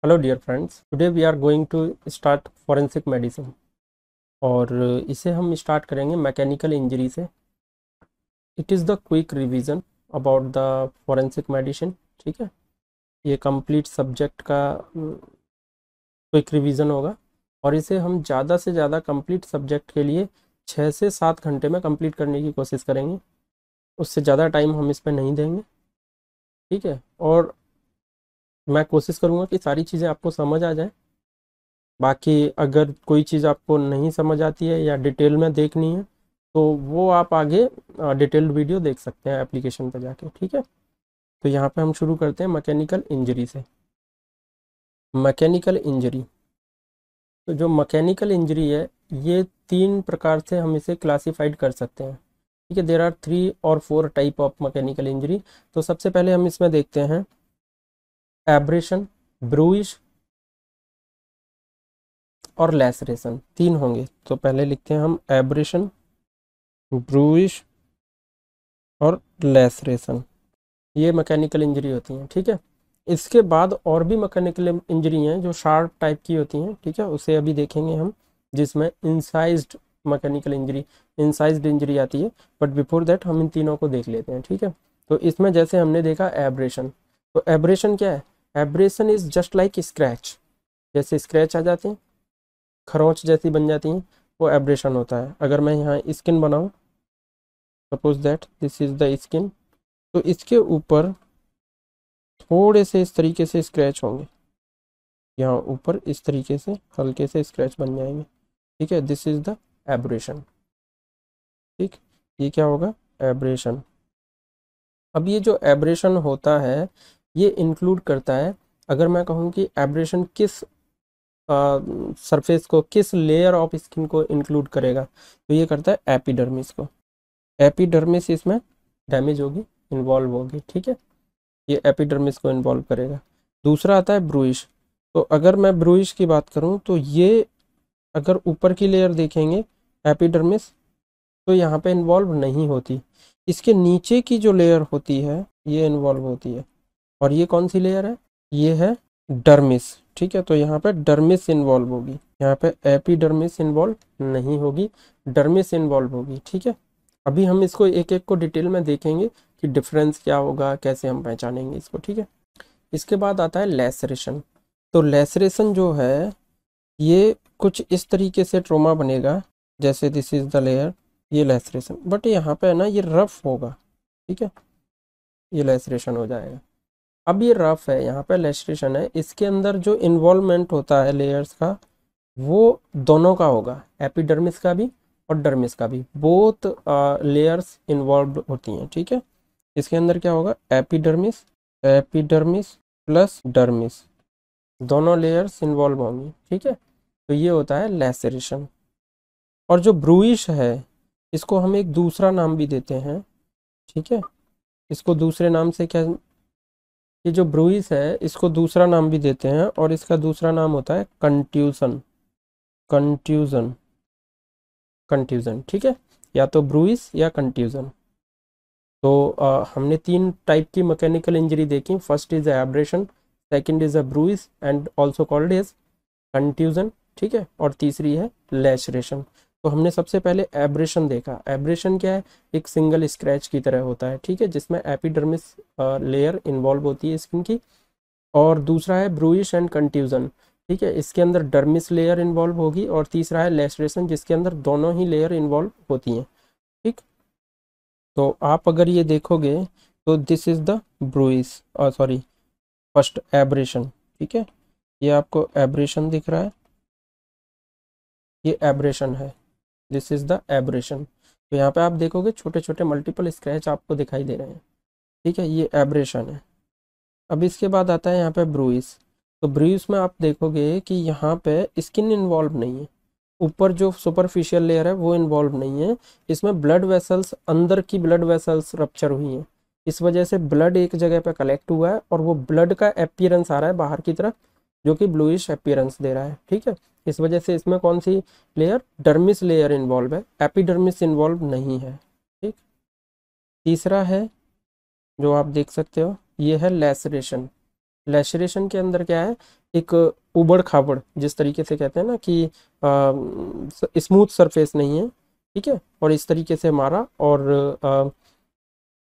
Hello dear friends, today we are going to start forensic medicine. और इसे हम start करेंगे मैकेनिकल इंजरी से। It is the quick revision about the forensic medicine. ठीक है, ये कंप्लीट सब्जेक्ट का क्विक रिवीजन होगा और इसे हम ज़्यादा से ज़्यादा कंप्लीट सब्जेक्ट के लिए 6 से 7 घंटे में कंप्लीट करने की कोशिश करेंगे। उससे ज़्यादा टाइम हम इस पर नहीं देंगे। ठीक है, और मैं कोशिश करूँगा कि सारी चीज़ें आपको समझ आ जाए। बाकी अगर कोई चीज़ आपको नहीं समझ आती है या डिटेल में देखनी है तो वो आप आगे डिटेल्ड वीडियो देख सकते हैं एप्लीकेशन पर जाके। ठीक है, तो यहाँ पे हम शुरू करते हैं मैकेनिकल इंजरी से। मैकेनिकल इंजरी, तो जो मैकेनिकल इंजरी है ये 3 प्रकार से हम इसे क्लासिफाइड कर सकते हैं। ठीक है, देर आर 3 और 4 टाइप ऑफ मैकेनिकल इंजरी। तो सबसे पहले हम इसमें देखते हैं एब्रेशन, ब्रूइश और लैसरेशन। 3 होंगे, तो पहले लिखते हैं हम एब्रेशन, ब्रूइश और लैसरेशन। ये मैकेनिकल इंजरी होती हैं। ठीक है, इसके बाद और भी मैकेनिकल इंजरी हैं जो शार्प टाइप की होती हैं। ठीक है, उसे अभी देखेंगे हम, जिसमें incised mechanical injury, incised injury आती है। बट बिफोर दैट हम इन तीनों को देख लेते हैं। ठीक है, तो इसमें जैसे हमने देखा एब्रेशन, तो एब्रेशन क्या है? Abrasion is just like scratch. जैसे स्क्रैच आ जाते हैं, खरोंच जैसी बन जाती हैं, वो एब्रेशन होता है। अगर मैं यहाँ स्किन बनाऊँ, suppose that this is the skin, तो इसके ऊपर थोड़े से इस तरीके से स्क्रैच होंगे, यहाँ ऊपर इस तरीके से हल्के से स्क्रैच बन जाएंगे। ठीक है, दिस इज द एब्रेशन। ठीक, ये क्या होगा? एब्रेशन। अब ये जो एब्रेशन होता है ये इंक्लूड करता है, अगर मैं कहूँ कि एब्रेशन किस सरफेस को, किस लेयर ऑफ स्किन को इंक्लूड करेगा, तो ये करता है एपिडर्मिस को। एपिडर्मिस इसमें डैमेज होगी, इन्वॉल्व होगी। ठीक है, ये एपिडर्मिस को इन्वॉल्व करेगा। दूसरा आता है ब्रूइश। तो अगर मैं ब्रूइश की बात करूं तो ये, अगर ऊपर की लेयर देखेंगे एपिडर्मिस, तो यहाँ पे इन्वॉल्व नहीं होती। इसके नीचे की जो लेयर होती है ये इन्वॉल्व होती है। और ये कौन सी लेयर है? ये है डर्मिस। ठीक है, तो यहाँ पे डर्मिस इन्वॉल्व होगी, यहाँ पे एपिडर्मिस इन्वॉल्व नहीं होगी, डर्मिस इन्वॉल्व होगी। ठीक है, अभी हम इसको एक एक को डिटेल में देखेंगे कि डिफरेंस क्या होगा, कैसे हम पहचानेंगे इसको। ठीक है, इसके बाद आता है लैसरेशन। तो लैसरेशन जो है ये कुछ इस तरीके से ट्रोमा बनेगा, जैसे दिस इज द लेयर, ये लैसरेशन, बट यहाँ पे है ना ये रफ होगा। ठीक है, ये लैसरेशन हो जाएगा। अब ये रफ है, यहाँ पे लैसरेशन है, इसके अंदर जो इन्वॉल्वमेंट होता है लेयर्स का वो दोनों का होगा, एपिडर्मिस का भी और डर्मिस का भी। बोथ लेयर्स इन्वॉल्व होती हैं। ठीक है, इसके अंदर क्या होगा? एपिडर्मिस, एपिडर्मिस प्लस डर्मिस, दोनों लेयर्स इन्वॉल्व होंगी। ठीक है, तो ये होता है लैसरेशन। और जो ब्रूइश है इसको हम एक दूसरा नाम भी देते हैं। ठीक है, इसको दूसरे नाम से क्या, ये जो ब्रूइश है इसको दूसरा नाम भी देते हैं और इसका दूसरा नाम होता है कंट्यूजन। Contusion, contusion. ठीक है, या तो ब्रूइश या कंट्यूजन। तो हमने 3 टाइप की मैकेनिकल इंजरी देखी। First is abrasion, second is a bruise and also called as contusion. ठीक है, और तीसरी है लैशरेशन। तो हमने सबसे पहले एब्रेशन देखा। एब्रेशन क्या है? एक सिंगल स्क्रैच की तरह होता है। ठीक है, जिसमें एपिडर्मिस लेयर इन्वॉल्व होती है स्किन की। और दूसरा है ब्रूइश एंड कंट्यूजन। ठीक है, इसके अंदर डर्मिस लेयर इन्वॉल्व होगी। और तीसरा है लैशरेशन, जिसके अंदर दोनों ही लेयर इन्वॉल्व होती हैं। ठीक, तो आप अगर ये देखोगे तो this is the bruise, sorry, first abrasion. ठीक है, ये आपको एब्रेशन दिख रहा है, ये एब्रेशन है, दिस इज द एब्रेशन। तो यहाँ पे आप देखोगे छोटे छोटे मल्टीपल स्क्रैच आपको दिखाई दे रहे हैं। ठीक है, ये एब्रेशन है। अब इसके बाद आता है यहाँ पे ब्रूइस। तो ब्रूइस में आप देखोगे कि यहाँ पे स्किन इन्वॉल्व नहीं है, ऊपर जो सुपरफिशियल लेयर है वो इन्वॉल्व नहीं है। इसमें ब्लड वेसल्स, अंदर की ब्लड वेसल्स रप्चर हुई हैं, इस वजह से ब्लड एक जगह पे कलेक्ट हुआ है और वो ब्लड का अपीयरेंस आ रहा है बाहर की तरफ, जो कि ब्लूइश अपीयरेंस दे रहा है। ठीक है, इस वजह से इसमें कौन सी लेयर? डर्मिस लेयर इन्वॉल्व है, एपिडर्मिस इन्वॉल्व नहीं है। ठीक, तीसरा है जो आप देख सकते हो, ये है लैसरेशन। लैशरेशन के अंदर क्या है, एक उबड़ खाबड़ जिस तरीके से कहते हैं ना कि स्मूथ सरफेस नहीं है, ठीक है, और इस तरीके से मारा और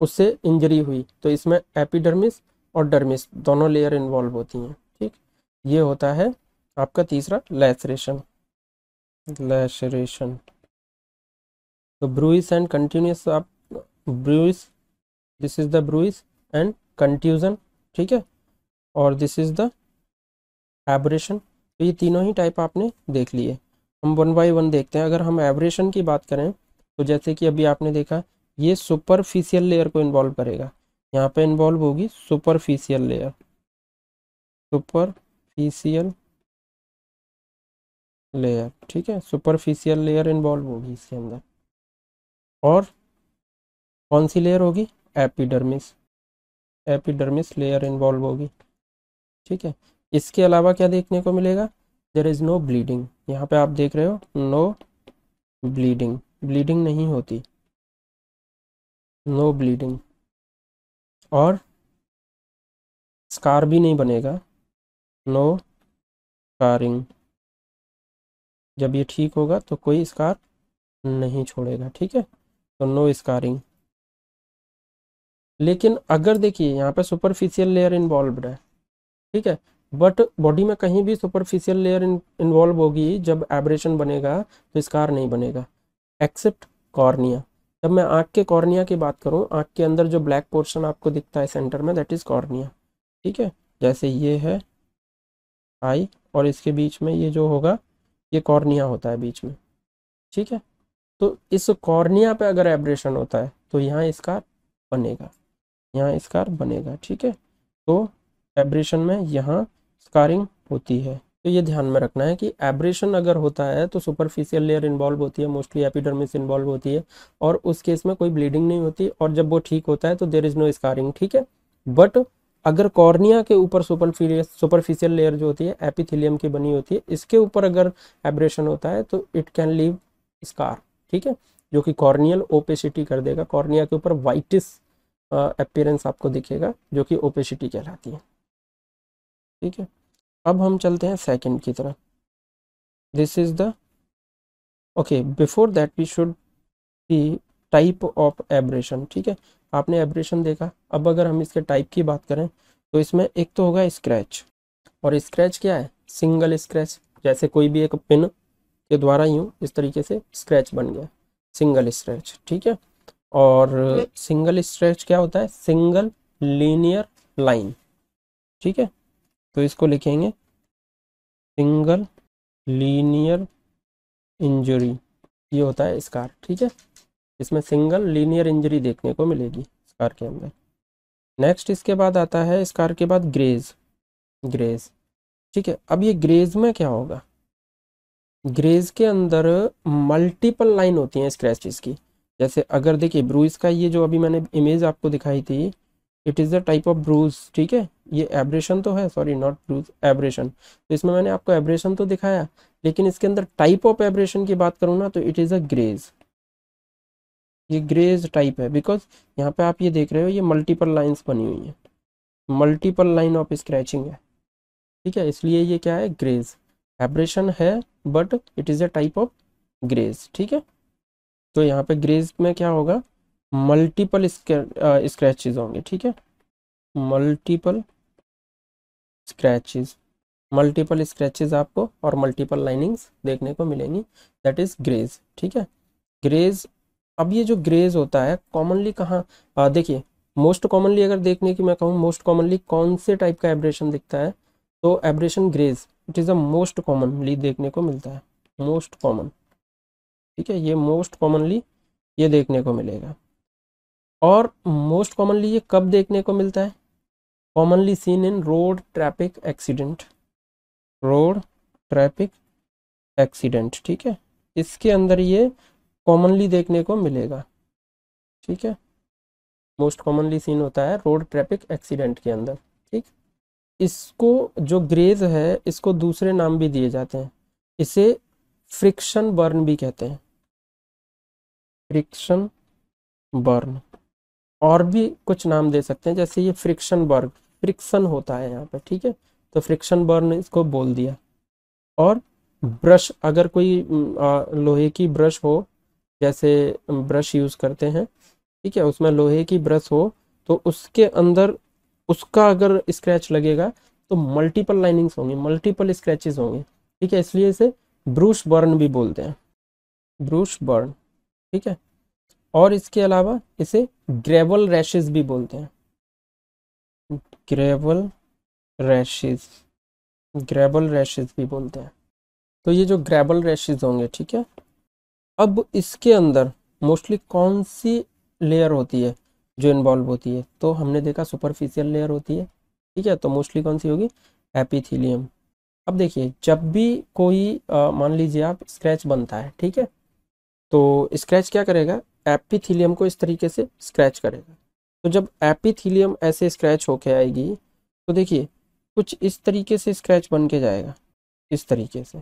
उससे इंजरी हुई, तो इसमें एपिडर्मिस और डर्मिस दोनों लेयर इन्वॉल्व होती हैं, ठीक। ये होता है आपका तीसरा लैसरेशन। लैशरेशन तो ब्रूइस एंड कंटिन्यूस, आप bruise, this is the bruise and contusion, ठीक है, और दिस इज द एब्रेशन। तो ये तीनों ही टाइप आपने देख लिए। हम वन बाय वन देखते हैं। अगर हम एब्रेशन की बात करें तो जैसे कि अभी आपने देखा, ये सुपरफिशियल लेयर को इन्वॉल्व करेगा, यहाँ पे इन्वॉल्व होगी सुपरफिशियल लेयर, सुपरफिशियल लेयर, ठीक है, सुपरफिशियल लेयर इन्वॉल्व होगी इसके अंदर। और कौन सी लेयर होगी, एपिडर्मिस, एपिडर्मिस लेयर इन्वॉल्व होगी, ठीक है। इसके अलावा क्या देखने को मिलेगा, देयर इज नो ब्लीडिंग। यहाँ पे आप देख रहे हो नो ब्लीडिंग, ब्लीडिंग नहीं होती, नो ब्लीडिंग। और स्कार भी नहीं बनेगा, नो स्कारिंग। जब ये ठीक होगा तो कोई स्कार नहीं छोड़ेगा, ठीक है, तो नो स्कारिंग। लेकिन अगर देखिए यहाँ पे सुपरफिशियल लेयर इन्वॉल्व है, ठीक है, बट बॉडी में कहीं भी सुपरफिशियल लेयर इन्वॉल्व होगी, जब एब्रेशन बनेगा तो स्कार नहीं बनेगा, एक्सेप्ट कॉर्निया। जब मैं आँख के कॉर्निया की बात करूँ, आँख के अंदर जो ब्लैक पोर्शन आपको दिखता है सेंटर में, दैट इज कॉर्निया, ठीक है। जैसे ये है आई, और इसके बीच में ये जो होगा ये कॉर्निया होता है बीच में, ठीक है। तो इस कॉर्निया पे अगर एब्रेशन होता है तो यहाँ स्कार बनेगा, यहाँ स्कार बनेगा, ठीक है। तो एब्रेशन में यहाँ स्कारिंग होती है। तो ये ध्यान में रखना है कि एब्रेशन अगर होता है तो सुपरफिशियल लेयर इन्वॉल्व होती है, मोस्टली एपिडर्मिस इन्वॉल्व होती है, और उस केस में कोई ब्लीडिंग नहीं होती, और जब वो ठीक होता है तो देयर इज नो स्कारिंग, ठीक है। बट अगर कॉर्निया के ऊपर सुपरफिशियल लेयर जो होती है एपिथेलियम की बनी होती है, इसके ऊपर अगर एब्रेशन होता है तो इट कैन लीव स्कार, ठीक है, जो कि कॉर्नियल ओपेसिटी कर देगा। कॉर्निया के ऊपर वाइटिस अपीयरेंस आपको दिखेगा, जो कि ओपेसिटी कहलाती है, ठीक है। अब हम चलते हैं सेकंड की तरफ। This is the okay, before that we should see type of abrasion, ठीक है। आपने एब्रेशन देखा, अब अगर हम इसके टाइप की बात करें तो इसमें एक तो होगा स्क्रैच, और स्क्रैच क्या है, सिंगल स्क्रैच, जैसे कोई भी एक पिन के द्वारा यूं इस तरीके से स्क्रैच बन गया, सिंगल स्क्रैच, ठीक है। और सिंगल स्क्रैच क्या होता है, सिंगल लीनियर लाइन, ठीक है। तो इसको लिखेंगे सिंगल लीनियर इंजरी, ये होता है स्कार, ठीक है। इसमें सिंगल लीनियर इंजरी देखने को मिलेगी स्कार के अंदर। नेक्स्ट इसके बाद आता है स्कार के बाद ग्रेज, ग्रेज, ठीक है। अब ये ग्रेज में क्या होगा, ग्रेज के अंदर मल्टीपल लाइन होती हैं स्क्रैचेस की। जैसे अगर देखिए ब्रूइज का ये जो अभी मैंने इमेज आपको दिखाई थी, it is the type of bruise, ठीक है। ये एब्रेशन तो है, सॉरी नॉट ब्रूज, एब्रेशन। तो इसमें मैंने आपको एब्रेशन तो दिखाया, लेकिन इसके अंदर टाइप ऑफ एब्रेशन की बात करूँ ना तो इट इज़ अ ग्रेज, ये ग्रेज टाइप है, बिकॉज यहाँ पे आप ये देख रहे हो ये मल्टीपल लाइन्स बनी हुई है, मल्टीपल लाइन ऑफ स्क्रैचिंग है, ठीक है, इसलिए ये क्या है, ग्रेज। एब्रेशन है but it is a type of graze, ठीक है। तो यहाँ पे ग्रेज में क्या होगा, मल्टीपल स्क्रैचेज होंगे, ठीक है, मल्टीपल स्क्रैचेज, मल्टीपल स्क्रैचेज आपको और मल्टीपल लाइनिंग्स देखने को मिलेंगी, दैट इज ग्रेज, ठीक है, ग्रेज। अब ये जो ग्रेज होता है कॉमनली कहाँ, देखिए मोस्ट कॉमनली अगर देखने की मैं कहूँ, मोस्ट कॉमनली कौन से टाइप का एब्रेशन दिखता है, तो abrasion graze it is a most commonly देखने को मिलता है, मोस्ट कॉमन, ठीक है, ये मोस्ट कॉमनली ये देखने को मिलेगा। और मोस्ट कॉमनली ये कब देखने को मिलता है, commonly seen in road traffic accident, road traffic accident, ठीक है, इसके अंदर ये कॉमनली देखने को मिलेगा, ठीक है, मोस्ट कॉमनली सीन होता है रोड ट्रैफिक एक्सीडेंट के अंदर, ठीक। इसको जो ग्रेज है इसको दूसरे नाम भी दिए जाते हैं, इसे फ्रिक्शन बर्न भी कहते हैं, फ्रिक्शन बर्न, और भी कुछ नाम दे सकते हैं, जैसे ये फ्रिक्शन बर्न, फ्रिक्शन होता है यहाँ पे, ठीक है। तो फ्रिक्शन बर्न इसको बोल दिया। और ब्रश, अगर कोई लोहे की ब्रश हो, जैसे ब्रश यूज़ करते हैं, ठीक है, उसमें लोहे की ब्रश हो, तो उसके अंदर उसका अगर स्क्रैच लगेगा तो मल्टीपल लाइनिंग्स होंगी, मल्टीपल स्क्रैचेस होंगे, ठीक है। इसलिए इसे ब्रूश बर्न भी बोलते हैं, ब्रूश बर्न, ठीक है। और इसके अलावा इसे ग्रेवल रैशेस भी बोलते हैं, ग्रेवल रैशेस, ग्रेवल रैशेस भी बोलते हैं। तो ये जो ग्रेवल रैशेस होंगे, ठीक है। अब इसके अंदर मोस्टली कौन सी लेयर होती है जो इन्वॉल्व होती है? तो हमने देखा सुपरफिशियल लेयर होती है, ठीक है। तो मोस्टली कौन सी होगी? एपिथेलियम। अब देखिए, जब भी कोई मान लीजिए आप स्क्रैच बनता है, ठीक है, तो स्क्रैच क्या करेगा? एपिथेलियम को इस तरीके से स्क्रैच करेगा। तो जब एपिथेलियम ऐसे स्क्रैच होके आएगी, तो देखिए कुछ इस तरीके से स्क्रैच बन के जाएगा, इस तरीके से।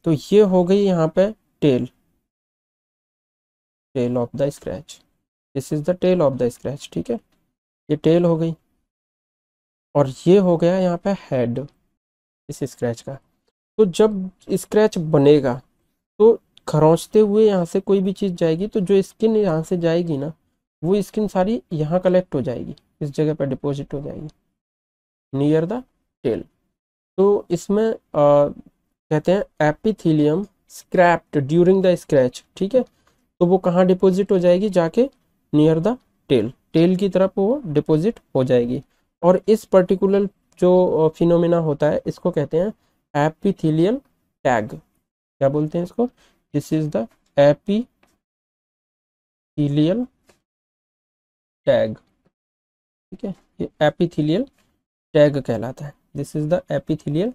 तो ये हो गई यहाँ पे tail, tail of the scratch, this is the tail of the scratch, ठीक है। ये टेल हो गई। और ये हो गया यहाँ पे हेड इस स्क्रैच का। तो जब स्क्रैच बनेगा तो खरोंचते हुए यहाँ से कोई भी चीज़ जाएगी, तो जो स्किन यहाँ से जाएगी ना, वो स्किन सारी यहाँ कलेक्ट हो जाएगी, इस जगह पर डिपॉजिट हो जाएगी नियर द टेल। तो इसमें कहते हैं epithelium scraped during the scratch, ठीक है। तो वो कहाँ डिपॉजिट हो जाएगी? जाके नियर द टेल, टेल की तरफ वो डिपॉजिट हो जाएगी। और इस पर्टिकुलर जो फिनोमिना होता है, इसको कहते हैं एपिथेलियल टैग। क्या बोलते हैं इसको? This is the epithelial tag, ठीक है। ये एपिथेलियल टैग कहलाता है, this is the epithelial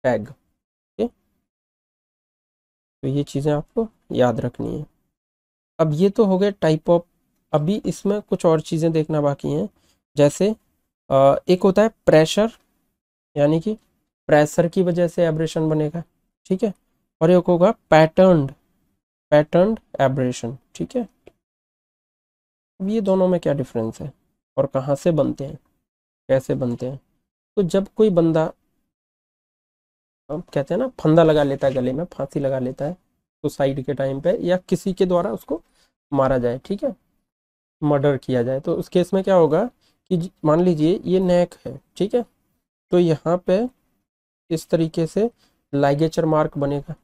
tag, ठीक है। तो ये चीज़ें आपको याद रखनी है। अब ये तो हो गए टाइप ऑफ। अभी इसमें कुछ और चीज़ें देखना बाकी हैं, जैसे एक होता है प्रेशर, यानी कि प्रेशर की वजह से एब्रेशन बनेगा, ठीक है। और एक होगा पैटर्न्ड, पैटर्न्ड एब्रेशन, ठीक है। अब ये दोनों में क्या डिफरेंस है और कहाँ से बनते हैं, कैसे बनते हैं? तो जब कोई बंदा, अब कहते हैं ना, फंदा लगा लेता है गले में, फांसी लगा लेता है सुसाइड के टाइम पे, या किसी के द्वारा उसको मारा जाए, ठीक है, मर्डर किया जाए, तो उस केस में क्या होगा कि मान लीजिए ये नेक है, ठीक है। तो यहाँ पे इस तरीके से लाइगेचर मार्क बनेगा।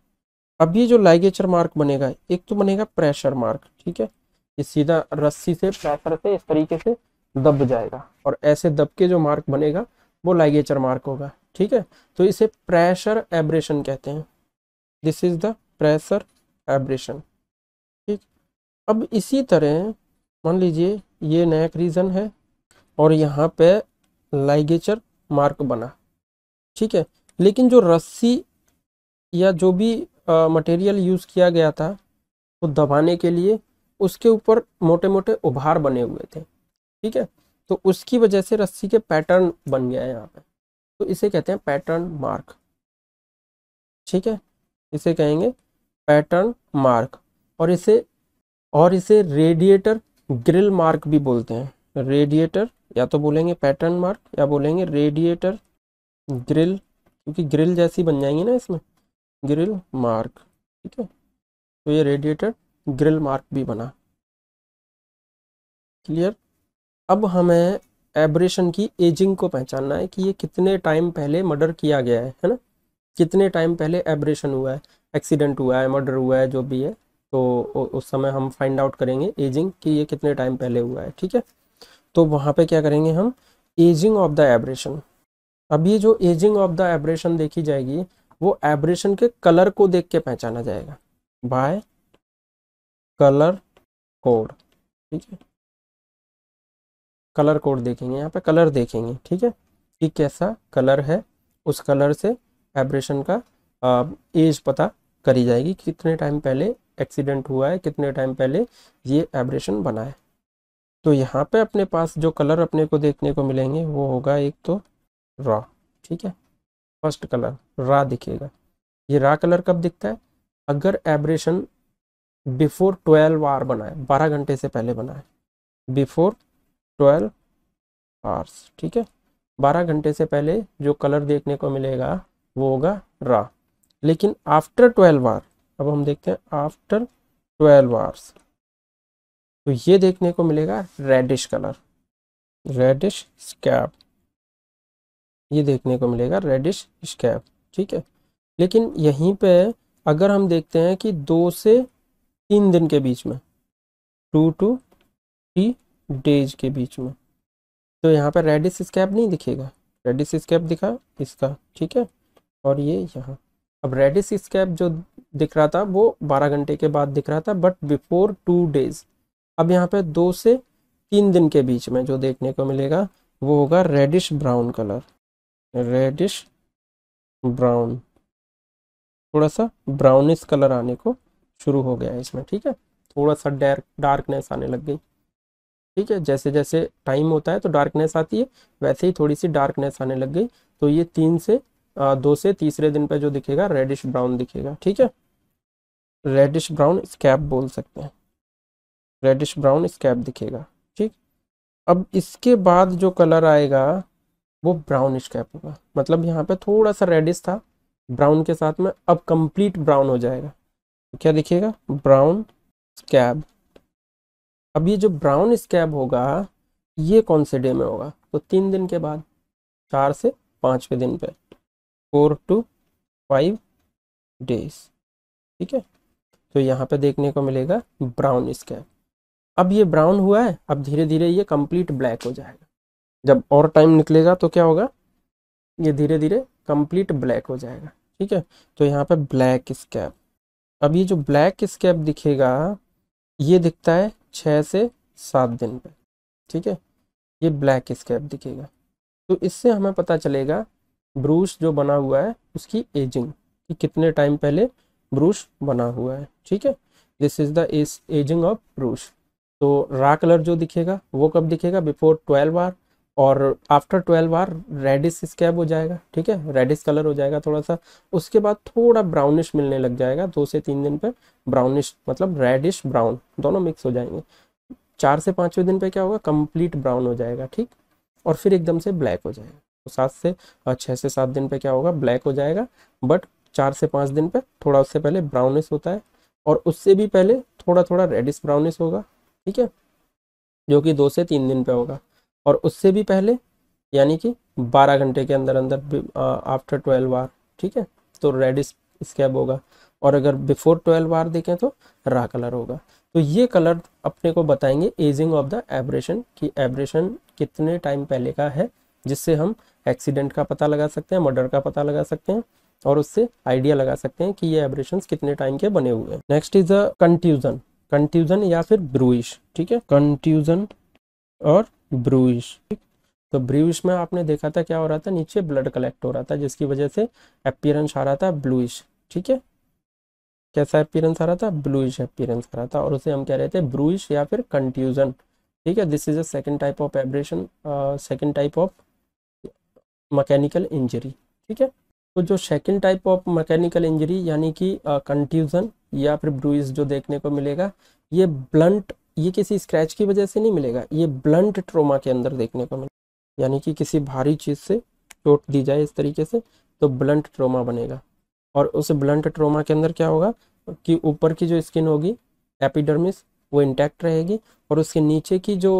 अब ये जो लाइगेचर मार्क बनेगा, एक तो बनेगा प्रेशर मार्क, ठीक है। ये सीधा रस्सी से प्रेशर से इस तरीके से दब जाएगा, और ऐसे दब के जो मार्क बनेगा वो लाइगेचर मार्क होगा, ठीक है। तो इसे प्रेशर एब्रेशन कहते हैं, this is the pressure abrasion, ठीक। अब इसी तरह मान लीजिए ये नेक रीजन है और यहाँ पे लाइगेचर मार्क बना, ठीक है। लेकिन जो रस्सी या जो भी मटेरियल यूज़ किया गया था वो दबाने के लिए, उसके ऊपर मोटे मोटे उभार बने हुए थे, ठीक है। तो उसकी वजह से रस्सी के पैटर्न बन गया है यहाँ पे, तो इसे कहते हैं पैटर्न मार्क, ठीक है। इसे कहेंगे पैटर्न मार्क। और इसे रेडिएटर ग्रिल मार्क भी बोलते हैं। रेडिएटर, या तो बोलेंगे पैटर्न मार्क या बोलेंगे रेडिएटर ग्रिल, क्योंकि ग्रिल जैसी बन जाएंगी ना इसमें, ग्रिल मार्क, ठीक है। तो ये रेडिएटर ग्रिल मार्क भी बना, क्लियर। अब हमें एब्रेशन की एजिंग को पहचानना है कि ये कितने टाइम पहले मर्डर किया गया है ना, कितने टाइम पहले एब्रेशन हुआ है, एक्सीडेंट हुआ है, मर्डर हुआ है, जो भी है। तो उस समय हम फाइंड आउट करेंगे एजिंग कि ये कितने टाइम पहले हुआ है, ठीक है। तो वहाँ पे क्या करेंगे हम? Ageing of the abrasion. अब ये जो एजिंग ऑफ द एब्रेशन देखी जाएगी, वो एब्रेशन के कलर को देख के पहचाना जाएगा, बाय कलर कोड, ठीक है। कलर कोड देखेंगे, यहाँ पे कलर देखेंगे, ठीक है, कि कैसा कलर है, उस कलर से एब्रेशन का एज पता करी जाएगी, कितने टाइम पहले एक्सीडेंट हुआ है, कितने टाइम पहले ये एब्रेशन बना है। तो यहाँ पे अपने पास जो कलर अपने को देखने को मिलेंगे वो होगा एक तो रॉ, ठीक है। फर्स्ट कलर रा दिखेगा। ये रा कलर कब दिखता है? अगर एब्रेशन बिफोर 12 आवर बना है, 12 घंटे से पहले बना है, बिफोर 12 आवर्स, ठीक है। 12 घंटे से पहले जो कलर देखने को मिलेगा वो होगा रा। लेकिन आफ्टर 12 आवर, अब हम देखते हैं आफ्टर 12 आवर्स, तो ये देखने को मिलेगा रेडिश कलर, रेडिश स्कैब, ये देखने को मिलेगा रेडिश स्कैब। ठीक है, लेकिन यहीं पे अगर हम देखते हैं कि 2 से 3 दिन के बीच में, 2 to 3 डेज के बीच में, तो यहाँ पर रेडिश स्कैब नहीं दिखेगा, रेडिश स्कैब दिखा इसका। ठीक है, और ये यहाँ, अब रेडिश स्कैब जो दिख रहा था वो 12 घंटे के बाद दिख रहा था, बट बिफोर 2 डेज। अब यहाँ पे 2 से 3 दिन के बीच में जो देखने को मिलेगा वो होगा reddish brown colour, reddish brown, थोड़ा सा ब्राउनिश कलर आने को शुरू हो गया है इसमें। ठीक है, थोड़ा सा डार्कनेस आने लग गई। ठीक है, जैसे जैसे टाइम होता है तो डार्कनेस आती है, वैसे ही थोड़ी सी डार्कनेस आने लग गई। तो ये 2 से तीसरे दिन पे जो दिखेगा रेडिश ब्राउन दिखेगा। ठीक है, रेडिश ब्राउन स्कैब बोल सकते हैं, रेडिश ब्राउन स्कैब दिखेगा। ठीक, अब इसके बाद जो कलर आएगा वो ब्राउन स्कैब होगा, मतलब यहाँ पे थोड़ा सा रेडिश था ब्राउन के साथ में, अब कंप्लीट ब्राउन हो जाएगा। तो क्या दिखेगा, ब्राउन स्कैब। अब ये जो ब्राउन स्कैब होगा ये कौन से डे में होगा, तो 3 दिन के बाद, 4 से 5वें दिन पे, 4 to 5 डेज। ठीक है, तो यहाँ पे देखने को मिलेगा ब्राउन स्कैब। अब ये ब्राउन हुआ है, अब धीरे धीरे ये कंप्लीट ब्लैक हो जाएगा। जब और टाइम निकलेगा तो क्या होगा, ये धीरे धीरे कंप्लीट ब्लैक हो जाएगा। ठीक है, तो यहाँ पे ब्लैक स्कैब। अब ये जो ब्लैक स्कैब दिखेगा ये दिखता है 6 से 7 दिन पे। ठीक है, ये ब्लैक स्कैब दिखेगा। तो इससे हमें पता चलेगा ब्रूश जो बना हुआ है उसकी एजिंग, कि कितने टाइम पहले ब्रूश बना हुआ है। ठीक है, this is the ageing of bruise. तो रा कलर जो दिखेगा वो कब दिखेगा, बिफोर 12 आवर, और आफ्टर 12 आवर रेडिश स्कैब हो जाएगा। ठीक है, रेडिश कलर हो जाएगा थोड़ा सा, उसके बाद थोड़ा ब्राउनिश मिलने लग जाएगा 2 से 3 दिन पे, ब्राउनिश मतलब रेडिश ब्राउन दोनों मिक्स हो जाएंगे। 4 से 5वें दिन पे क्या होगा, कंप्लीट ब्राउन हो जाएगा। ठीक, और फिर एकदम से ब्लैक हो जाएगा। तो 6 से 7 दिन पे क्या होगा, ब्लैक हो जाएगा, बट 4 से 5 दिन पे थोड़ा उससे पहले ब्राउनिश होता है, और उससे भी पहले थोड़ा थोड़ा रेडिश ब्राउनिश होगा। ठीक है, जो कि 2 से 3 दिन पे होगा, और उससे भी पहले यानी कि 12 घंटे के अंदर अंदर आफ्टर 12 आवर। ठीक है, तो रेडिश स्कैब होगा, और अगर बिफोर 12 आवर देखें तो रा कलर होगा। तो ये कलर अपने को बताएंगे एजिंग ऑफ द एब्रेशन, कि एब्रेशन कितने टाइम पहले का है, जिससे हम एक्सीडेंट का पता लगा सकते हैं, मर्डर का पता लगा सकते हैं, और उससे आइडिया लगा सकते हैं कि ये एब्रेशंस कितने टाइम के बने हुए हैं। Next is a contusion, contusion या फिर ब्रूइश। ठीक है, कंट्यूजन और ब्रूइश। ठीक, तो ब्रूइश में आपने देखा था क्या हो रहा था, नीचे ब्लड कलेक्ट हो रहा था, जिसकी वजह से अपीयरेंस आ रहा था ब्लूइश। ठीक है, कैसा अपीयरेंस आ रहा था, ब्लूइश अपीयरेंस आ रहा था, और उसे हम कह रहे थे ब्रूइश या फिर कंट्यूजन। ठीक है, this is a second type of abrasion, second type of mechanical injury. ठीक है, तो जो second type of mechanical injury यानी कि कंट्यूजन या फिर ब्रूइज जो देखने को मिलेगा, ये ब्लंट, ये किसी स्क्रैच की वजह से नहीं मिलेगा, ये ब्लंट ट्रोमा के अंदर देखने को मिलेगा, यानी कि किसी भारी चीज़ से चोट दी जाए इस तरीके से तो ब्लंट ट्रोमा बनेगा। और उस ब्लंट ट्रोमा के अंदर क्या होगा कि ऊपर की जो स्किन होगी एपिडर्मिस वो इंटैक्ट रहेगी, और उसके नीचे की जो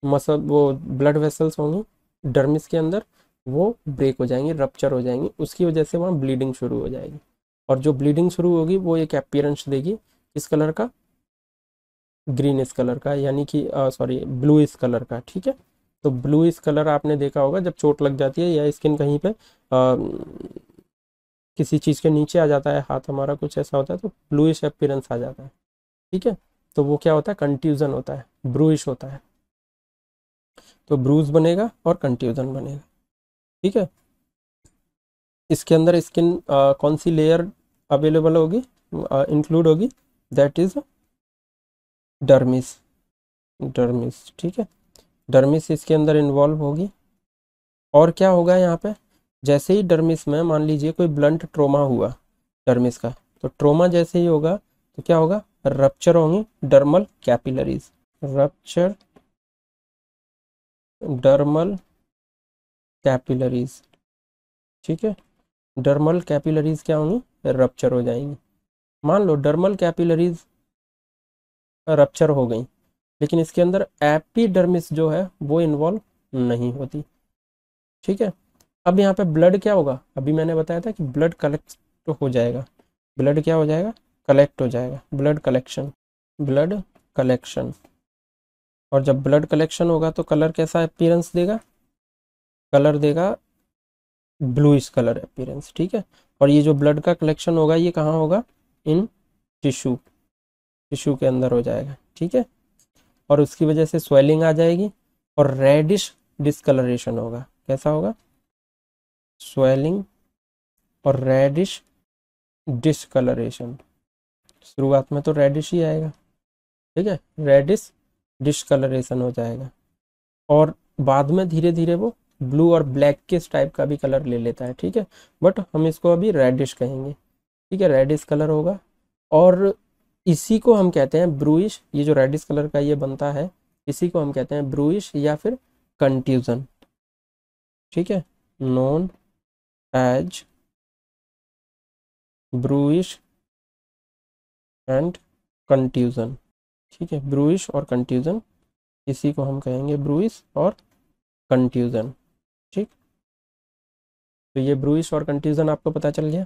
मसल वो ब्लड वेसल्स होंगी डर्मिस के अंदर वो ब्रेक हो जाएंगी, रप्चर हो जाएंगी, उसकी वजह से वहाँ ब्लीडिंग शुरू हो जाएगी, और जो ब्लीडिंग शुरू होगी वो एक अपीयरेंस देगी किस कलर का, ग्रीन इस कलर का, यानी कि सॉरी ब्लू इस कलर का। ठीक है, तो ब्लू इस कलर आपने देखा होगा जब चोट लग जाती है या स्किन कहीं पे किसी चीज़ के नीचे आ जाता है हाथ हमारा, कुछ ऐसा होता है तो ब्लूइश अपीयरेंस आ जाता है। ठीक है, तो वो क्या होता है, कंट्यूजन होता है, ब्रूइश होता है। तो ब्रूज बनेगा और कंट्यूजन बनेगा। ठीक है, इसके अंदर स्किन कौन सी लेयर अवेलेबल होगी, इंक्लूड होगी, दैट इज डर्मिस, डर्मिस। ठीक है, डर्मिस इसके अंदर इन्वॉल्व होगी। और क्या होगा यहाँ पे, जैसे ही डर्मिस में मान लीजिए कोई ब्लंट ट्रोमा हुआ डर्मिस का, तो ट्रोमा जैसे ही होगा तो क्या होगा, रप्चर होंगी dermal capillaries, rupture dermal capillaries, ठीक है। डर्मल कैपिलरीज क्या होंगी, रप्चर हो जाएंगी। मान लो डर्मल कैपिलरीज रप्चर हो गई, लेकिन इसके अंदर एपिडर्मिस जो है वो इन्वॉल्व नहीं होती, ठीक है। अब यहाँ पे ब्लड क्या होगा, अभी मैंने बताया था कि ब्लड कलेक्ट हो जाएगा, ब्लड क्या हो जाएगा, कलेक्ट हो जाएगा, ब्लड कलेक्शन, ब्लड कलेक्शन। और जब ब्लड कलेक्शन होगा तो कलर कैसा अपीयरेंस देगा, कलर देगा ब्लूइश कलर अपीयरेंस, ठीक है। और ये जो ब्लड का कलेक्शन होगा ये कहाँ होगा, इन टिश्यू, टिश्यू के अंदर हो जाएगा, ठीक है। और उसकी वजह से स्वेलिंग आ जाएगी और रेडिश डिस्कलरेशन होगा, कैसा होगा, स्वेलिंग और रेडिश डिस्कलरेशन। शुरुआत में तो रेडिश ही आएगा, ठीक है, रेडिश डिस्कलरेशन हो जाएगा और बाद में धीरे धीरे वो ब्लू और ब्लैक किस टाइप का भी कलर ले लेता है, ठीक है। बट हम इसको अभी रेडिश कहेंगे, ठीक है, रेडिश कलर होगा। और इसी को हम कहते हैं ब्रूइश, ये जो रेडिश कलर का ये बनता है इसी को हम कहते हैं ब्रूइश या फिर कंट्यूजन, ठीक है, नोन एज ब्रूइश एंड कंट्यूजन, ठीक है। ब्रूइश और कंट्यूजन, इसी को हम कहेंगे ब्रूइश और कंट्यूजन, ठीक। तो ये ब्रूइश और कंट्यूजन आपको पता चल गया।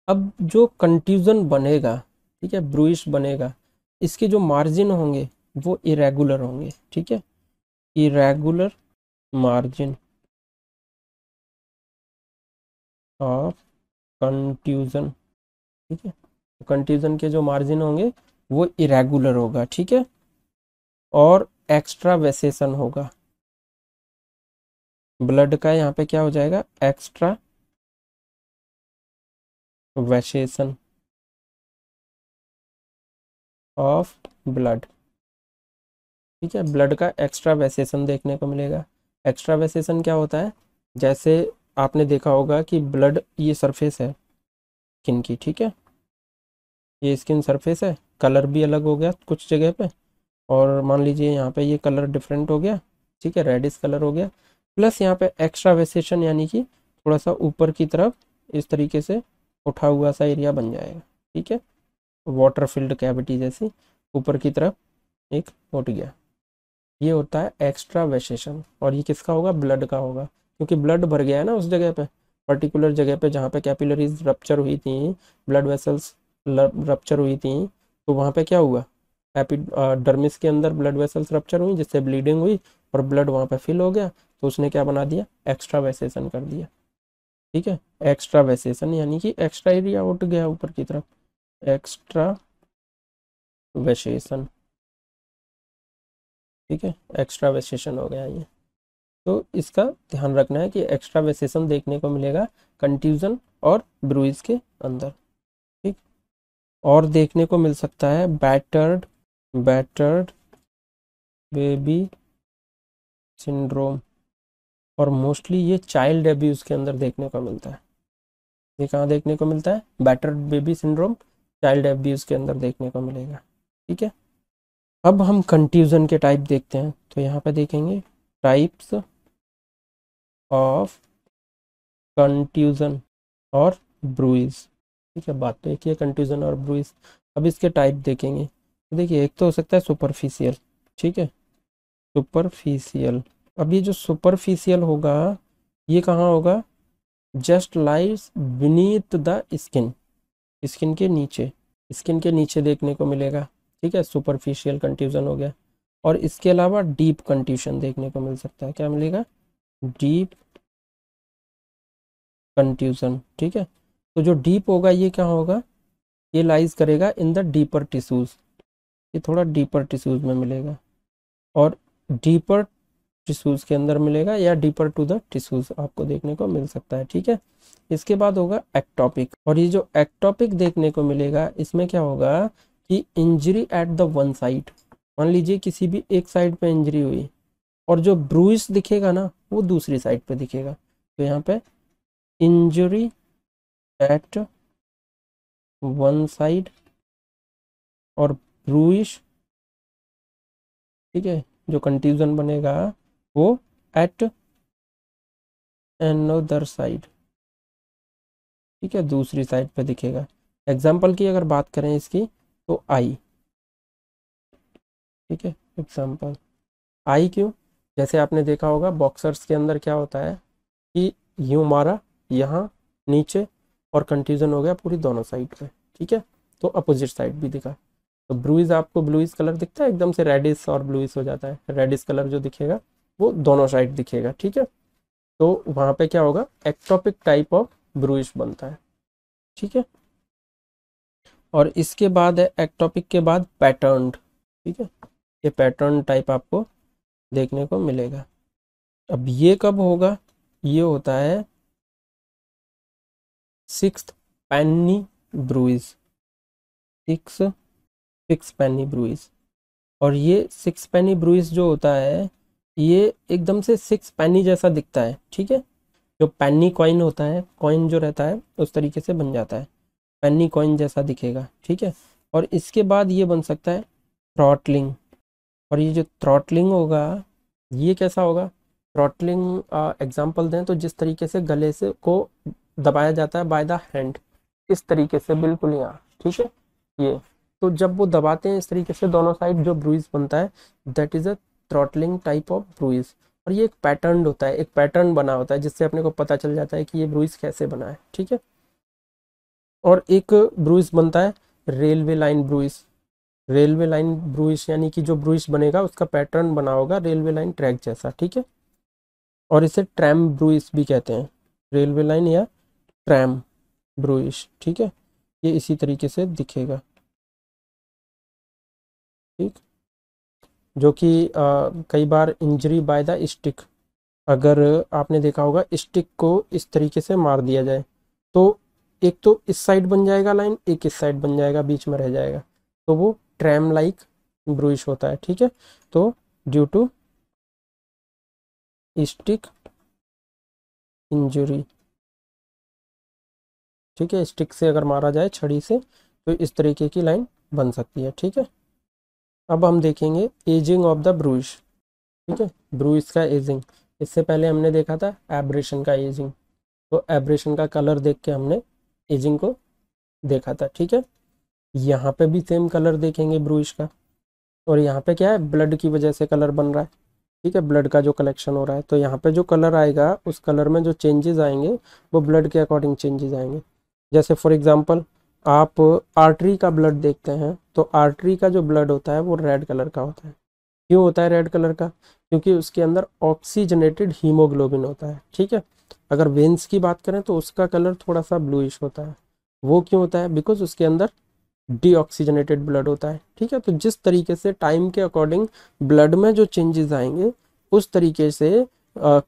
अब जो कंट्यूजन बनेगा, ठीक है, ब्रूइश बनेगा, इसके जो मार्जिन होंगे वो इरेगुलर होंगे, ठीक है, इरेगुलर मार्जिन ऑफ कंट्यूजन, ठीक है। कंट्यूजन के जो मार्जिन होंगे वो इरेगुलर होगा, ठीक है, और एक्स्ट्रा वेसेशन होगा, ब्लड का यहाँ पे क्या हो जाएगा, एक्स्ट्रा वेसेशन ऑफ ब्लड, ठीक है, ब्लड का एक्स्ट्रा वेसेशन देखने को मिलेगा। एक्स्ट्रा वेसेशन क्या होता है, जैसे आपने देखा होगा कि ब्लड, ये सरफेस है स्किन की, ठीक है, ये स्किन सरफेस है, कलर भी अलग हो गया कुछ जगह पे, और मान लीजिए यहाँ पे ये कलर डिफरेंट हो गया, ठीक है, रेडिश कलर हो गया, प्लस यहाँ पे एक्स्ट्रा वेसेशन यानी कि थोड़ा सा ऊपर की तरफ इस तरीके से उठा हुआ सा एरिया बन जाएगा, ठीक है, वाटर फिल्ड कैविटी जैसी ऊपर की तरफ एक उठ गया, ये होता है एक्स्ट्रा वेसेशन। और ये किसका होगा, ब्लड का होगा, क्योंकि ब्लड भर गया है ना उस जगह पे, पर्टिकुलर जगह पे जहाँ पे कैपिलरीज रप्चर हुई थी, ब्लड वेसल्स रप्चर हुई थी, तो वहाँ पे क्या हुआ, डर्मिस के अंदर ब्लड वेसल्स रप्चर हुई जिससे ब्लीडिंग हुई और ब्लड वहाँ पे फिल हो गया, तो उसने क्या बना दिया, एक्स्ट्रा वेसेशन कर दिया, ठीक है। एक्स्ट्रा वेसेशन यानी कि एक्स्ट्रा एरिया उठ गया ऊपर की तरफ, एक्स्ट्रा वेसेशन, ठीक है, एक्स्ट्रा वेसेशन हो गया ये। तो इसका ध्यान रखना है कि एक्स्ट्रा वेसेशन देखने को मिलेगा कंट्यूजन और ब्रूइज के अंदर, ठीक। और देखने को मिल सकता है बैटर्ड, बैटर्ड बेबी सिंड्रोम, और मोस्टली ये चाइल्ड एब्यूज के अंदर देखने को मिलता है। ये कहाँ देखने को मिलता है, battered baby syndrome child abuse के अंदर देखने को मिलेगा, ठीक है। अब हम कंट्यूजन के टाइप देखते हैं, तो यहाँ पे देखेंगे टाइप्स ऑफ कंट्यूजन और ब्रूइज, ठीक है, बात तो एक ही है, कंट्यूजन और ब्रूइज। अब इसके टाइप देखेंगे, तो देखिए एक तो हो सकता है सुपरफिशियल, ठीक है, सुपरफिशियल। अब ये जो सुपरफिशियल होगा ये कहाँ होगा, just lies beneath the skin, skin के नीचे, स्किन के नीचे देखने को मिलेगा, ठीक है, सुपरफिशियल कंट्यूजन हो गया। और इसके अलावा डीप कंट्यूशन देखने को मिल सकता है, क्या मिलेगा, डीप कंट्यूजन, ठीक है। तो जो डीप होगा ये क्या होगा, ये लाइज करेगा इन द डीपर टिश्यूज, ये थोड़ा डीपर टिश्यूज में मिलेगा, और डीपर टिश्यूज के अंदर मिलेगा या डीपर टू द टिश्यूज आपको देखने को मिल सकता है, ठीक है। इसके बाद होगा एक्टोपिक, और ये जो एक्टोपिक देखने को मिलेगा इसमें क्या होगा कि injury at the one side, मान लीजिए किसी भी एक साइड पे इंजरी हुई और जो ब्रूइस दिखेगा ना वो दूसरी साइड पे दिखेगा, तो यहाँ पे इंजरी एट वन साइड और ब्रूइश, ठीक है, जो कंट्यूजन बनेगा वो एट अनदर साइड, ठीक है, दूसरी साइड पे दिखेगा। एग्जाम्पल की अगर बात करें इसकी तो आई, ठीक है, एग्जाम्पल आई क्यों, जैसे आपने देखा होगा बॉक्सर्स के अंदर क्या होता है कि यूं मारा यहाँ नीचे और कंट्यूजन हो गया पूरी दोनों साइड पे, ठीक है, तो अपोजिट साइड भी दिखा। तो ब्लूइज आपको ब्लूइज कलर दिखता है, एकदम से रेडिश और ब्लूइश हो जाता है, रेडिश कलर जो दिखेगा वो दोनों साइड दिखेगा, ठीक है। तो वहाँ पे क्या होगा, एक्टोपिक टाइप ऑफ ब्लूइश बनता है, ठीक है। और इसके बाद है एक्टोपिक के बाद पैटर्न्ड, ठीक है, ये पैटर्न टाइप आपको देखने को मिलेगा। अब ये कब होगा, ये होता है सिक्स्थ पेनी ब्रूइज, सिक्स सिक्स पेनी ब्रूइज। और ये सिक्स पेनी ब्रूइज जो होता है ये एकदम से सिक्स पेनी जैसा दिखता है, ठीक है। जो पेनी कॉइन होता है, कॉइन जो रहता है उस तरीके से बन जाता है, पेनी कॉइन जैसा दिखेगा, ठीक है। और इसके बाद ये बन सकता है थ्रॉटलिंग। और ये जो थ्रॉटलिंग होगा ये कैसा होगा, थ्रॉटलिंग एग्जांपल दें तो जिस तरीके से गले से को दबाया जाता है बाय द हैंड, इस तरीके से बिल्कुल यहाँ, ठीक है, ये तो जब वो दबाते हैं इस तरीके से दोनों साइड जो ब्रूइज बनता है that is a throttling type of bruise. और ये एक पैटर्न होता है, एक पैटर्न बना होता है जिससे अपने को पता चल जाता है कि ये ब्रूइज कैसे बना है, ठीक है। और एक ब्रूइज बनता है रेलवे लाइन ब्रूइज, रेलवे लाइन ब्रूइज यानी कि जो ब्रूइज बनेगा उसका पैटर्न बना होगा रेलवे लाइन ट्रैक जैसा, ठीक है। और इसे ट्रैम ब्रूइज भी कहते हैं, रेलवे लाइन या ट्रैम ब्रूइज, ठीक है, ये इसी तरीके से दिखेगा, ठीक। जो कि कई बार इंजरी बाय द स्टिक, अगर आपने देखा होगा स्टिक को इस तरीके से मार दिया जाए तो एक तो इस साइड बन जाएगा लाइन, एक इस साइड बन जाएगा, बीच में रह जाएगा, तो वो ट्रैम लाइक ब्रूइश होता है, ठीक है। तो ड्यू टू स्टिक इंजरी, ठीक है, स्टिक से अगर मारा जाए छड़ी से तो इस तरीके की लाइन बन सकती है, ठीक है। अब हम देखेंगे एजिंग ऑफ द ब्रूइश, ठीक है, ब्रूइश का एजिंग। इससे पहले हमने देखा था एब्रेशन का एजिंग, तो एब्रेशन का कलर देख के हमने एजिंग को देखा था, ठीक है। यहाँ पे भी सेम कलर देखेंगे ब्रूइश का, और यहाँ पे क्या है ब्लड की वजह से कलर बन रहा है, ठीक है, ब्लड का जो कलेक्शन हो रहा है, तो यहाँ पे जो कलर आएगा उस कलर में जो चेंजेस आएंगे वो ब्लड के अकॉर्डिंग चेंजेस आएंगे। जैसे फॉर एग्जांपल आप आर्टरी का ब्लड देखते हैं तो आर्टरी का जो ब्लड होता है वो रेड कलर का होता है। क्यों होता है रेड कलर का, क्योंकि उसके अंदर ऑक्सीजनेटेड हीमोग्लोबिन होता है, ठीक है। अगर वेन्स की बात करें तो उसका कलर थोड़ा सा ब्लूइश होता है, वो क्यों होता है, बिकॉज उसके अंदर डीऑक्सीजनेटेड ब्लड होता है, ठीक है। तो जिस तरीके से टाइम के अकॉर्डिंग ब्लड में जो चेंजेस आएंगे उस तरीके से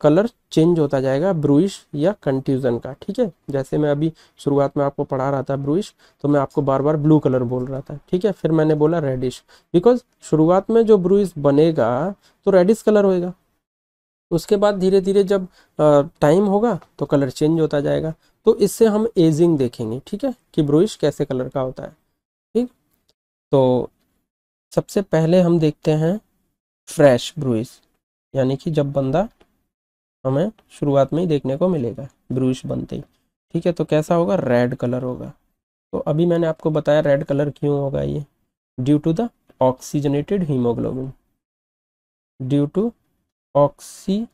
कलर चेंज होता जाएगा ब्रूइश या कंट्यूजन का, ठीक है। जैसे मैं अभी शुरुआत में आपको पढ़ा रहा था ब्रूइश, तो मैं आपको बार बार ब्लू कलर बोल रहा था, ठीक है, फिर मैंने बोला रेडिश, बिकॉज शुरुआत में जो ब्रूइश बनेगा तो रेडिश कलर होएगा, उसके बाद धीरे धीरे जब टाइम होगा तो कलर चेंज होता जाएगा। तो इससे हम एजिंग देखेंगे, ठीक है, कि ब्रूइश कैसे कलर का होता है, ठीक। तो सबसे पहले हम देखते हैं फ्रेश ब्रूइश, यानी कि जब बंदा हमें शुरुआत में ही देखने को मिलेगा ब्रूइश बनते ही, ठीक है। तो कैसा होगा, रेड कलर होगा। तो अभी मैंने आपको बताया रेड कलर क्यों होगा, ये due to the oxygenated haemoglobin, due to oxygenated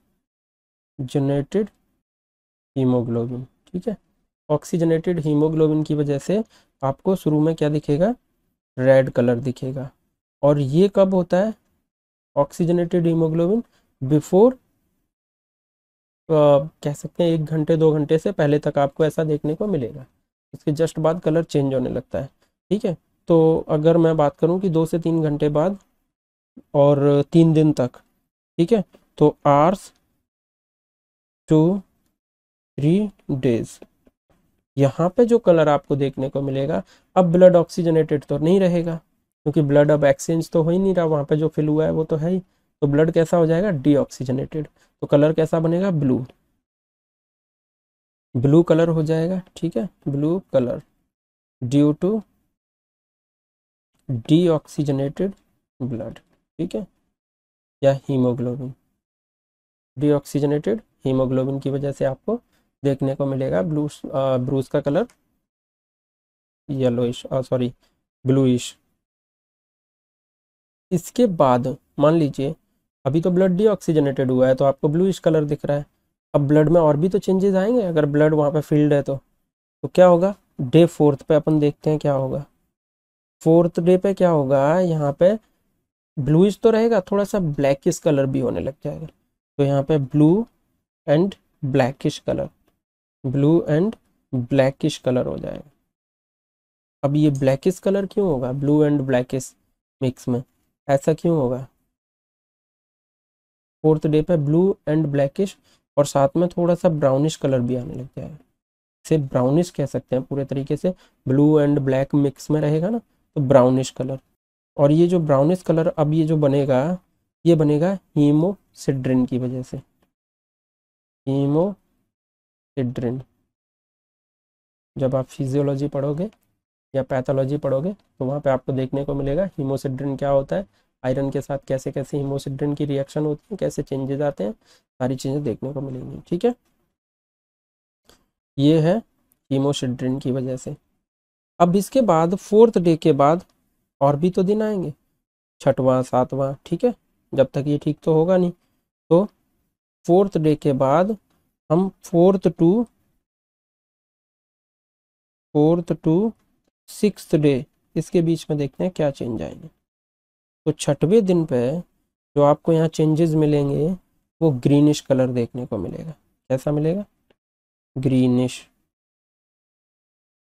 haemoglobin, ठीक है। ऑक्सीजनेटेड हीमोग्लोबिन की वजह से आपको शुरू में क्या दिखेगा, रेड कलर दिखेगा। और ये कब होता है ऑक्सीजनेटेड हीमोग्लोबिन, बिफोर कह सकते हैं 1 घंटे 2 घंटे से पहले तक आपको ऐसा देखने को मिलेगा, इसके जस्ट बाद कलर चेंज होने लगता है, ठीक है। तो अगर मैं बात करूं कि 2 से 3 घंटे बाद और 3 दिन तक, ठीक है, तो आवर्स टू 3 डेज, यहाँ पे जो कलर आपको देखने को मिलेगा, अब ब्लड ऑक्सीजनेटेड तो नहीं रहेगा क्योंकि ब्लड अब एक्सचेंज तो हो ही नहीं रहा, वहाँ पे जो फिल हुआ है वो तो है ही, तो ब्लड कैसा हो जाएगा, डीऑक्सीजनेटेड, तो कलर कैसा बनेगा, ब्लू, ब्लू कलर हो जाएगा, ठीक है, blue colour due to deoxygenated blood, ठीक है, या हीमोग्लोबिन, डीऑक्सीजनेटेड हीमोग्लोबिन की वजह से आपको देखने को मिलेगा ब्रूस का कलर येलोइश, सॉरी ब्लूइश। इसके बाद मान लीजिए अभी तो ब्लड डीऑक्सीजनेटेड हुआ है तो आपको ब्लूइश कलर दिख रहा है। अब ब्लड में और भी तो चेंजेस आएंगे, अगर ब्लड वहाँ पे फील्ड है तो क्या होगा, डे 4 पे अपन देखते हैं क्या होगा। 4th डे पे क्या होगा, यहाँ पे ब्लूइश तो रहेगा, थोड़ा सा ब्लैकिश कलर भी होने लग जाएगा। तो यहाँ पे blue and blackish colour, blue and blackish colour हो जाएगा। अब ये ब्लैकिश कलर क्यों होगा, ब्लू एंड ब्लैकिश मिक्स में, ऐसा क्यों होगा। 4th डे पे ब्लू एंड ब्लैकिश और साथ में थोड़ा सा ब्राउनिश कलर भी आने लग जाएगा, इसे ब्राउनिश कह सकते हैं पूरे तरीके से। ब्लू एंड ब्लैक मिक्स में रहेगा ना, तो ब्राउनिश कलर। और ये जो ब्राउनिश कलर अब ये जो बनेगा, ये बनेगा हीमोसिड्रिन की वजह से, हीमोसिड्रिन। जब आप फिजियोलॉजी पढ़ोगे या पैथोलॉजी पढ़ोगे तो वहाँ पे आपको देखने को मिलेगा हीमोसिड्रिन क्या होता है, आयरन के साथ कैसे कैसे हीमोसिड्रिन की रिएक्शन होती है, कैसे चेंजेस आते हैं, सारी चीज़ें देखने को मिलेंगी। ठीक है, ये है हीमोसिड्रिन की वजह से। अब इसके बाद 4th डे के बाद और भी तो दिन आएंगे, 6वां 7वां, ठीक है, जब तक ये ठीक तो होगा नहीं। तो 4th डे के बाद हम 4th to 6th डे, इसके बीच में देखते हैं क्या चेंज आएंगे। तो 6वें दिन पे जो आपको यहाँ चेंजेस मिलेंगे वो ग्रीनिश कलर देखने को मिलेगा। कैसा मिलेगा, ग्रीनिश,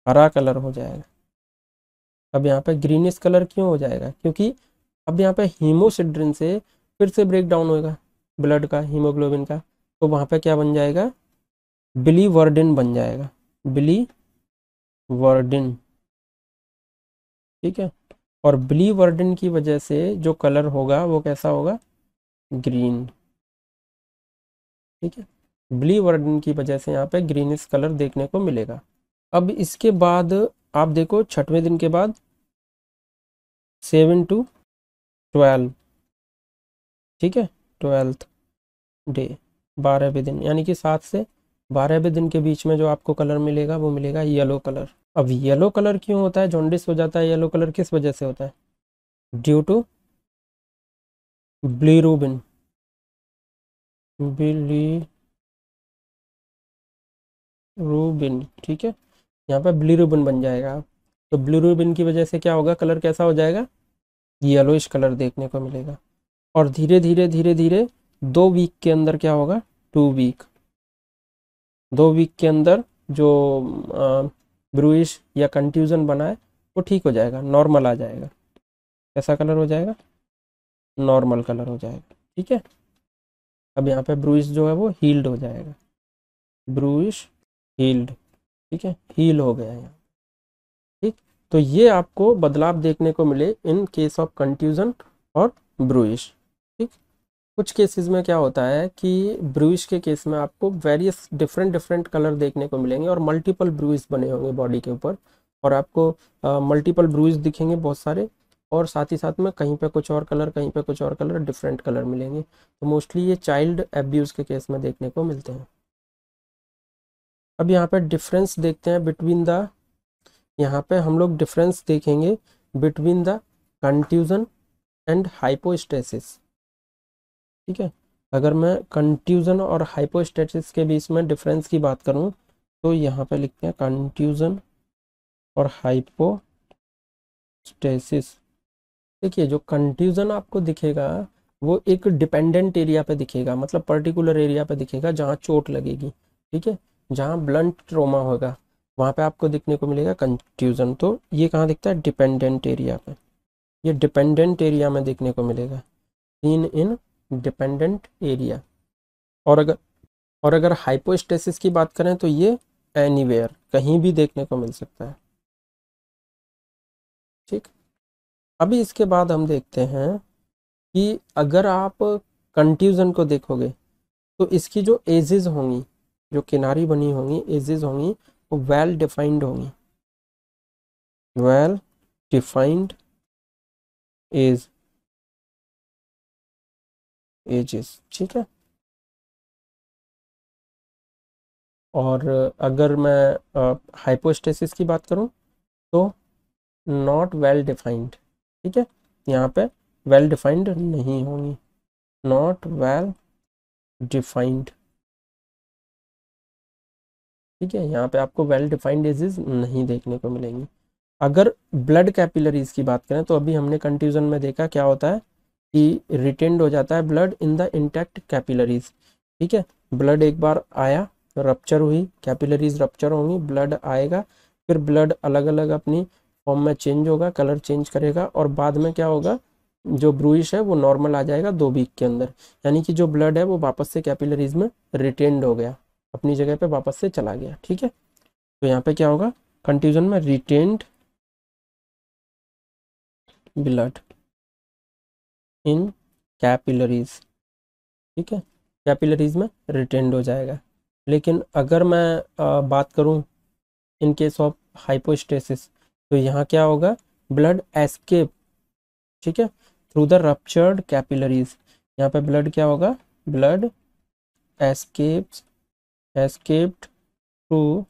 हरा कलर हो जाएगा। अब यहाँ पे ग्रीनिश कलर क्यों हो जाएगा, क्योंकि अब यहाँ पे हीमोसिड्रिन से फिर से ब्रेक डाउन होएगा ब्लड का, हीमोग्लोबिन का, तो वहाँ पे क्या बन जाएगा, बिलीवर्डिन बन जाएगा, बिलीवर्डिन। ठीक है, और बिलीवर्डिन की वजह से जो कलर होगा वो कैसा होगा, ग्रीन। ठीक है, बिलीवर्डिन की वजह से यहाँ पे ग्रीनिश कलर देखने को मिलेगा। अब इसके बाद आप देखो 6वें दिन के बाद 7 to 12, ठीक है, 12th डे, 12वें दिन, यानी कि 7 से 12वें दिन के बीच में जो आपको कलर मिलेगा वो मिलेगा येलो कलर। अब येलो कलर क्यों होता है, जॉन्डिस हो जाता है येलो कलर, किस वजह से होता है, ड्यू टू बिलीरुबिन, बिलीरुबिन। ठीक है, यहाँ पे बिलीरुबिन बन जाएगा। तो बिलीरुबिन की वजह से क्या होगा, कलर कैसा हो जाएगा, येलोइश कलर देखने को मिलेगा। और धीरे धीरे धीरे धीरे 2 वीक के अंदर क्या होगा, 2 वीक, 2 वीक के अंदर जो ब्रूइश या कंट्यूजन बना है वो ठीक हो जाएगा, नॉर्मल आ जाएगा। कैसा कलर हो जाएगा, नॉर्मल कलर हो जाएगा। ठीक है, अब यहाँ पे ब्रूइश जो है वो हील्ड हो जाएगा, ब्रूइश हील्ड। ठीक है, हील हो गया यहाँ। ठीक, तो ये आपको बदलाव देखने को मिले इन केस ऑफ कंट्यूजन और ब्रूइश। ठीक, कुछ केसेस में क्या होता है कि ब्रूइश के केस में आपको वेरियस डिफरेंट डिफरेंट कलर देखने को मिलेंगे और मल्टीपल ब्रूइश बने होंगे बॉडी के ऊपर, और आपको मल्टीपल ब्रूइश दिखेंगे बहुत सारे, और साथ ही साथ में कहीं पे कुछ और कलर, कहीं पे कुछ और कलर, डिफरेंट कलर मिलेंगे। तो मोस्टली ये चाइल्ड एब्यूज़ के केस में देखने को मिलते हैं। अब यहाँ पे डिफरेंस देखते हैं बिटवीन द, यहाँ पे हम लोग डिफरेंस देखेंगे between the contusion and hypostasis. ठीक है, अगर मैं कंट्यूजन और हाइपोस्टेसिस के बीच में डिफरेंस की बात करूं तो यहाँ पे लिखते हैं कंट्यूजन और हाइपोस्टेसिस। देखिए, जो कंट्यूजन आपको दिखेगा वो एक डिपेंडेंट एरिया पे दिखेगा, मतलब पर्टिकुलर एरिया पे दिखेगा जहाँ चोट लगेगी। ठीक है, जहाँ ब्लंट ट्रोमा होगा वहाँ पे आपको दिखने को मिलेगा कंट्यूजन। तो ये कहाँ दिखता है, डिपेंडेंट एरिया पे, ये डिपेंडेंट एरिया में देखने को मिलेगा, इन डिपेंडेंट एरिया। और अगर हाइपोस्टेसिस की बात करें तो ये एनीवेयर, कहीं भी देखने को मिल सकता है। ठीक, अभी इसके बाद हम देखते हैं कि अगर आप कंट्यूजन को देखोगे तो इसकी जो एजेस होंगी, जो किनारी बनी होंगी, एजेस होंगी, वो वेल डिफाइंड होंगी, वेल डिफाइंड एज, एजेस। ठीक है, और अगर मैं हाइपोस्टेसिस की बात करूं तो नॉट वेल डिफाइंड। ठीक है, यहाँ पे वेल डिफाइंड नहीं होंगी, नॉट वेल डिफाइंड। ठीक है, यहाँ पे आपको वेल डिफाइंड डिजीज नहीं देखने को मिलेंगी। अगर ब्लड कैपिलरीज की बात करें तो अभी हमने कंट्यूजन में देखा क्या होता है कि रिटेन्ड हो जाता है blood in the intact capillaries. ठीक है, ब्लड एक बार आया, रप्चर हुई, कैपिलरीज रप्चर होंगी, ब्लड आएगा, फिर ब्लड अलग अलग अपनी फॉर्म में चेंज होगा, कलर चेंज करेगा, और बाद में क्या होगा, जो ब्रूइश है वो नॉर्मल आ जाएगा 2 वीक के अंदर। यानी कि जो ब्लड है वो वापस से कैपिलरीज में रिटेन्ड हो गया, अपनी जगह पे वापस से चला गया। ठीक है, तो यहाँ पे क्या होगा, कंट्यूजन में रिटेन्ड ब्लड इन कैपिलरीज। ठीक है, कैपिलरीज में रिटेन्ड हो जाएगा। लेकिन अगर मैं बात करूं इन केस ऑफ हाइपोस्टेसिस, तो यहाँ क्या होगा, ब्लड एस्केप, ठीक है, थ्रू द रप्चर्ड कैपिलरीज। यहाँ पे ब्लड क्या होगा, blood escapes escaped through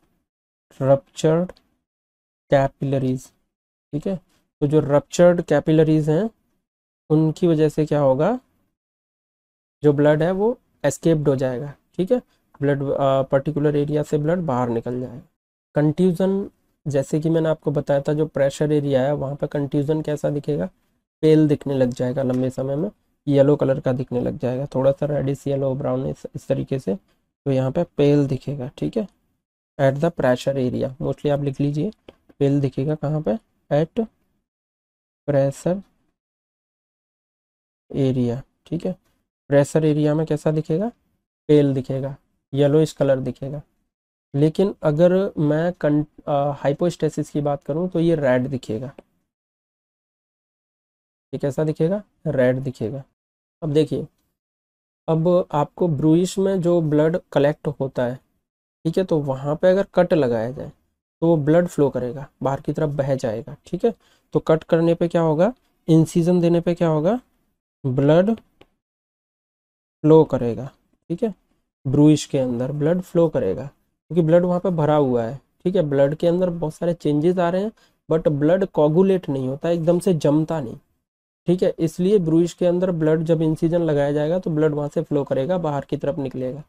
ruptured capillaries. ठीक है, तो जो रप्चर्ड कैपिलरीज हैं उनकी वजह से क्या होगा, जो ब्लड है वो एस्केप्ड हो जाएगा। ठीक है, ब्लड पर्टिकुलर एरिया से ब्लड बाहर निकल जाएगा। कंट्यूजन, जैसे कि मैंने आपको बताया था, जो प्रेशर एरिया है वहाँ पर कंट्यूजन कैसा दिखेगा, पेल दिखने लग जाएगा, लंबे समय में येलो कलर का दिखने लग जाएगा, थोड़ा सा रेडिश येलो ब्राउन इस तरीके से, तो यहाँ पे पेल दिखेगा। ठीक है, at the pressure area, mostly आप लिख लीजिए, पेल दिखेगा कहाँ पे, एट प्रेशर एरिया। ठीक है, प्रेशर एरिया में कैसा दिखेगा, पेल दिखेगा, येलोइश कलर दिखेगा। लेकिन अगर मैं हाइपोस्टेसिस की बात करूं तो ये रेड दिखेगा। ये कैसा दिखेगा, रेड दिखेगा। अब देखिए, अब आपको ब्रूइश में जो ब्लड कलेक्ट होता है, ठीक है, तो वहाँ पे अगर कट लगाया जाए तो वो ब्लड फ्लो करेगा, बाहर की तरफ बह जाएगा। ठीक है, तो कट करने पे क्या होगा, इंसिजन देने पे क्या होगा, ब्लड फ्लो करेगा। ठीक है, ब्रूइश के अंदर ब्लड फ्लो करेगा क्योंकि ब्लड वहाँ पे भरा हुआ है। ठीक है, ब्लड के अंदर बहुत सारे चेंजेस आ रहे हैं, बट ब्लड कोगुलेट नहीं होता, एकदम से जमता नहीं। ठीक है, इसलिए ब्रूइश के अंदर ब्लड जब इंसिजन लगाया जाएगा तो ब्लड वहाँ से फ्लो करेगा, बाहर की तरफ निकलेगा।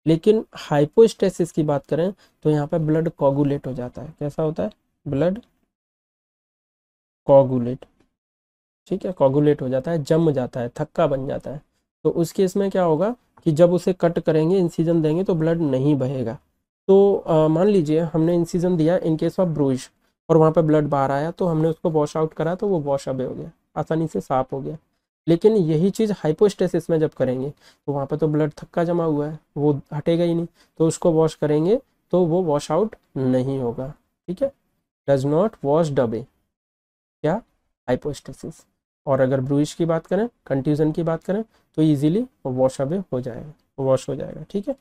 लेकिन हाइपोस्टेसिस की बात करें तो यहाँ पे ब्लड कोगुलेट हो जाता है। कैसा होता है, ब्लड कोगुलेट। ठीक है, कोगुलेट हो जाता है, जम जाता है, थक्का बन जाता है। तो उस केस में क्या होगा कि जब उसे कट करेंगे, इंसिजन देंगे, तो ब्लड नहीं बहेगा। तो मान लीजिए हमने इंसिजन दिया इन केस ऑफ ब्रूइश और वहाँ पे ब्लड बाहर आया, तो हमने उसको वॉश आउट करा तो वो वॉश अवे हो गया, आसानी से साफ हो गया। लेकिन यही चीज़ हाइपोस्टेसिस में जब करेंगे तो वहाँ पे तो ब्लड थक्का जमा हुआ है, वो हटेगा ही नहीं, तो उसको वॉश करेंगे तो वो वॉश आउट नहीं होगा। ठीक है, डज नॉट वॉश अवे, क्या, हाइपोस्टेसिस। और अगर ब्रूइश की बात करें, कंट्यूजन की बात करें, तो इजीली वॉश अवे हो जाएगा, वॉश हो जाएगा। ठीक है,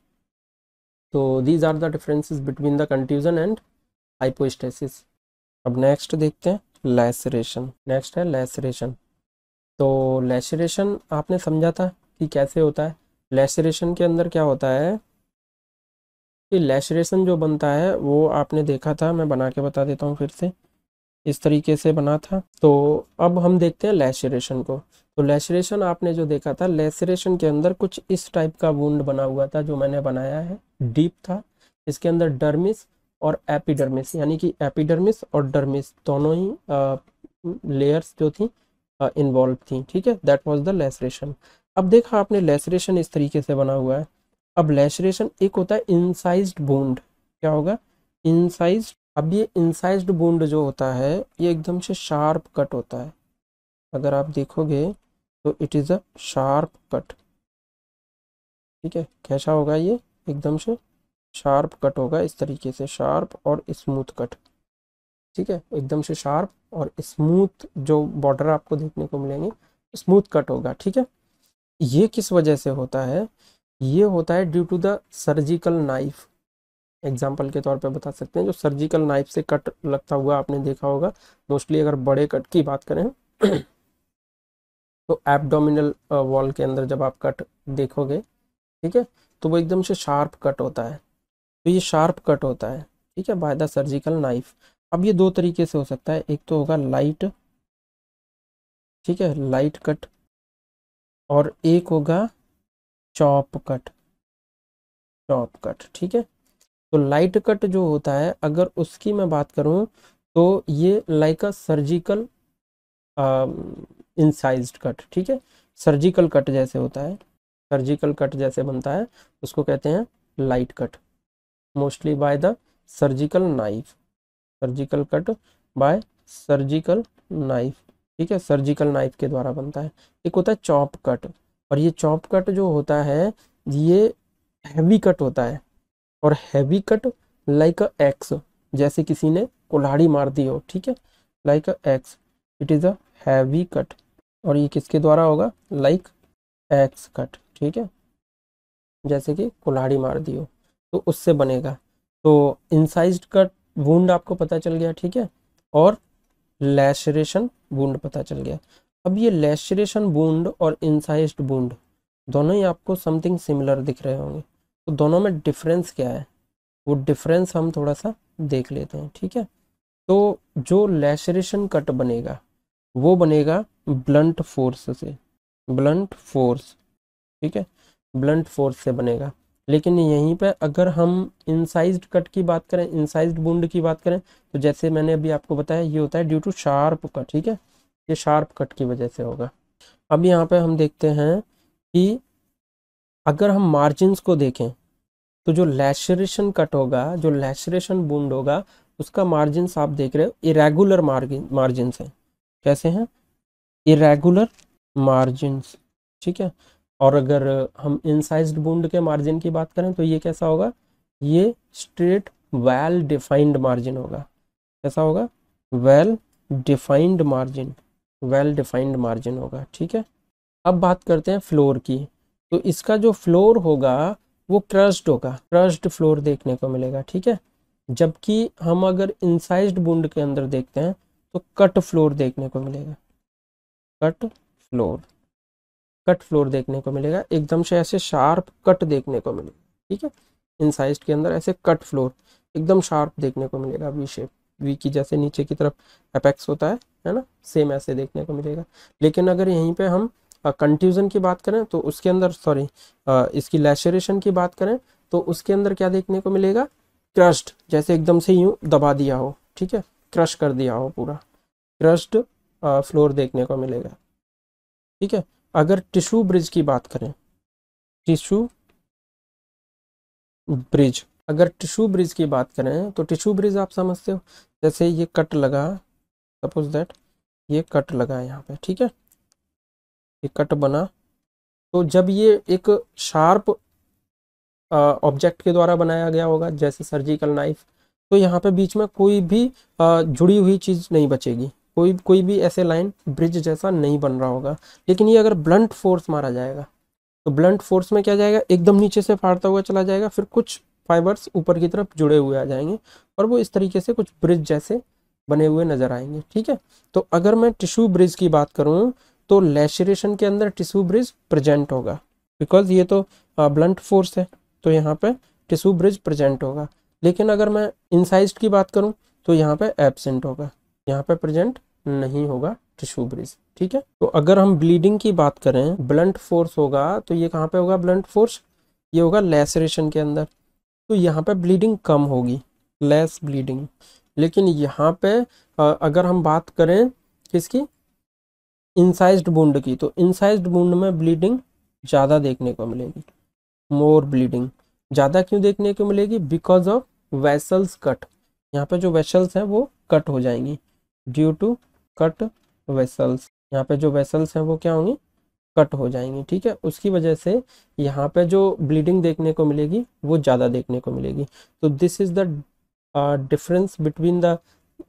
तो these are the differences between the contusion and hypostasis. अब नेक्स्ट देखते हैं लैसरेशन। नेक्स्ट है लैसरेशन। तो लैसरेशन आपने समझा था कि कैसे होता है। लैसरेशन के अंदर क्या होता है कि लैसरेशन जो बनता है वो आपने देखा था, मैं बना के बता देता हूँ फिर से, इस तरीके से बना था। तो अब हम देखते हैं लैसरेशन को। तो लैसरेशन आपने जो देखा था, लैसरेशन के अंदर कुछ इस टाइप का वुंड बना हुआ था जो मैंने बनाया है, डीप था। इसके अंदर डर्मिस और एपिडर्मिस, यानी कि एपिडर्मिस और डर्मिस दोनों ही लेयर्स जो थी इन्वॉल्व थी। ठीक है, दैट वाज द लैसरेशन। अब देखा आपने लैसरेशन इस तरीके से बना हुआ है। अब लैसरेशन एक होता है इनसाइज्ड वुंड, क्या होगा, इनसाइज्ड। अब ये इंसाइज्ड वुंड जो होता है ये एकदम से शार्प कट होता है। अगर आप देखोगे तो it is a sharp cut. ठीक है, कैसा होगा ये, एकदम से शार्प कट होगा, इस तरीके से शार्प और स्मूथ कट। ठीक है, एकदम से शार्प और स्मूथ जो बॉर्डर आपको देखने को मिलेंगे, स्मूथ कट होगा। ठीक है, ये किस वजह से होता है, ये होता है due to the surgical knife. Example के तौर पे बता सकते हैं, जो सर्जिकल नाइफ से कट लगता हुआ आपने देखा होगा, मोस्टली अगर बड़े कट की बात करें तो एब्डोमिनल वॉल के अंदर जब आप कट देखोगे, ठीक है, तो वो एकदम से शार्प कट होता है। तो ये शार्प कट होता है, ठीक है, बाय द सर्जिकल नाइफ। अब ये दो तरीके से हो सकता है, एक तो होगा लाइट, ठीक है, लाइट कट, और एक होगा चॉप कट, चॉप कट, ठीक है। तो लाइट कट जो होता है, अगर उसकी मैं बात करूं तो ये लाइक अ सर्जिकल इंसाइज्ड कट, ठीक है, सर्जिकल कट जैसे होता है, सर्जिकल कट जैसे बनता है, उसको कहते हैं light cut, mostly by the surgical knife, surgical cut by surgical knife, ठीक है, सर्जिकल नाइफ के द्वारा बनता है। एक होता है चॉप कट, और ये चॉप कट जो होता है ये हैवी कट होता है, और हैवी कट लाइक अ एक्स, जैसे किसी ने कुल्हाड़ी मार दी हो, ठीक है, like a x, it is a heavy cut. और ये किसके द्वारा होगा, लाइक एक्स कट, ठीक है, जैसे कि कुल्हाड़ी मार दी हो तो उससे बनेगा। तो इंसाइज्ड कट वुंड आपको पता चल गया, ठीक है, और लैशरेशन वुंड पता चल गया। अब ये लैशरेशन वुंड और इंसाइज्ड वुंड दोनों ही आपको समथिंग सिमिलर दिख रहे होंगे, तो दोनों में डिफरेंस क्या है, वो डिफरेंस हम थोड़ा सा देख लेते हैं, ठीक है। तो जो लैशरेशन कट बनेगा वो बनेगा ब्लंट फोर्स से, ब्लंट फोर्स, ठीक है, ब्लंट फोर्स से बनेगा। लेकिन यहीं पे अगर हम इंसाइज्ड कट की बात करें, इंसाइज्ड वुंड की बात करें, तो जैसे मैंने अभी आपको बताया ये होता है ड्यू टू शार्प कट, ठीक है, ये शार्प कट की वजह से होगा। अब यहाँ पे हम देखते हैं कि अगर हम मार्जिन्स को देखें तो जो लैशरेशन कट होगा, जो लैशरेशन वुंड होगा, उसका मार्जिन्स आप देख रहे हो इरेगुलर मार्जिन्स है। कैसे हैं, इरेगुलर मार्जिन्स, ठीक है। और अगर हम इनसाइज्ड वुंड के मार्जिन की बात करें तो ये कैसा होगा, ये स्ट्रेट वेल डिफाइंड मार्जिन होगा। कैसा होगा, well defined margin, well defined margin होगा, ठीक है। अब बात करते हैं फ्लोर की, तो इसका जो फ्लोर होगा वो क्रश्ड होगा, क्रश्ड फ्लोर देखने को मिलेगा, ठीक है। जबकि हम अगर इंसाइज्ड वुंड के अंदर देखते हैं तो कट फ्लोर देखने को मिलेगा, कट फ्लोर, कट फ्लोर देखने को मिलेगा, एकदम से ऐसे शार्प कट देखने को मिलेगा, ठीक है। इंसाइज्ड के अंदर ऐसे कट फ्लोर एकदम शार्प देखने को मिलेगा, वी शेप, वी की जैसे नीचे की तरफ एपेक्स होता है ना, सेम ऐसे देखने को मिलेगा। लेकिन अगर यहीं पे हम कंट्यूजन की बात करें तो उसके अंदर, सॉरी, इसकी लैशरेशन की बात करें तो उसके अंदर क्या देखने को मिलेगा, क्रश्ड, जैसे एकदम से यूं दबा दिया हो, ठीक है, क्रश कर दिया हो पूरा, क्रश्ड फ्लोर देखने को मिलेगा, ठीक है। अगर टिश्यू ब्रिज की बात करें, टिश्यू ब्रिज, अगर टिश्यू ब्रिज की बात करें तो टिश्यू ब्रिज आप समझते हो, जैसे ये कट लगा, सपोज दैट ये कट लगा है यहाँ पे, ठीक है, ये कट बना, तो जब ये एक शार्प ऑब्जेक्ट के द्वारा बनाया गया होगा जैसे सर्जिकल नाइफ, तो यहाँ पे बीच में कोई भी जुड़ी हुई चीज़ नहीं बचेगी, कोई कोई भी ऐसे लाइन ब्रिज जैसा नहीं बन रहा होगा। लेकिन ये अगर ब्लंट फोर्स मारा जाएगा तो ब्लंट फोर्स में क्या जाएगा, एकदम नीचे से फाड़ता हुआ चला जाएगा, फिर कुछ फाइबर्स ऊपर की तरफ जुड़े हुए आ जाएंगे और वो इस तरीके से कुछ ब्रिज जैसे बने हुए नजर आएंगे, ठीक है। तो अगर मैं टिश्यू ब्रिज की बात करूं तो लैशरेशन के अंदर टिश्यू ब्रिज प्रेजेंट होगा, बिकॉज ये तो ब्लंट फोर्स है, तो यहाँ पे टिश्यू ब्रिज प्रेजेंट होगा। लेकिन अगर मैं इंसाइज्ड की बात करूं तो यहाँ पे एब्सेंट होगा, यहाँ पे प्रेजेंट नहीं होगा टिश्यू ब्रिज, ठीक है। तो अगर हम ब्लीडिंग की बात करें, ब्लंट फोर्स होगा तो ये कहाँ पे होगा, ब्लंट फोर्स ये होगा लैसरेशन के अंदर, तो यहाँ पे ब्लीडिंग कम होगी, लेस ब्लीडिंग। लेकिन यहाँ पे अगर हम बात करें किसकी, इंसाइज्ड वुंड की, तो इंसाइज्ड वुंड में ब्लीडिंग ज़्यादा देखने को मिलेगी, मोर ब्लीडिंग ज़्यादा क्यों देखने को मिलेगी, बिकॉज ऑफ वेसल्स कट, यहाँ पे जो वेसल्स हैं वो कट हो जाएंगी, ड्यू टू कट वेसल्स, यहाँ पे जो वेसल्स हैं वो क्या होंगी, कट हो जाएंगी, ठीक है। उसकी वजह से यहाँ पे जो ब्लीडिंग देखने को मिलेगी वो ज़्यादा देखने को मिलेगी। तो this is the difference between the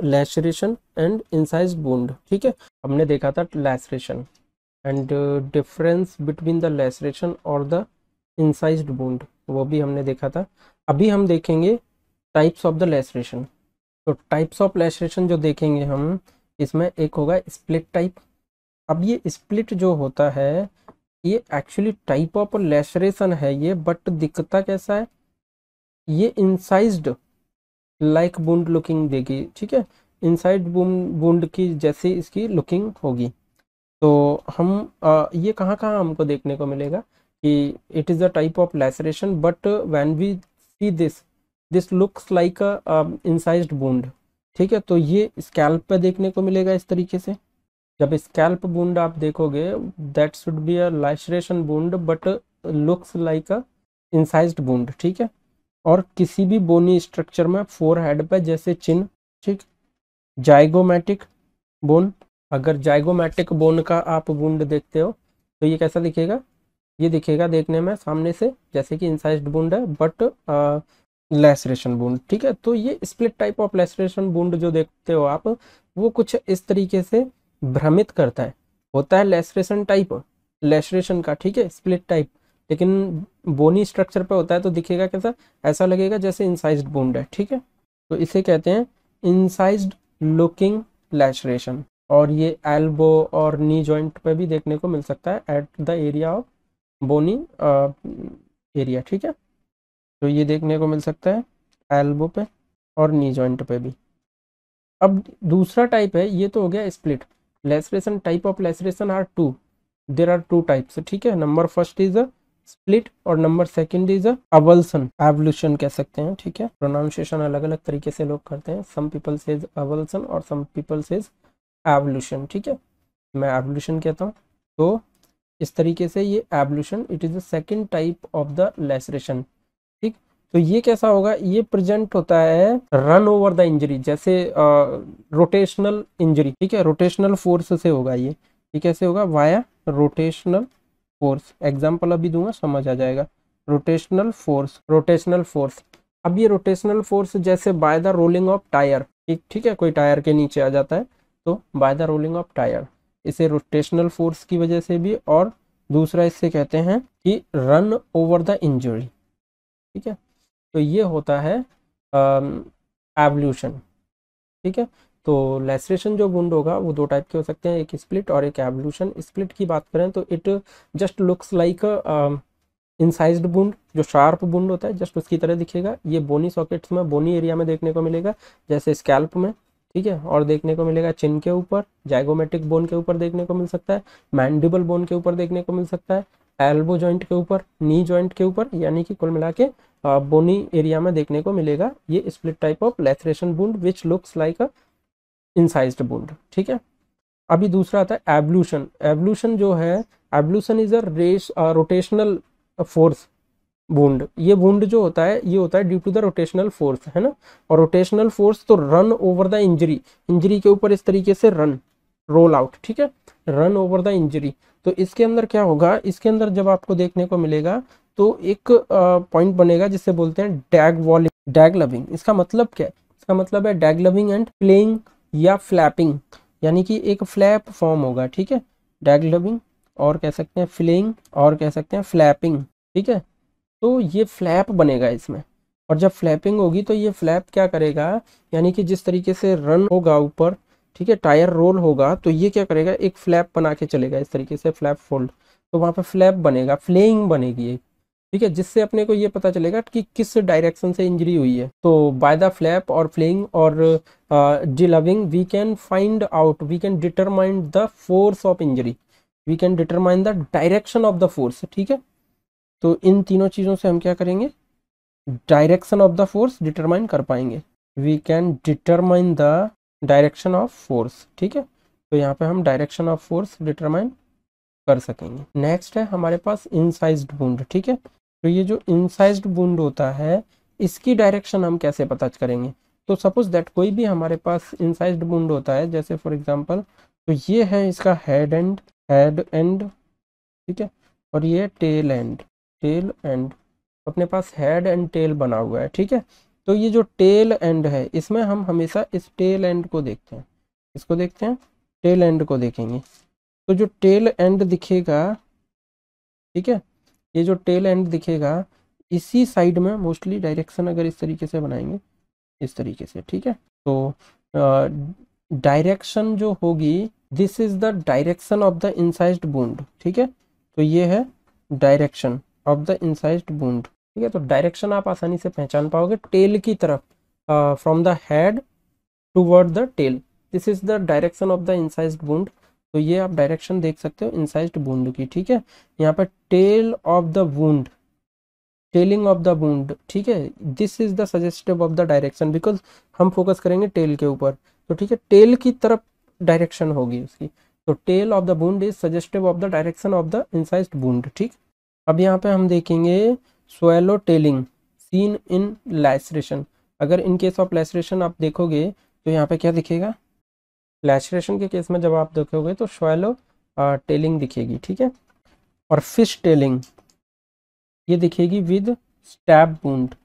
laceration and incised wound, ठीक है। हमने देखा था laceration and difference between the laceration और द इंसाइज्ड वुंड, वो भी हमने देखा था। अभी हम देखेंगे टाइप्स ऑफ द लैशरेशन। तो टाइप्स ऑफ लैशरेशन जो देखेंगे हम, इसमें एक होगा स्प्लिट टाइप। अब ये स्प्लिट जो होता है ये एक्चुअली टाइप ऑफ लैशरेशन है ये, बट दिखता कैसा है, ये इंसाइज्ड लाइक वुंड लुकिंग देगी, ठीक है, इनसाइड वुंड की जैसी इसकी लुकिंग होगी। तो हम ये कहाँ कहाँ हमको देखने को मिलेगा कि it is a type of laceration, but when we see this looks like a incised wound, ठीक है। तो ये स्कैल्प पे देखने को मिलेगा इस तरीके से। जब स्कैल्प वुंड आप देखोगे, that should be a laceration wound but looks like a incised wound, ठीक है। और किसी भी बोनी स्ट्रक्चर में फोरहेड पे जैसे चिन्ह, ठीक, जाइगोमैटिक बोन, अगर जाइगोमैटिक बोन का आप वुंड देखते हो तो ये कैसा दिखेगा, ये दिखेगा देखने में सामने से जैसे कि इंसाइज्ड वुंड है बट लैसरेशन वुंड, ठीक है। तो ये split type of laceration wound जो देखते हो आप, वो कुछ इस तरीके से भ्रमित करता है। होता है लैसरेशन टाइप, लैसरेशन का, ठीक है, स्प्लिट टाइप, लेकिन बोनी स्ट्रक्चर पे होता है तो दिखेगा कैसा, ऐसा लगेगा जैसे इंसाइज्ड वुंड है, ठीक है। तो इसे कहते हैं इंसाइज्ड लुकिंग लैसरेशन। और ये एल्बो और नी जॉइंट पे भी देखने को मिल सकता है at the area of bony area, ठीक है। तो ये देखने को मिल सकता है एल्बो पे और नी जॉइंट पे भी। अब दूसरा टाइप है, ये तो हो गया split laceration. Type of laceration are two, there are two types, ठीक है। Number first is a split और number second is a avulsion, evolution कह सकते हैं, ठीक है। प्रोनाउंसिएशन अलग अलग तरीके से लोग करते हैं, सम पीपल सेज अवल्सन और सम पीपल सेज एवोल्यूशन, ठीक है। मैं एवोल्यूशन कहता हूँ। तो इस तरीके से ये evolution, it is the second type of the laceration, ठीक। तो ये कैसा होगा, ये प्रेजेंट होता है रन ओवर द इंजरी, जैसे रोटेशनल इंजरी, ठीक है, रोटेशनल फोर्स से होगा ये कैसे होगा, वाया रोटेशनल फोर्स। एग्जाम्पल अभी दूंगा, समझ आ जाएगा। Rotational force, rotational force. अब ये रोटेशनल फोर्स जैसे by the rolling of tyre, ठीक है, कोई टायर के नीचे आ जाता है तो by the rolling of tyre, इसे रोटेशनल फोर्स की वजह से भी। और दूसरा इससे कहते हैं कि रन ओवर द इंजरी, ठीक है। तो ये होता है एवोल्यूशन, ठीक है। तो लैसरेशन जो वुंड होगा वो दो टाइप के हो सकते हैं, एक स्प्लिट और एक एवोल्यूशन। स्प्लिट की बात करें तो it just looks like incised wound, जो शार्प वुंड होता है जस्ट उसकी तरह दिखेगा। ये बोनी सॉकेट्स में, बोनी एरिया में देखने को मिलेगा, जैसे स्कैल्प में, ठीक है। और देखने को मिलेगा चिन के ऊपर, जाइगोमेटिक बोन के ऊपर देखने को मिल सकता है, मैंडिबल बोन के ऊपर देखने को मिल सकता है, एल्बो जॉइंट के ऊपर, नी जॉइंट के ऊपर, यानी कि कुल मिला के बोनी एरिया में देखने को मिलेगा ये split type of laceration wound which looks like a incised wound, ठीक है। अभी दूसरा आता है एवोल्यूशन। एवोल्यूशन जो है, avulsion is a race rotational force wound. ये वुंड जो होता है ये होता है due to the rotational force, है ना। और रोटेशनल फोर्स तो run over the injury, injury के ऊपर इस तरीके से रन, रोल आउट, ठीक है, रन ओवर द इंजरी। तो इसके अंदर क्या होगा, इसके अंदर जब आपको देखने को मिलेगा तो एक पॉइंट बनेगा जिससे बोलते हैं डैग वॉलिंग, डैग लविंग। इसका मतलब क्या है, इसका मतलब है डैग लविंग एंड प्लेइंग या फ्लैपिंग, यानी कि एक फ्लैप फॉर्म होगा, ठीक है। डैग लविंग और कह सकते हैं फ्लेइंग और कह सकते हैं फ्लैपिंग, ठीक है। तो ये फ्लैप बनेगा इसमें। और जब फ्लैपिंग होगी तो ये फ्लैप क्या करेगा, यानी कि जिस तरीके से रन होगा ऊपर, ठीक है, टायर रोल होगा तो ये क्या करेगा, एक फ्लैप बना के चलेगा इस तरीके से, फ्लैप फोल्ड। तो वहां पे फ्लैप बनेगा, फ्लेइंग बनेगी एक, ठीक है, जिससे अपने को ये पता चलेगा कि किस डायरेक्शन से इंजरी हुई है। तो बाय द फ्लैप और फ्लेइंग और delving we can find out, we can determine the force of injury, we can determine the direction of the force, ठीक है। तो इन तीनों चीज़ों से हम क्या करेंगे, direction of the force determine कर पाएंगे। We can determine the direction of force, ठीक है। तो यहाँ पे हम डायरेक्शन ऑफ फोर्स डिटरमाइन कर सकेंगे। नेक्स्ट है हमारे पास इनसाइज्ड वुंड, ठीक है। तो ये जो इनसाइज्ड वुंड होता है इसकी डायरेक्शन हम कैसे पता करेंगे। तो सपोज दैट कोई भी हमारे पास इनसाइज्ड वुंड होता है, जैसे फॉर एग्जांपल, तो ये है इसका हेड एंड, ठीक है, और ये टेल एंड अपने पास हेड एंड टेल बना हुआ है, ठीक है। तो ये जो टेल एंड है इसमें हम हमेशा इस टेल एंड को देखते हैं, इसको देखते हैं, टेल एंड को देखेंगे। तो जो टेल एंड दिखेगा, ठीक है, ये जो टेल एंड दिखेगा इसी साइड में मोस्टली डायरेक्शन अगर इस तरीके से बनाएंगे, इस तरीके से, ठीक है। तो डायरेक्शन जो होगी, this is the direction of the incised wound, ठीक है। तो ये है direction of the incised wound. ठीक है, तो डायरेक्शन आप आसानी से पहचान पाओगे, टेल की तरफ, from the head toward the tail, this is the direction of the incised wound. तो ये आप डायरेक्शन देख सकते हो इंसाइज्ड वुंड की। ठीक है, यहाँ पर tail of the wound, tailing of the wound, ठीक है, this is the suggestive of the direction, because हम फोकस करेंगे टेल के ऊपर। तो ठीक है, टेल की तरफ डायरेक्शन होगी उसकी, तो tail of the wound is suggestive of the direction of the incised wound. ठीक, अब यहाँ पे हम देखेंगे swallow tailing scene in laceration. अगर इन केस ऑफ लैसरेशन आप देखोगे तो यहाँ पे क्या दिखेगा, लैसरेशन के केस में जब आप देखोगे तो स्वेलो टेलिंग दिखेगी। ठीक है, और फिश टेलिंग ये दिखेगी विद स्टैब वुंड।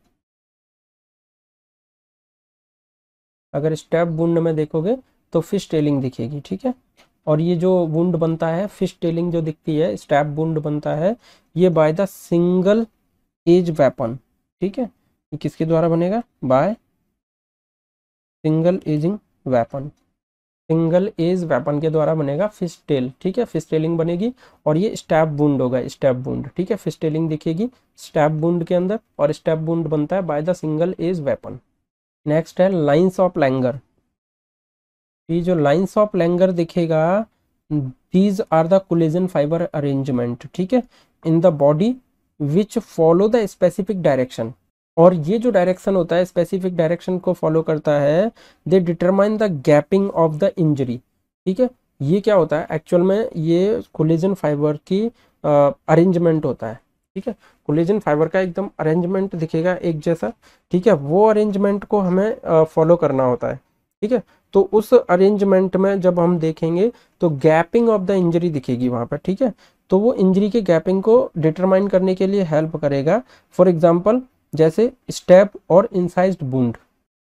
अगर स्टैब वुंड में देखोगे तो फिश टेलिंग दिखेगी। ठीक है, और ये जो वुंड बनता है, फिश टेलिंग जो दिखती है, स्टैब वुंड बनता है, ये by the single edge weapon. ठीक है, ये किसके द्वारा बनेगा, by single edging weapon, single edge weapon के द्वारा बनेगा फिश टेल। ठीक है, फिश टेलिंग बनेगी और ये स्टैब वुंड होगा, स्टैब वुंड। ठीक है, फिश टेलिंग दिखेगी स्टैब वुंड के अंदर, और स्टैब वुंड बनता है by the single edge weapon. Next है लाइंस ऑफ लैंगर। ये जो लाइंस ऑफ लैंगर दिखेगा, these are the collagen fibre arrangement. ठीक है, in the body which follow the specific direction, और ये जो डायरेक्शन होता है स्पेसिफिक डायरेक्शन को फॉलो करता है, they determine the gapping of the injury. ठीक है, ये क्या होता है एक्चुअल में, ये कोलेजन फाइबर की अरेंजमेंट होता है। ठीक है, कोलेजन फाइबर का एकदम अरेंजमेंट दिखेगा एक जैसा। ठीक है, वो अरेंजमेंट को हमें फॉलो करना होता है। ठीक है, तो उस अरेंजमेंट में जब हम देखेंगे तो गैपिंग ऑफ द इंजरी दिखेगी वहां पर। ठीक है, तो वो इंजरी के गैपिंग को डिटरमाइन करने के लिए हेल्प करेगा। फॉर एग्जाम्पल जैसे स्टेप और इंसाइज्ड वुंड।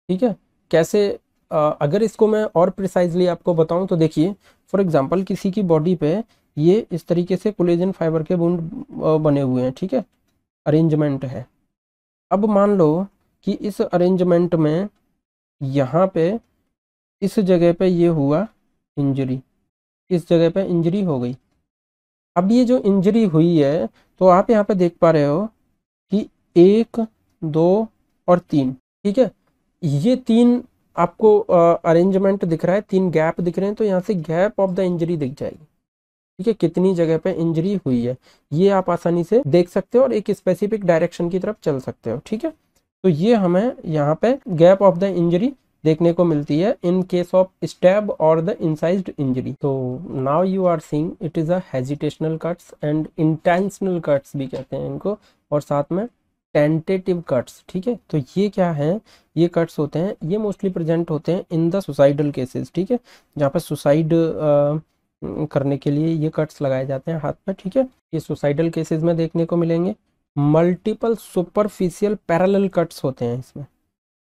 ठीक है, कैसे, अगर इसको मैं और प्रिसाइजली आपको बताऊं तो देखिए, फॉर एग्जांपल किसी की बॉडी पे ये इस तरीके से कोलेजन फाइबर के वुंड बने हुए हैं। ठीक है, अरेंजमेंट है। अब मान लो कि इस अरेंजमेंट में यहाँ पे इस जगह पे ये हुआ इंजरी, इस जगह पे इंजरी हो गई। अब ये जो इंजरी हुई है, तो आप यहाँ पे देख पा रहे हो कि 1, 2 और 3। ठीक है, ये 3 आपको अरेंजमेंट दिख रहा है, 3 गैप दिख रहे हैं, तो यहाँ से गैप ऑफ द इंजरी दिख जाएगी। ठीक है, कितनी जगह पे इंजरी हुई है ये आप आसानी से देख सकते हो और एक स्पेसिफिक डायरेक्शन की तरफ चल सकते हो। ठीक है, तो ये हमें यहाँ पे गैप ऑफ द इंजरी देखने को मिलती है इन केस ऑफ स्टैब और द इंसाइज्ड इंजरी। तो now you are seeing it is a hesitational cuts and intentional cuts भी कहते हैं इनको, और साथ में टेंटेटिव कट्स। ठीक है, तो ये क्या है, ये कट्स होते हैं, ये मोस्टली प्रेजेंट होते हैं इन द सुसाइडल केसेस। ठीक है, जहाँ पर सुसाइड करने के लिए ये कट्स लगाए जाते हैं हाथ में। ठीक है, ये सुसाइडल केसेस में देखने को मिलेंगे। मल्टीपल सुपरफिशियल पैरेलल कट्स होते हैं इसमें।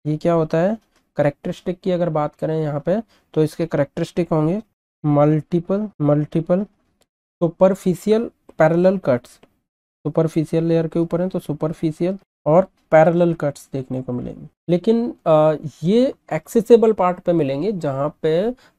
ये क्या होता है, करेक्टरिस्टिक की अगर बात करें यहाँ पे, तो इसके करेक्टरिस्टिक होंगे multiple superficial parallel cuts, superficial layer के ऊपर है तो सुपरफिशियल और पैरेलल कट्स देखने को मिलेंगे। लेकिन ये एक्सेसिबल पार्ट पे मिलेंगे जहाँ पे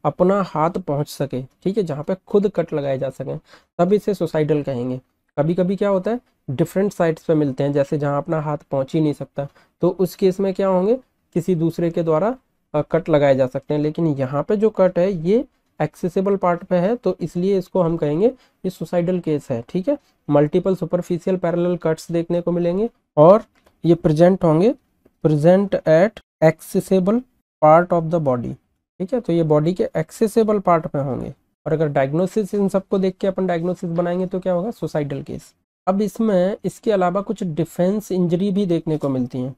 अपना हाथ पहुँच सके। ठीक है, जहाँ पे खुद कट लगाए जा सके, तब इसे सुसाइडल कहेंगे। कभी कभी क्या होता है, डिफरेंट साइड्स पे मिलते हैं, जैसे जहाँ अपना हाथ पहुँच ही नहीं सकता, तो उस केस में क्या होंगे, किसी दूसरे के द्वारा कट लगाए जा सकते हैं। लेकिन यहाँ पे जो कट है ये एक्सेसिबल पार्ट पे है, तो इसलिए इसको हम कहेंगे ये सुसाइडल केस है। ठीक है, मल्टीपल सुपरफिशियल पैरेलल कट्स देखने को मिलेंगे और ये present at accessible part of the body. ठीक है, तो ये बॉडी के एक्सेसिबल पार्ट पे होंगे, और अगर डायग्नोसिस इन सबको देख के अपन डायग्नोसिस बनाएंगे तो क्या होगा, सुसाइडल केस। अब इसमें इसके अलावा कुछ डिफेंस इंजरी भी देखने को मिलती हैं।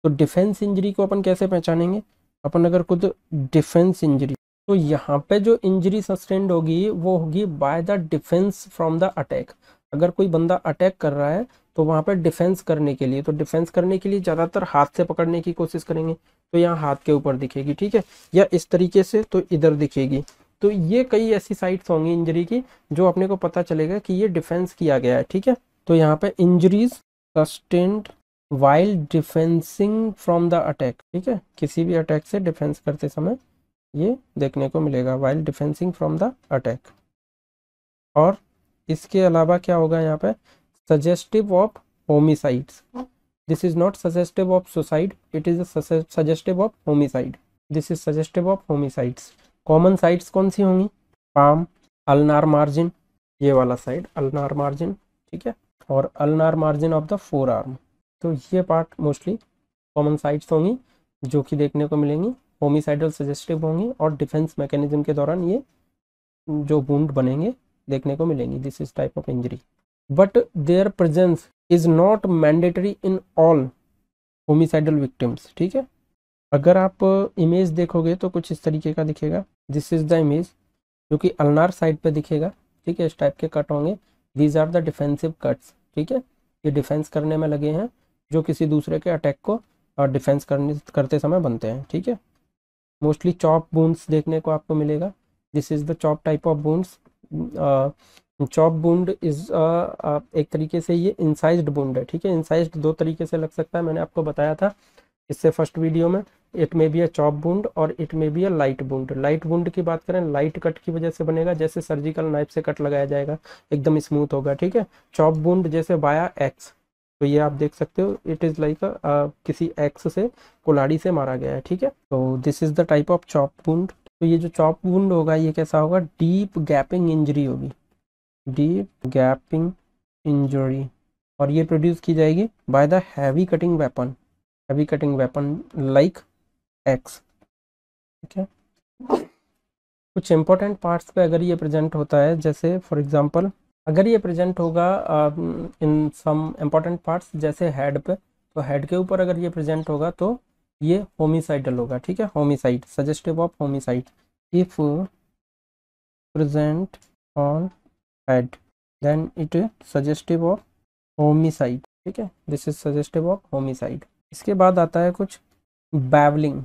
तो डिफेंस इंजरी को अपन कैसे पहचानेंगे, अपन अगर खुद डिफेंस इंजरी, तो यहाँ पे जो इंजरी सस्टेन्ड होगी वो होगी by the defence from the attack. अगर कोई बंदा अटैक कर रहा है तो वहाँ पे डिफेंस करने के लिए, तो डिफेंस करने के लिए ज़्यादातर हाथ से पकड़ने की कोशिश करेंगे, तो यहाँ हाथ के ऊपर दिखेगी। ठीक है, या इस तरीके से तो इधर दिखेगी। तो ये कई ऐसी साइट्स होंगी इंजरी की जो अपने को पता चलेगा कि ये डिफेंस किया गया है। ठीक है, तो यहाँ पे injuries sustained while defensing from the attack. ठीक है, किसी भी अटैक से डिफेंस करते समय ये देखने को मिलेगा, while defensing from the attack. और इसके अलावा क्या होगा यहाँ पे, suggestive of homicides. This is not suggestive of suicide, it is suggestive of homicide. This is suggestive of homicides. Common sides कौन सी होंगी? पाम, अल्नार मार्जिन, ये वाला साइड अल्नार मार्जिन, ठीक है, और ulnar margin of the four arm. तो ये पार्ट मोस्टली कॉमन साइट्स होंगी जो कि देखने को मिलेंगी, होमिसाइडल सजेस्टिव होंगी और डिफेंस मैकेनिज्म के दौरान ये जो वुंड बनेंगे देखने को मिलेंगी। This is type of injury, but there presence is not mandatory in all homicidal victims, ठीक है। अगर आप इमेज देखोगे तो कुछ इस तरीके का दिखेगा। दिस इज द इमेज जो कि अल्नार साइड पे दिखेगा, ठीक है, इस टाइप के कट होंगे। These are the defensive cuts, ठीक है, ये डिफेंस करने में लगे हैं, जो किसी दूसरे के अटैक को डिफेंस करते समय बनते हैं, ठीक है। मोस्टली चॉप वुंड्स देखने को आपको मिलेगा। This is the chop type of wounds. Chop wound is एक तरीके से ये इंसाइज्ड वुंड है, ठीक है। इंसाइज्ड दो तरीके से लग सकता है, मैंने आपको बताया था इससे फर्स्ट वीडियो में। It may be a chop wound और it may be a light wound. Light wound की बात करें, लाइट कट की वजह से बनेगा, जैसे सर्जिकल नाइफ से कट लगाया जाएगा, एकदम स्मूथ होगा, ठीक है। चॉप वुंड जैसे वाया एक्स, तो ये आप देख सकते हो, इट इज लाइक किसी एक्स से, कुल्हाड़ी से मारा गया है, ठीक है। तो this is the type of chop wound. तो ये जो चॉप वुंड होगा ये कैसा होगा? डीप गैपिंग इंजरी होगी, डीप गैपिंग इंजरी, और ये प्रोड्यूस की जाएगी by the heavy cutting weapon, heavy cutting weapon like x, ठीक है। कुछ इंपॉर्टेंट पार्ट्स पे अगर ये प्रेजेंट होता है, जैसे फॉर एग्जांपल अगर ये प्रेजेंट होगा इन सम इम्पॉर्टेंट पार्ट्स जैसे हेड पे, तो हेड के ऊपर अगर ये प्रेजेंट होगा तो ये होमिसाइडल होगा, ठीक है, homicide, suggestive of homicide. If present on head then it suggestive of homicide, ठीक है, this is suggestive of homicide. इसके बाद आता है कुछ बैवलिंग।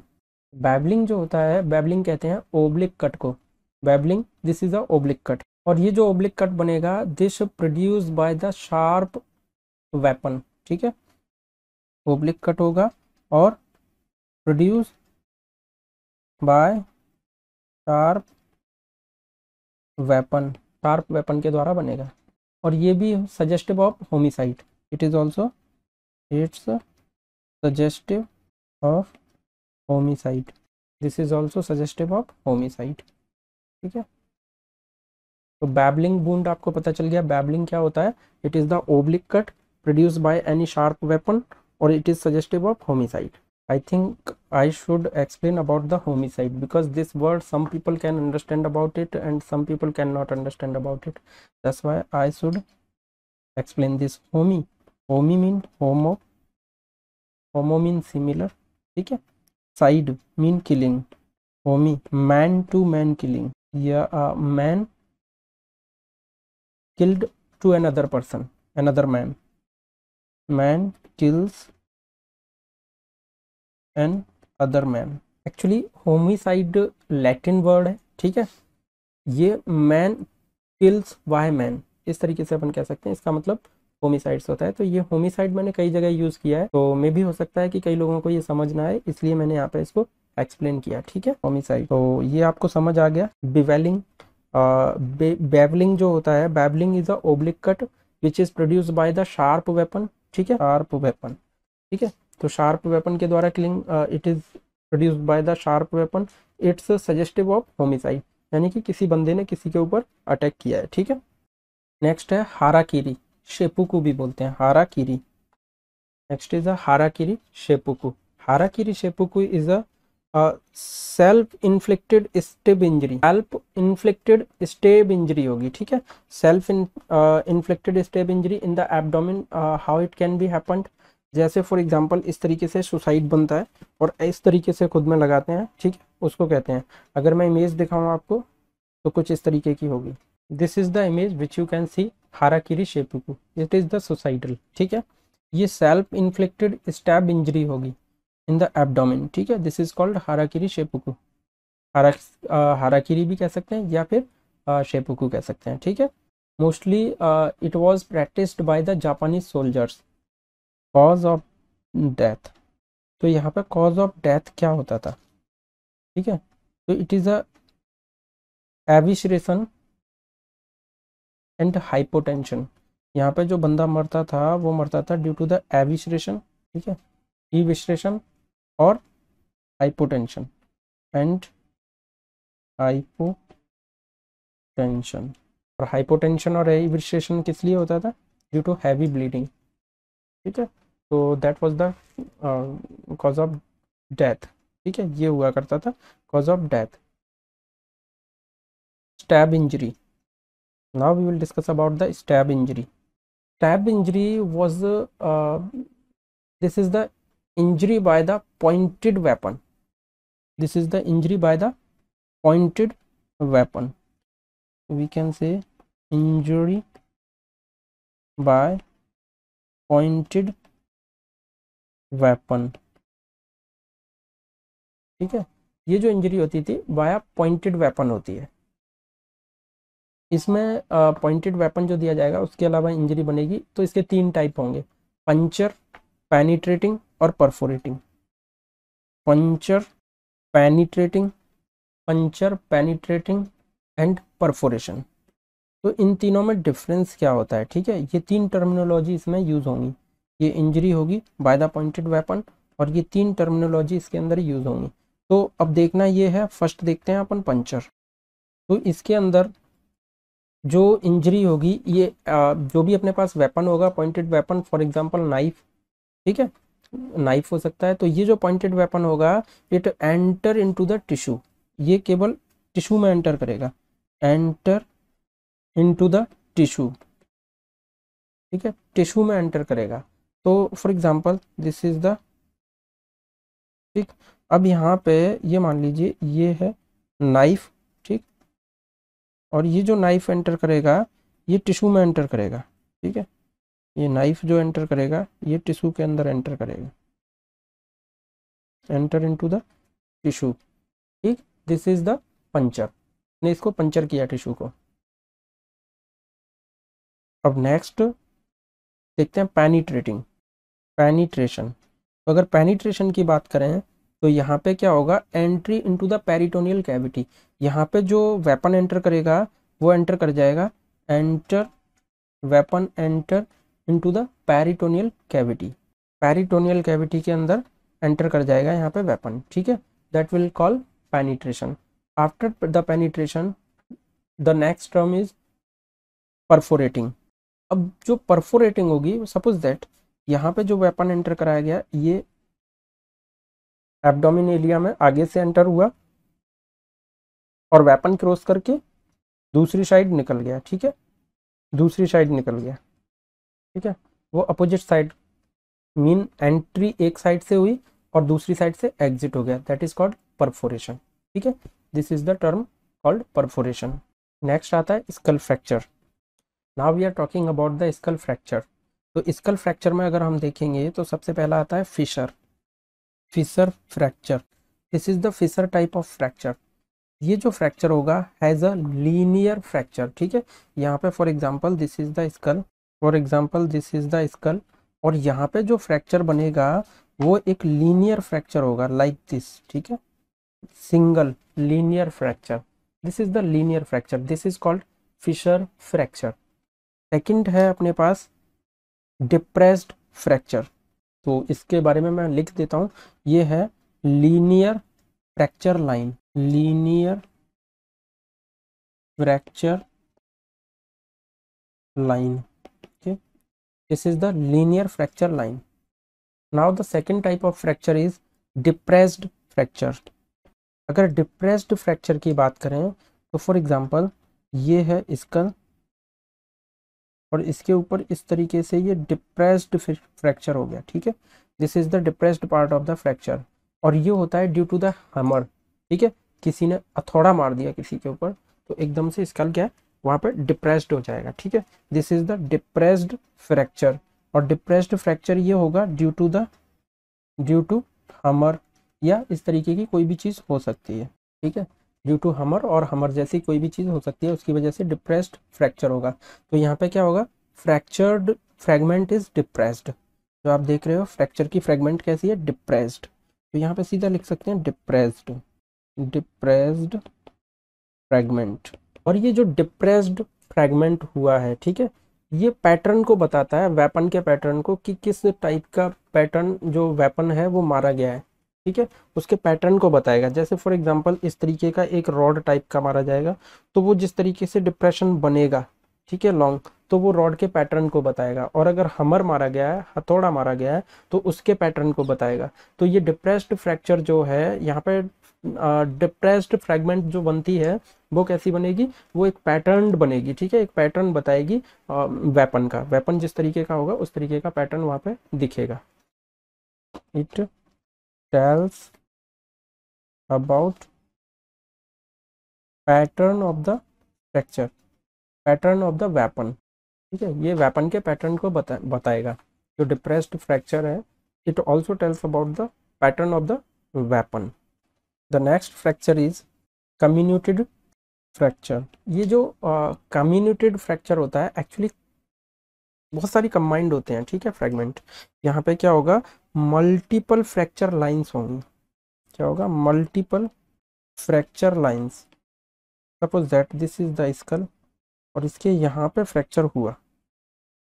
बैवलिंग जो होता है, बैवलिंग कहते हैं ओब्लिक कट को, bevelling, this is a oblique cut. और ये जो ओब्लिक कट बनेगा, this produce by the sharp weapon, ठीक है, ओब्लिक कट होगा और produce by sharp weapon, sharp weapon के द्वारा बनेगा। और ये भी suggestive of homicide, it is also, it's suggestive of homicide, this is also suggestive of homicide, ठीक है। तो बैबलिंग वुंड आपको पता चल गया, बैबलिंग क्या होता है? It is the oblique cut produce by any sharp weapon और it is suggestive of homicide. I think I should explain about the homicide because this word some people can understand about it and some people cannot understand about it. That's why I should explain this. Homi mean homo, homo mean similar, ठीक है। Side mean killing, homi man to man killing, yeah, man killed to another person, another man, man kills an other man। Actually homicide Latin word है, ठीक है। ये man kills Y man, इस तरीके से अपन कह सकते हैं, इसका मतलब होमिसाइड्स होता है। तो ये होमिसाइड मैंने कई जगह यूज़ किया है, तो मे भी हो सकता है कि कई लोगों को ये समझ ना आए, इसलिए मैंने यहाँ पे इसको एक्सप्लेन किया, ठीक है। होमिसाइड, तो ये आपको समझ आ गया। बिवेलिंग, बैवलिंग जो होता है, bevelling is a oblique cut which is produce by the sharp weapon, ठीक है, शार्प वेपन, ठीक है। तो शार्प वेपन के द्वारा killing, it is produced by the sharp weapon, it's suggestive of homicide, यानी कि किसी बंदे ने किसी के ऊपर अटैक किया है, ठीक है। नेक्स्ट है हाराकीरी, शेपुकू भी बोलते हैं, harakiri. Next is a harakiri seppuku. Harakiri seppuku is a self inflicted stab injury, self inflicted stab injury होगी, ठीक है। Self inflicted stab injury in the abdomen, how it can be happened, जैसे for example इस तरीके से suicide बनता है और इस तरीके से खुद में लगाते हैं, ठीक है, उसको कहते हैं। अगर मैं इमेज दिखाऊं आपको तो कुछ इस तरीके की होगी। This is the image which you can see harakiri seppuku, it is the suicidal, ठीक है। ये सेल्फ इन्फ्लिक्टेड स्टैब इंजरी होगी इन द एब्डोमेन, ठीक है, दिस इज कॉल्ड हाराकीरी शेपुकू। हाराकीरी भी कह सकते हैं या फिर शेपुकू कह सकते हैं, ठीक है। Mostly it was practised by the Japanese soldiers. Cause of death, तो यहाँ पे कॉज ऑफ डेथ क्या होता था, ठीक है, तो it is a evisceration and hypotension. यहाँ पे जो बंदा मरता था वो मरता था ड्यू टू द एविसरेशन ठीक है, ई विश्लेषण और हाइपोटेंशन एंड हाइपोटेंशन। और हाइपोटेंशन और ई विश्लेषण किस लिए होता था? Due to heavy bleeding. ठीक है, तो that was the cause of death. ठीक है, ये हुआ करता था cause of death. Stab injury, now we will discuss about the stab injury. Stab injury was this is the injury by the pointed weapon. This is the injury by the pointed weapon. We can say injury by pointed weapon. ठीक है, ये जो injury होती थी बाया pointed weapon होती है। इसमें पॉइंटेड वेपन जो दिया जाएगा उसके अलावा इंजरी बनेगी तो इसके 3 टाइप होंगे, पंचर, पेनिट्रेटिंग और perforating. Puncture, penetrating, puncture, penetrating and perforation. तो इन तीनों में डिफरेंस क्या होता है? ठीक है, ये 3 टर्मिनोलॉजी इसमें यूज होंगी। ये इंजरी होगी बाय द पॉइंटेड वेपन और ये 3 टर्मिनोलॉजी इसके अंदर यूज होंगी। तो अब देखना ये है, फर्स्ट देखते हैं अपन पंचर। तो इसके अंदर जो इंजरी होगी ये जो भी अपने पास वेपन होगा, pointed weapon, for example knife, ठीक है, नाइफ हो सकता है, तो ये जो पॉइंटेड वेपन होगा it enter into the tissue, ये केवल टिश्यू में एंटर करेगा, एंटर इनटू द टिश्यू। ठीक है, टिश्यू में एंटर करेगा। तो for example this is the, ठीक, अब यहाँ पे ये मान लीजिए ये है नाइफ, ठीक, और ये जो नाइफ एंटर करेगा ये टिश्यू में एंटर करेगा। ठीक है, ये नाइफ जो एंटर करेगा ये टिश्यू के अंदर एंटर करेगा, एंटर इनटू द टिश्यू। ठीक, दिस इज द पंचर, ने इसको पंचर किया टिश्यू को। अब नेक्स्ट देखते हैं पेनिट्रेटिंग, पेनिट्रेशन। तो अगर पेनिट्रेशन की बात करें तो यहाँ पे क्या होगा, entry into the peritoneal cavity. यहाँ पे जो वेपन एंटर करेगा वो एंटर कर जाएगा, enter weapon enter into the peritoneal cavity, peritoneal cavity के अंदर एंटर कर जाएगा यहाँ पे वेपन। ठीक है, that will call penetration. After the penetration the next term is perforating. अब जो परफोरेटिंग होगी, सपोज दैट यहाँ पे जो वेपन एंटर कराया गया ये एब्डोमिन एरिया में आगे से एंटर हुआ और वेपन क्रॉस करके दूसरी साइड निकल गया। ठीक है, दूसरी साइड निकल गया। ठीक है, वो अपोजिट साइड, मीन एंट्री एक साइड से हुई और दूसरी साइड से एग्जिट हो गया, दैट इज कॉल्ड परफोरेशन। ठीक है, this is the term called perforation. Next आता है skull fracture. Now we are talking about the skull fracture. तो स्कल फ्रैक्चर में अगर हम देखेंगे तो सबसे पहला आता है fissure, fissure fracture. This is the fissure type of fracture. ये जो फ्रैक्चर होगा हैज़ अ लीनियर फ्रैक्चर। ठीक है, यहाँ पे for example this is the skull, for example this is the skull, और यहाँ पे जो फ्रैक्चर बनेगा वो एक लीनियर फ्रैक्चर होगा लाइक दिस। ठीक है, single linear fracture, this is the linear fracture, this is called fissure fracture. Second है अपने पास डिप्रेस्ड फ्रैक्चर। तो इसके बारे में मैं लिख देता हूँ, ये है linear fracture line, linear fracture line. okay, this is the linear fracture line. Now the second type of fracture is depressed fracture. अगर डिप्रेस्ड फ्रैक्चर की बात करें तो फॉर एग्जांपल ये है स्कल और इसके ऊपर इस तरीके से ये डिप्रेस्ड फ्रैक्चर हो गया। ठीक है, this is the depressed part of the fracture, और ये होता है ड्यू टू द हैमर। ठीक है, किसी ने हथौड़ा मार दिया किसी के ऊपर तो एकदम से स्कल क्या है वहाँ पे डिप्रेस्ड हो जाएगा। ठीक है, this is the depressed fracture, और डिप्रेस्ड फ्रैक्चर ये होगा ड्यू टू हैमर, या इस तरीके की कोई भी चीज़ हो सकती है। ठीक है, ड्यू टू हमर और हमर जैसी कोई भी चीज़ हो सकती है, उसकी वजह से डिप्रेस्ड फ्रैक्चर होगा। तो यहाँ पे क्या होगा, फ्रैक्चर्ड फ्रैगमेंट इज डिप्रेस्ड। जो आप देख रहे हो फ्रैक्चर की फ्रैगमेंट कैसी है, डिप्रेस्ड। तो यहाँ पे सीधा लिख सकते हैं डिप्रेस्ड, डिप्रेस्ड फ्रैगमेंट। और ये जो डिप्रेस्ड फ्रैगमेंट हुआ है, ठीक है, ये पैटर्न को बताता है, वेपन के पैटर्न को, कि किस टाइप का पैटर्न जो वेपन है वो मारा गया है, ठीक है, उसके पैटर्न को बताएगा। जैसे फॉर एग्जांपल इस तरीके का एक रॉड टाइप का मारा जाएगा, तो वो जिस तरीके से डिप्रेशन बनेगा, ठीक है, लॉन्ग, तो वो रॉड के पैटर्न को बताएगा। और अगर हमर मारा गया है, हथौड़ा मारा गया है, तो उसके पैटर्न को बताएगा। तो ये डिप्रेस्ड फ्रैक्चर जो है यहाँ पे, डिप्रेस्ड फ्रैगमेंट जो बनती है वो कैसी बनेगी, वो एक पैटर्न बनेगी, ठीक है, एक पैटर्न बताएगी वेपन का। वेपन जिस तरीके का होगा उस तरीके का पैटर्न वहां पे दिखेगा। It tells about pattern of the fracture, pattern of the weapon, ठीक है, ये वेपन के पैटर्न को बताएगा। जो डिप्रेस्ड फ्रैक्चर है, it also tells about the pattern of the weapon. The next fracture is comminuted fracture. ये जो कम्युनिटेड फ्रैक्चर होता है, एक्चुअली बहुत सारी कंबाइंड होते हैं, ठीक है, फ्रेगमेंट। यहाँ पे क्या होगा, मल्टीपल फ्रैक्चर लाइंस होंगी। क्या होगा, multiple fracture lines. Suppose that this is the skull, और इसके यहाँ पे फ्रैक्चर हुआ,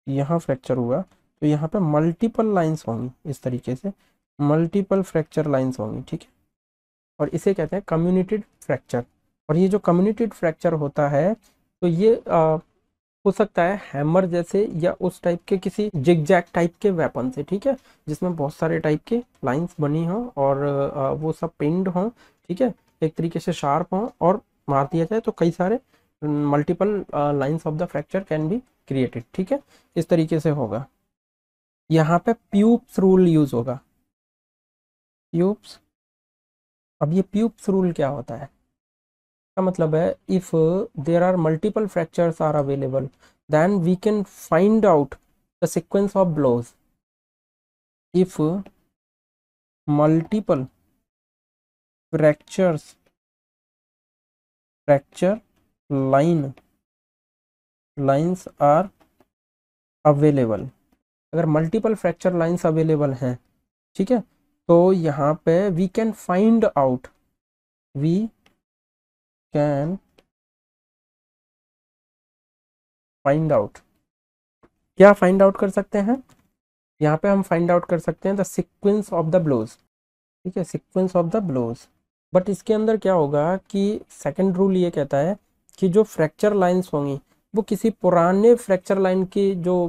यहाँ फ्रैक्चर हुआ, तो यहाँ पे मल्टीपल लाइंस होंगी, इस तरीके से मल्टीपल फ्रैक्चर लाइंस होंगी, ठीक है, और इसे कहते हैं कम्युनिटेड फ्रैक्चर। और ये जो कम्युनिटेड फ्रैक्चर होता है, तो ये हो सकता है हैमर जैसे या उस टाइप के किसी जिगजैग टाइप के वेपन से, ठीक है, जिसमें बहुत सारे टाइप के लाइंस बनी हो और वो सब पिंड हो, ठीक है, एक तरीके से शार्प हो, और मार दिया जाए तो कई सारे multiple lines of the fracture can be created, ठीक है, इस तरीके से होगा। यहाँ पे प्यूप्स रूल यूज होगा, प्यूप्स। अब ये प्यूप्स रूल क्या होता है, का मतलब है, if there are multiple fractures are available, then we can find out the sequence of blows. If multiple fractures, fracture lines are available, अगर मल्टीपल फ्रैक्चर लाइन्स अवेलेबल हैं, ठीक है, तो यहाँ पे we can find out, we can find out, क्या find out कर सकते हैं, यहाँ पे हम फाइंड आउट कर सकते हैं the sequence of the blows, ठीक है, sequence of the blows. But इसके अंदर क्या होगा कि सेकंड रूल ये कहता है कि जो फ्रैक्चर लाइंस होंगी वो किसी पुराने फ्रैक्चर लाइन की जो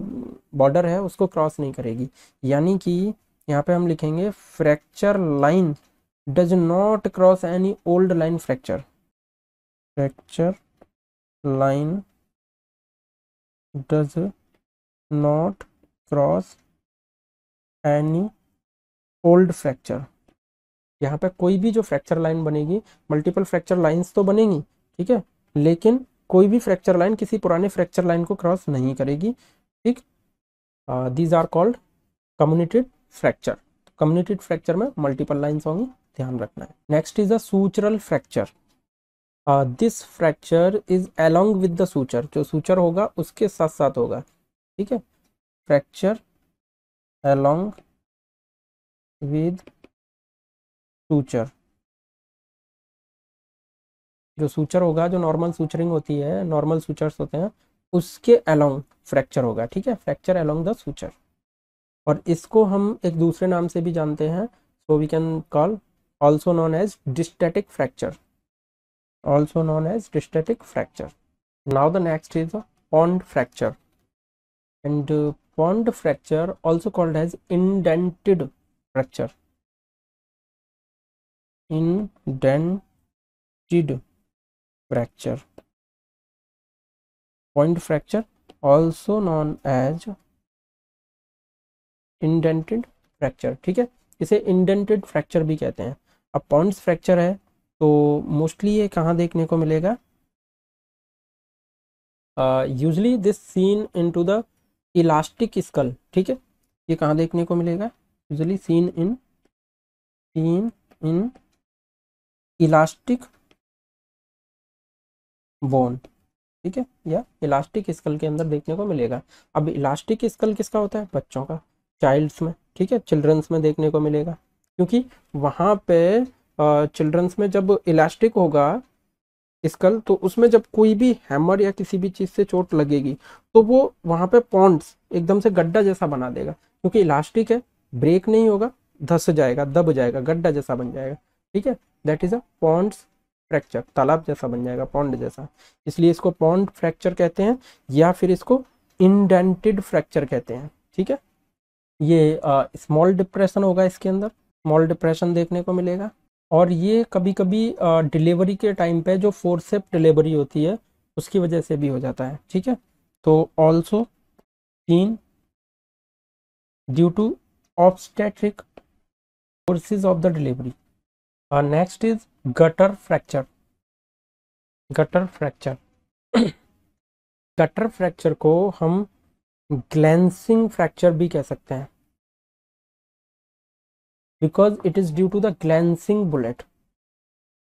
बॉर्डर है उसको क्रॉस नहीं करेगी। यानी कि यहाँ पे हम लिखेंगे fracture line does not cross any old line fracture, fracture line does not cross any old fracture. यहाँ पे कोई भी जो फ्रैक्चर लाइन बनेगी, मल्टीपल फ्रैक्चर लाइंस तो बनेंगी, ठीक है, लेकिन कोई भी फ्रैक्चर लाइन किसी पुराने फ्रैक्चर लाइन को क्रॉस नहीं करेगी, ठीक। These are called comminuted fracture. Comminuted fracture में मल्टीपल लाइंस होंगी, ध्यान रखना है। Next is a sutural fracture. This fracture is along with the suture, जो सूचर होगा उसके साथ साथ होगा, ठीक है, फ्रैक्चर अलोंग विद सूचर। जो सूचर होगा, जो नॉर्मल सूचरिंग होती है, नॉर्मल सूचर्स होते हैं, उसके अलोंग फ्रैक्चर होगा, ठीक है, फ्रैक्चर अलोंग द सूचर। और इसको हम एक दूसरे नाम से भी जानते हैं, so we can call also known as diastatic fracture, also known as distatic fracture. Now the next is a pond fracture, and pond fracture also called as indented fracture, indented fracture, pond fracture also known as indented fracture, ठीक है, इसे indented fracture भी कहते हैं। अब Pond's fracture है तो mostly ये कहाँ देखने को मिलेगा, usually this seen into the elastic skull, ठीक है, ये कहाँ देखने को मिलेगा, usually seen in elastic bone, ठीक है, या इलास्टिक स्कल के अंदर देखने को मिलेगा। अब इलास्टिक स्कल किसका होता है, बच्चों का, चाइल्ड्स में, ठीक है, चिल्ड्रंस में देखने को मिलेगा, क्योंकि वहाँ पे चिल्ड्रंस में जब इलास्टिक होगा स्कल, तो उसमें जब कोई भी हैमर या किसी भी चीज़ से चोट लगेगी तो वो वहाँ पे पॉन्ड्स एकदम से गड्ढा जैसा बना देगा, क्योंकि इलास्टिक है, ब्रेक नहीं होगा, धस जाएगा, दब जाएगा, गड्ढा जैसा बन जाएगा। ठीक है, that is a ponds fracture, तालाब जैसा बन जाएगा, पॉन्ड जैसा, इसलिए इसको पॉन्ड फ्रैक्चर कहते हैं, या फिर इसको इंडेंटेड फ्रैक्चर कहते हैं। ठीक है, ये स्मॉल डिप्रेशन होगा इसके अंदर, स्मॉल डिप्रेशन देखने को मिलेगा। और ये कभी कभी डिलीवरी के टाइम पे जो फोर्सेप डिलीवरी होती है उसकी वजह से भी हो जाता है। ठीक है, तो also 3 due to obstetric forces of the delivery. Next is gutter fracture. Gutter fracture gutter fracture को हम ग्लैंसिंग फ्रैक्चर भी कह सकते हैं, because it is due to the glancing bullet.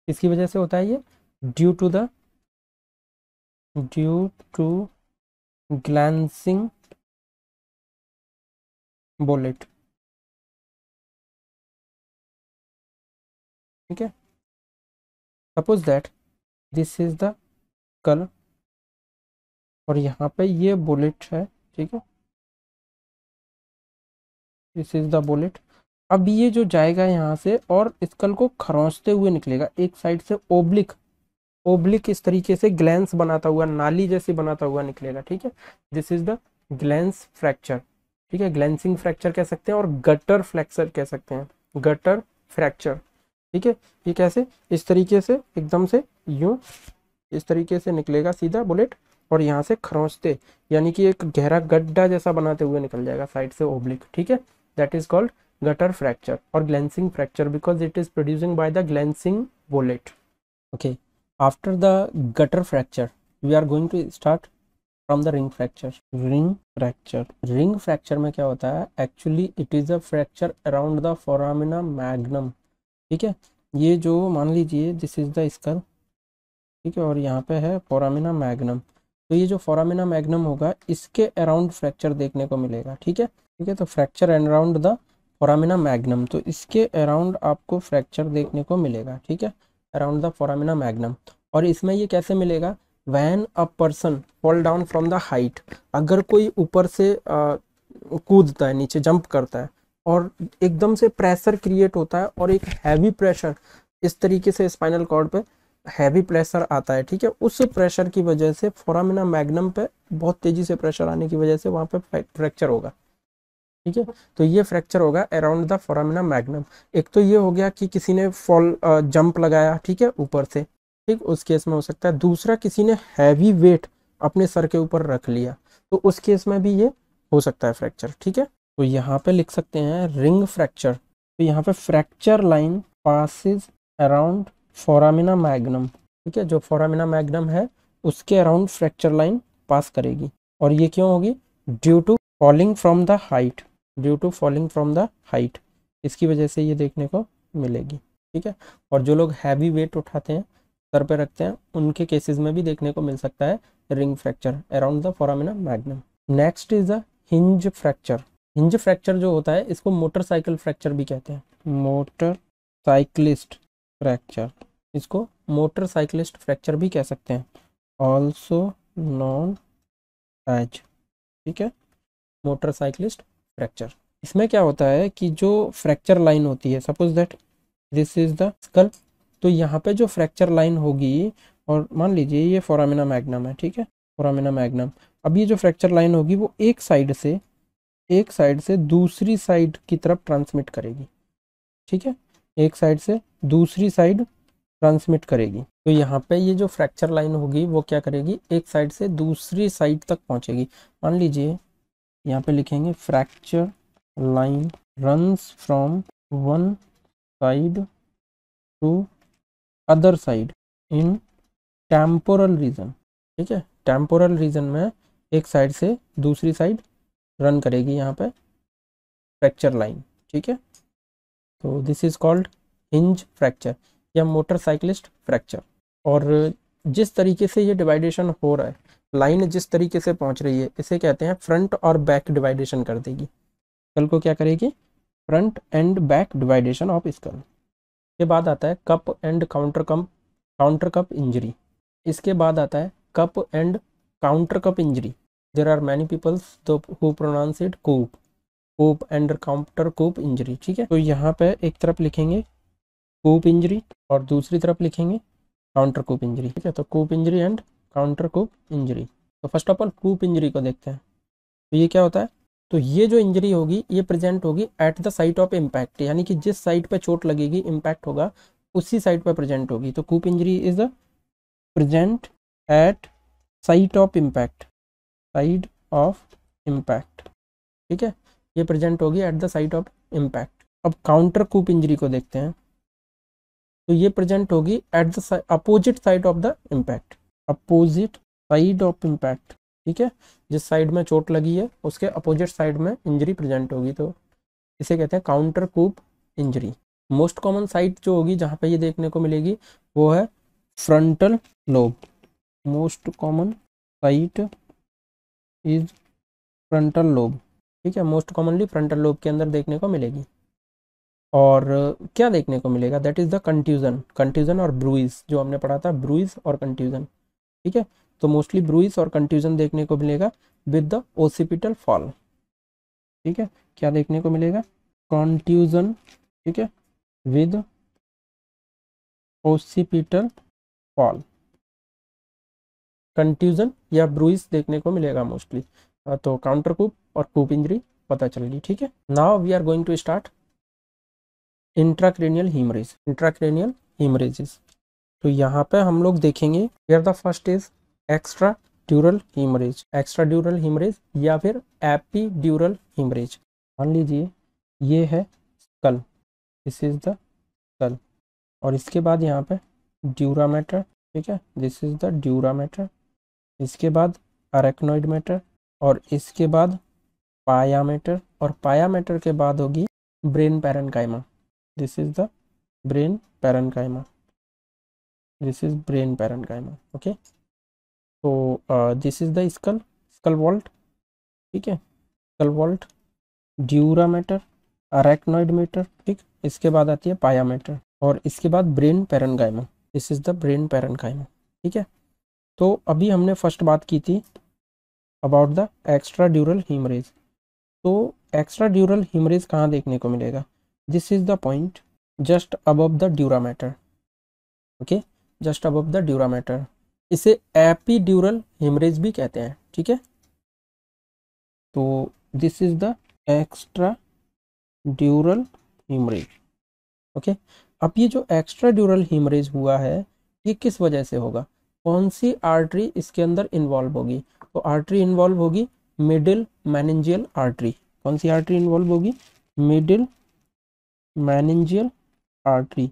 इसकी वजह से होता है ये, ड्यू टू ग्लैंसिंग बुलेट। ठीक है, suppose that this is the skull और यहाँ पे ये बुलेट है। ठीक है, दिस इज द बुलेट। अब ये जो जाएगा यहाँ से और स्कल को खरोंचते हुए निकलेगा एक साइड से, ओब्लिक ओब्लिक इस तरीके से ग्लैंस बनाता हुआ, नाली जैसी बनाता हुआ निकलेगा। ठीक है, this is the glance fracture. ठीक है, ग्लैंसिंग फ्रैक्चर कह सकते हैं और गटर फ्रैक्चर कह सकते हैं, गटर फ्रैक्चर। ठीक है, ये कैसे, इस तरीके से एकदम से यूं इस तरीके से निकलेगा सीधा बुलेट और यहाँ से खरोंचते, यानी कि एक गहरा गड्ढा जैसा बनाते हुए निकल जाएगा साइड से ओब्लिक। ठीक है, that is called gutter fracture और glancing fracture because it is producing by the glancing bullet. Okay, after the gutter fracture we are going to start from the ring fracture. Ring fracture, ring fracture में क्या होता है, actually it is a fracture around the foramina magnum. ठीक है, ये जो मान लीजिए दिस इज द स्कल, ठीक है, और यहाँ पे है फोरामिना मैग्नम, तो ये जो फोरामिना मैग्नम होगा इसके अराउंड फ्रैक्चर देखने को मिलेगा। ठीक है, तो fracture around the foramina magnum, तो इसके अराउंड आपको फ्रैक्चर देखने को मिलेगा। ठीक है, अराउंड द फोरामिना मैग्नम। और इसमें ये कैसे मिलेगा, when a person fall down from the height, अगर कोई ऊपर से कूदता है, नीचे जंप करता है और एकदम से प्रेशर क्रिएट होता है और एक हैवी प्रेशर इस तरीके से स्पाइनल कॉर्ड पे हैवी प्रेशर आता है। ठीक है, उस प्रेशर की वजह से फोरामिना मैग्नम पे बहुत तेजी से प्रेशर आने की वजह से वहाँ पे फ्रैक्चर होगा। ठीक है, तो ये फ्रैक्चर होगा अराउंड द फोरामिना मैग्नम। एक तो ये हो गया कि किसी ने फॉल जंप लगाया, ठीक है, ऊपर से, ठीक, उस केस में हो सकता है। दूसरा, किसी ने हैवी वेट अपने सर के ऊपर रख लिया, तो उस केस में भी ये हो सकता है फ्रैक्चर। ठीक है, तो यहाँ पे लिख सकते हैं रिंग फ्रैक्चर, तो यहाँ पे fracture line passes around foramina magnum. ठीक है, जो फोरामिना मैग्नम है उसके अराउंड फ्रैक्चर लाइन पास करेगी। और ये क्यों होगी, due to falling from the height, due to falling from the height, इसकी वजह से ये देखने को मिलेगी। ठीक है, और जो लोग हैवी वेट उठाते हैं, सर पे रखते हैं, उनके केसेस में भी देखने को मिल सकता है ring fracture around the foramina magnum. Next is the hinge fracture. Hinge fracture जो होता है इसको मोटरसाइकिल फ्रैक्चर भी कहते हैं, मोटर साइक्लिस्ट फ्रैक्चर, इसको मोटरसाइक्लिस्ट फ्रैक्चर भी कह सकते हैं, ऑल्सो नॉन एज। ठीक है, मोटरसाइक्लिस्ट फ्रैक्चर। इसमें क्या होता है कि जो फ्रैक्चर लाइन होती है, suppose that this is the school, तो यहाँ पे जो फ्रैक्चर लाइन होगी, और मान लीजिए ये फोरामिना मैग्नम है, ठीक है, फोरामिना मैग्नम, अब ये जो फ्रैक्चर लाइन होगी वो एक साइड से दूसरी साइड की तरफ ट्रांसमिट करेगी। ठीक है, एक साइड से दूसरी साइड ट्रांसमिट करेगी, तो यहाँ पे ये जो फ्रैक्चर लाइन होगी वो क्या करेगी, एक साइड से दूसरी साइड तक पहुँचेगी। मान लीजिए यहाँ पे लिखेंगे fracture line runs from one side to other side in temporal region. ठीक है, टेम्पोरल रीजन में एक साइड से दूसरी साइड रन करेगी यहाँ पे फ्रैक्चर लाइन। ठीक है, तो this is called hinge fracture या मोटरसाइक्लिस्ट फ्रैक्चर। और जिस तरीके से ये डिवाइडेशन हो रहा है, लाइन जिस तरीके से पहुंच रही है, इसे कहते हैं फ्रंट और बैक डिवाइडेशन कर देगी। स्कल को क्या करेगी, front and back divideation of skull. के बाद आता है cup and counter cup injury. इसके बाद आता है cup and counter cup injury. There are many peoples who pronounce it coup, coup and counter coup injury. ठीक है, तो यहाँ पे एक तरफ लिखेंगे कूप इंजरी और दूसरी तरफ लिखेंगे काउंटर कूप इंजरी। ठीक है, तो coup injury and counter coup injury. तो first of all coup injury को देखते हैं। तो ये क्या होता है, तो ये जो इंजरी होगी ये प्रेजेंट होगी at the site of impact, यानी कि जिस साइट पे चोट लगेगी, इम्पैक्ट होगा, उसी साइट पे प्रेजेंट होगी। तो coup injury is the present at site of impact, side of impact. ठीक है, ये प्रेजेंट होगी at the site of impact. अब काउंटर कूप इंजरी को देखते हैं। तो ये प्रेजेंट होगी at the opposite side of the impact, opposite side of impact. ठीक है, जिस साइड में चोट लगी है उसके अपोजिट साइड में इंजरी प्रेजेंट होगी, तो इसे कहते हैं counter coup injury. Most common site जो होगी जहाँ पे ये देखने को मिलेगी वो है frontal lobe. Most common site is frontal lobe. ठीक है, मोस्ट कॉमनली फ्रंटल लोब के अंदर देखने को मिलेगी। और क्या देखने को मिलेगा, that is the contusion, contusion और ब्रूइज, जो हमने पढ़ा था ब्रूइज और कंट्यूजन। ठीक है, तो मोस्टली ब्रूइज और कंट्यूजन देखने को मिलेगा विद द ओसिपिटल फॉल। ठीक है, क्या देखने को मिलेगा, कंट्यूजन, ठीक है, विद ओसिपिटल फॉल, कंट्यूजन या ब्रूइज देखने को मिलेगा मोस्टली। तो काउंटर कूप और कूप इंजरी पता चल गई। ठीक है, now we are going to start intracranial haemorrhage, intracranial haemorrhages. तो यहाँ पे हम लोग देखेंगे here the first is extra dural haemorrhage, extra dural haemorrhage या फिर एपीड्यूरल हीमरेज। मान लीजिए ये है skull, this is the skull, और इसके बाद यहाँ पे ड्यूरा मैटर। ठीक है, this is the dura mater. इसके बाद अरेक्नोइड मैटर और इसके बाद पाया मैटर, और पाया मैटर के बाद होगी brain parenchyma. This is the brain parenchyma, this is brain parenchyma. Okay, तो this is the skull, skull vault. ठीक है, skull vault, dura mater, arachnoid mater. ठीक, इसके बाद आती है पाया मैटर और इसके बाद brain parenchyma, this is the brain parenchyma. ठीक है, तो अभी हमने फर्स्ट बात की थी about the extra dural haemorrhage. तो एक्स्ट्रा ड्यूरल हीमरेज कहाँ देखने को मिलेगा, this is the point just above the dura mater. Okay, just above the dura mater, इसे एपीड्यूरल हीमरेज भी कहते हैं। ठीक है, तो this is the extra dural haemorrhage. Okay, अब ये जो एक्स्ट्रा ड्यूरल हीमरेज हुआ है ये किस वजह से होगा, कौन सी आर्टरी इसके अंदर इन्वॉल्व होगी, तो आर्टरी इन्वॉल्व होगी मिडिल मैनेंजियल आर्टरी। कौन सी आर्टरी इन्वॉल्व होगी, मिडिल मैनेंजियल आर्टरी।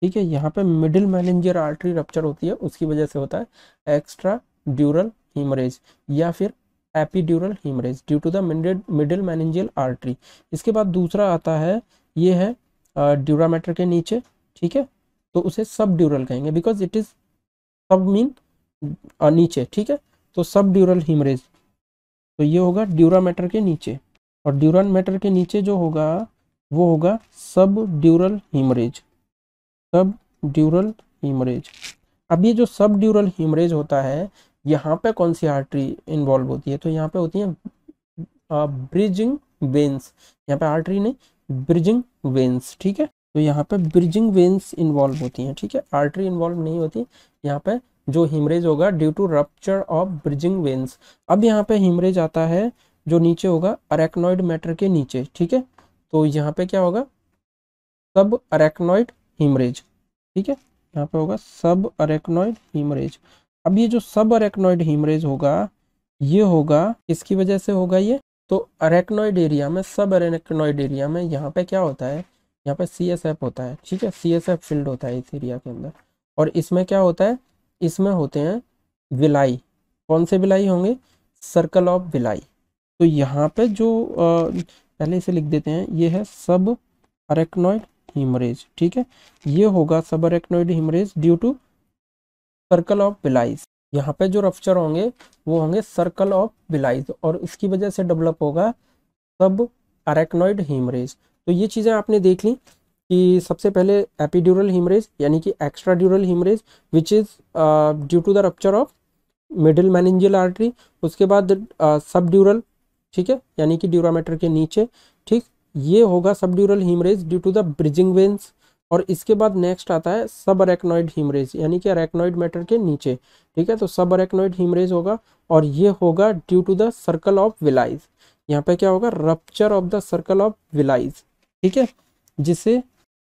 ठीक है, यहाँ पे मिडिल मैनेंजियल आर्टरी रप्चर होती है, उसकी वजह से होता है एक्स्ट्रा ड्यूरल हीमरेज या फिर epidural haemorrhage due to the middle meningeal artery. इसके बाद दूसरा आता है, ये है ड्यूरा मैटर के नीचे। ठीक है, तो उसे सब ड्यूरल कहेंगे बिकॉज इट इज सब मीन नीचे। ठीक है, तो सब ड्यूरल हीमरेज, तो ये होगा ड्यूरा मैटर के नीचे, और ड्यूरा मैटर के नीचे जो होगा वो होगा सब ड्यूरल हीमरेज, सब ड्यूरल हीमरेज। अब ये जो सब ड्यूरल हीमरेज होता है यहाँ पे कौन सी आर्टरी इन्वॉल्व होती है, तो यहाँ पे होती है ब्रिजिंग वेन्स, यहाँ पे आर्टरी नहीं ब्रिजिंग वेन्स। ठीक है, तो यहाँ पे ब्रिजिंग वेन्स इन्वॉल्व होती हैं। ठीक है, आर्टरी इन्वॉल्व नहीं होती यहाँ पे, जो हीमरेज होगा due to rupture of bridging veins. अब यहाँ पे हीमरेज आता है जो नीचे होगा अरेक्नोइड मैटर के नीचे। ठीक है, तो यहाँ पे क्या होगा, सब अरेक्नोइड हीमरेज। ठीक है, यहाँ पे होगा सब अरेक्नोइड हीमरेज। अब ये जो सब अरेक्नोइड हीमरेज होगा ये होगा किसकी वजह से होगा, ये तो अरेक्नोइड एरिया में, सब अरेक्नोइड एरिया में यहाँ पे क्या होता है, यहाँ पे CSF होता है। ठीक है, CSF फील्ड होता है इस एरिया के अंदर, और इसमें क्या होता है, इसमें होते हैं विलाई। कौन से विलाई होंगे, सर्कल ऑफ विलाई। तो यहाँ पे जो पहले इसे लिख देते हैं, ये है सब अरेक्नोइड हीमरेज। ठीक है, ये होगा subarachnoid haemorrhage due to circle of Willis. यहाँ पे जो रप्चर होंगे वो होंगे सर्कल ऑफ विलाइज, और इसकी वजह से डेवलप होगा सब अरेक्नोइड हीमरेज। तो ये चीज़ें आपने देख ली कि सबसे पहले एपिड्यूरल हीमरेज यानी कि extra dural haemorrhage which is due to the rupture of middle meningeal artery, उसके बाद सब ड्यूरल, ठीक है, यानी कि ड्यूरामेटर के नीचे, ठीक, ये होगा subdural haemorrhage due to the bridging veins. और इसके बाद नेक्स्ट आता है सब अरेक्नॉइड हीमरेज यानी कि अरेक्नॉइड मैटर के नीचे, ठीक है, तो सब अरेक्नॉइड हीमरेज होगा और ये होगा due to the circle of Willis. यहाँ पे क्या होगा, rupture of the circle of Willis, ठीक है, जिसे,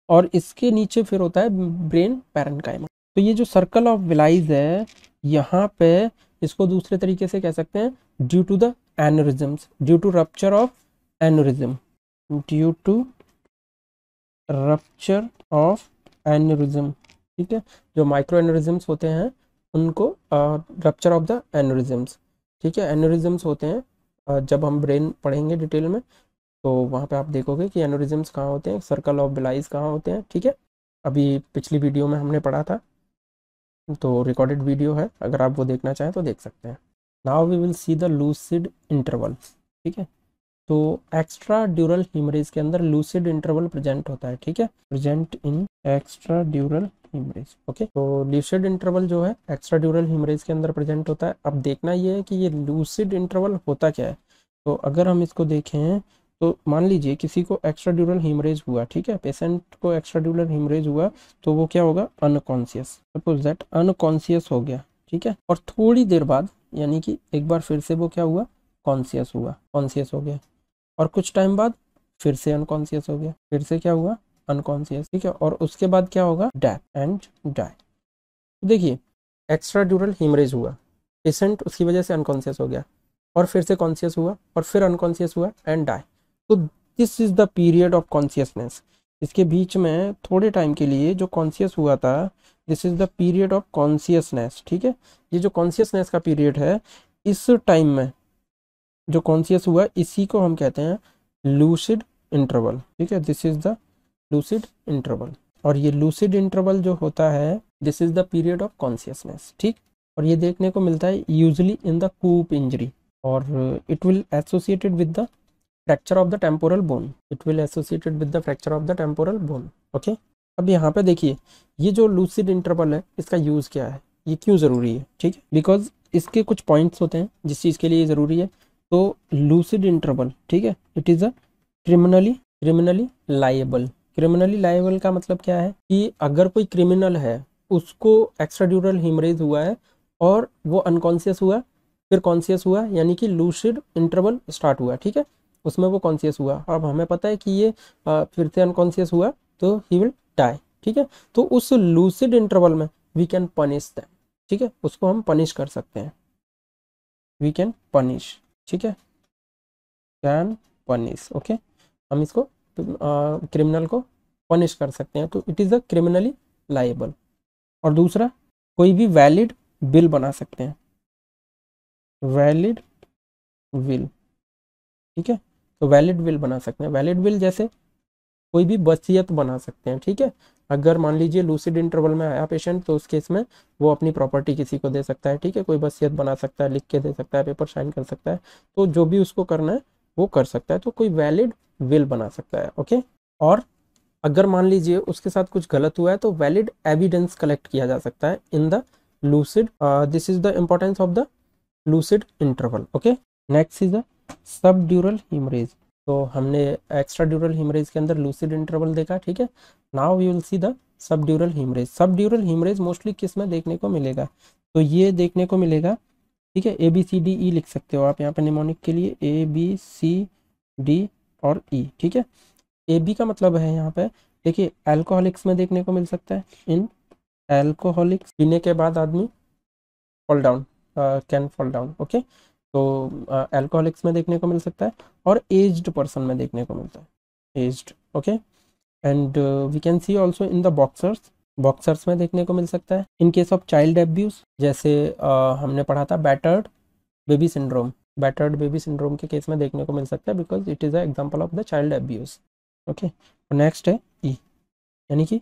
और इसके नीचे फिर होता है ब्रेन पैरेन्काइमा। तो ये जो सर्कल ऑफ विलाइज है यहाँ पे, इसको दूसरे तरीके से कह सकते हैं due to the aneurysms, due to rupture of aneurysm, due to rupture of aneurysm, ठीक है, जो माइक्रो एन्यूरिज्म्स होते हैं उनको रप्चर ऑफ द एन्यूरिज्म्स, ठीक है, एन्यूरिज्म्स होते हैं जब हम ब्रेन पढ़ेंगे डिटेल में तो वहाँ पे आप देखोगे कि एन्यूरिज्म्स कहाँ होते हैं, सर्कल ऑफ विलाइज कहाँ होते हैं, ठीक है। अभी पिछली वीडियो में हमने पढ़ा था, तो रिकॉर्डेड वीडियो है, अगर आप वो देखना चाहें तो देख सकते हैं। Now we will see the lucid interval, ठीक है। तो एक्स्ट्रा ड्यूरल हीमरेज के अंदर लूसिड इंटरवल प्रेजेंट होता है, ठीक है, present in extra dural haemorrhage, okay. तो लूसिड इंटरवल जो है एक्स्ट्रा ड्यूरल हीमरेज के अंदर प्रेजेंट होता है। अब देखना ये है कि ये लूसिड इंटरवल होता क्या है। तो अगर हम इसको देखें तो मान लीजिए किसी को एक्स्ट्रा ड्यूरल हीमरेज हुआ, ठीक है, पेशेंट को एक्स्ट्रा ड्यूरल हीमरेज हुआ तो वो क्या होगा, अनकॉन्शियस, सपोज दैट अनकॉन्शियस हो गया, ठीक है, और थोड़ी देर बाद यानी कि एक बार फिर से वो क्या हुआ, कॉन्शियस हुआ, कॉन्शियस हो गया, और कुछ टाइम बाद फिर से अनकॉन्शियस हो गया, फिर से क्या हुआ, अनकॉन्शियस, ठीक है, और उसके बाद क्या होगा, डेथ एंड डाई। देखिए एक्स्ट्रा ड्यूरल हीमरेज हुआ, पेशेंट उसकी वजह से अनकॉन्शियस हो गया, और फिर से कॉन्शियस हुआ, और फिर अनकॉन्शियस हुआ एंड डाई। तो this is the period of consciousness. इसके बीच में थोड़े टाइम के लिए जो कॉन्शियस हुआ था, this is the period of consciousness, ठीक है। ये जो कॉन्शियसनेस का पीरियड है, इस टाइम में जो कॉन्शियस हुआ इसी को हम कहते हैं लूसिड इंटरवल, ठीक है, this is the lucid interval. और ये लूसिड इंटरवल जो होता है, this is the period of consciousness, ठीक। और ये देखने को मिलता है usually in the coup injury, और it will associated with the fracture of the temporal bone, it will associated with the fracture of the temporal bone, okay. अब यहाँ पे देखिए ये जो लूसिड इंटरवल है इसका यूज़ क्या है, ये क्यों ज़रूरी है, ठीक है, बिकॉज इसके कुछ पॉइंट्स होते हैं जिस चीज़ के लिए ये ज़रूरी है। तो लूसिड इंटरवल, ठीक है, it is a criminally liable. Criminally liable का मतलब क्या है कि अगर कोई क्रिमिनल है उसको एक्स्ट्राड्यूरल हीमरेज हुआ है और वो अनकॉन्शियस हुआ, फिर कॉन्शियस हुआ, यानी कि लूसिड इंटरवल स्टार्ट हुआ, ठीक है, उसमें वो कॉन्शियस हुआ, अब हमें पता है कि ये फिर से अनकॉन्शियस हुआ तो ही विल डाई, ठीक है। तो उस लूसिड इंटरवल में वी कैन पनिश दैम, ठीक है, उसको हम पनिश कर सकते हैं, वी कैन पनिश, ठीक है, कैन पनिश, ओके, हम इसको क्रिमिनल को पनिश कर सकते हैं, तो it is a criminally liable. और दूसरा, कोई भी वैलिड बिल बना सकते हैं, वैलिड विल, ठीक है, तो वैलिड विल बना सकते हैं, वैलिड विल जैसे कोई भी वसीयत बना सकते हैं, ठीक है। अगर मान लीजिए लूसिड इंटरवल में आया पेशेंट तो उस केस में वो अपनी प्रॉपर्टी किसी को दे सकता है, ठीक है, कोई वसीयत बना सकता है, लिख के दे सकता है, पेपर साइन कर सकता है, तो जो भी उसको करना है वो कर सकता है, तो कोई वैलिड विल बना सकता है, ओके। और अगर मान लीजिए उसके साथ कुछ गलत हुआ है तो वैलिड एविडेंस कलेक्ट किया जा सकता है in the lucid, this is the importance of the lucid interval, okay. Next is the subdural haemorrhage. तो हमने एक्स्ट्रा ड्यूरल हीमरेज के अंदर लूसिड इंटरवल देखा, ठीक है। Now we will see the subdural हीमरेज। सब ड्यूरल हीमरेज मोस्टली किस में देखने को मिलेगा, तो ये देखने को मिलेगा, ठीक है, ABCDE लिख सकते हो आप यहाँ पे निमोनिक के लिए, ABCD और E, ठीक है। AB का मतलब है यहाँ पे देखिए अल्कोहलिक्स में देखने को मिल सकता है, इन अल्कोहलिक्स, पीने के बाद आदमी fall down, can fall down, okay. तो अल्कोहलिक्स में देखने को मिल सकता है, और एज्ड पर्सन में देखने को मिलता है, aged, okay. And we can see also in the boxers, boxers में देखने को मिल सकता है। In case of child abuse, जैसे हमने पढ़ा था battered baby syndrome, battered baby syndrome के केस में देखने को मिल सकता है, because it is a example of the child abuse, okay. Next है ई, यानी कि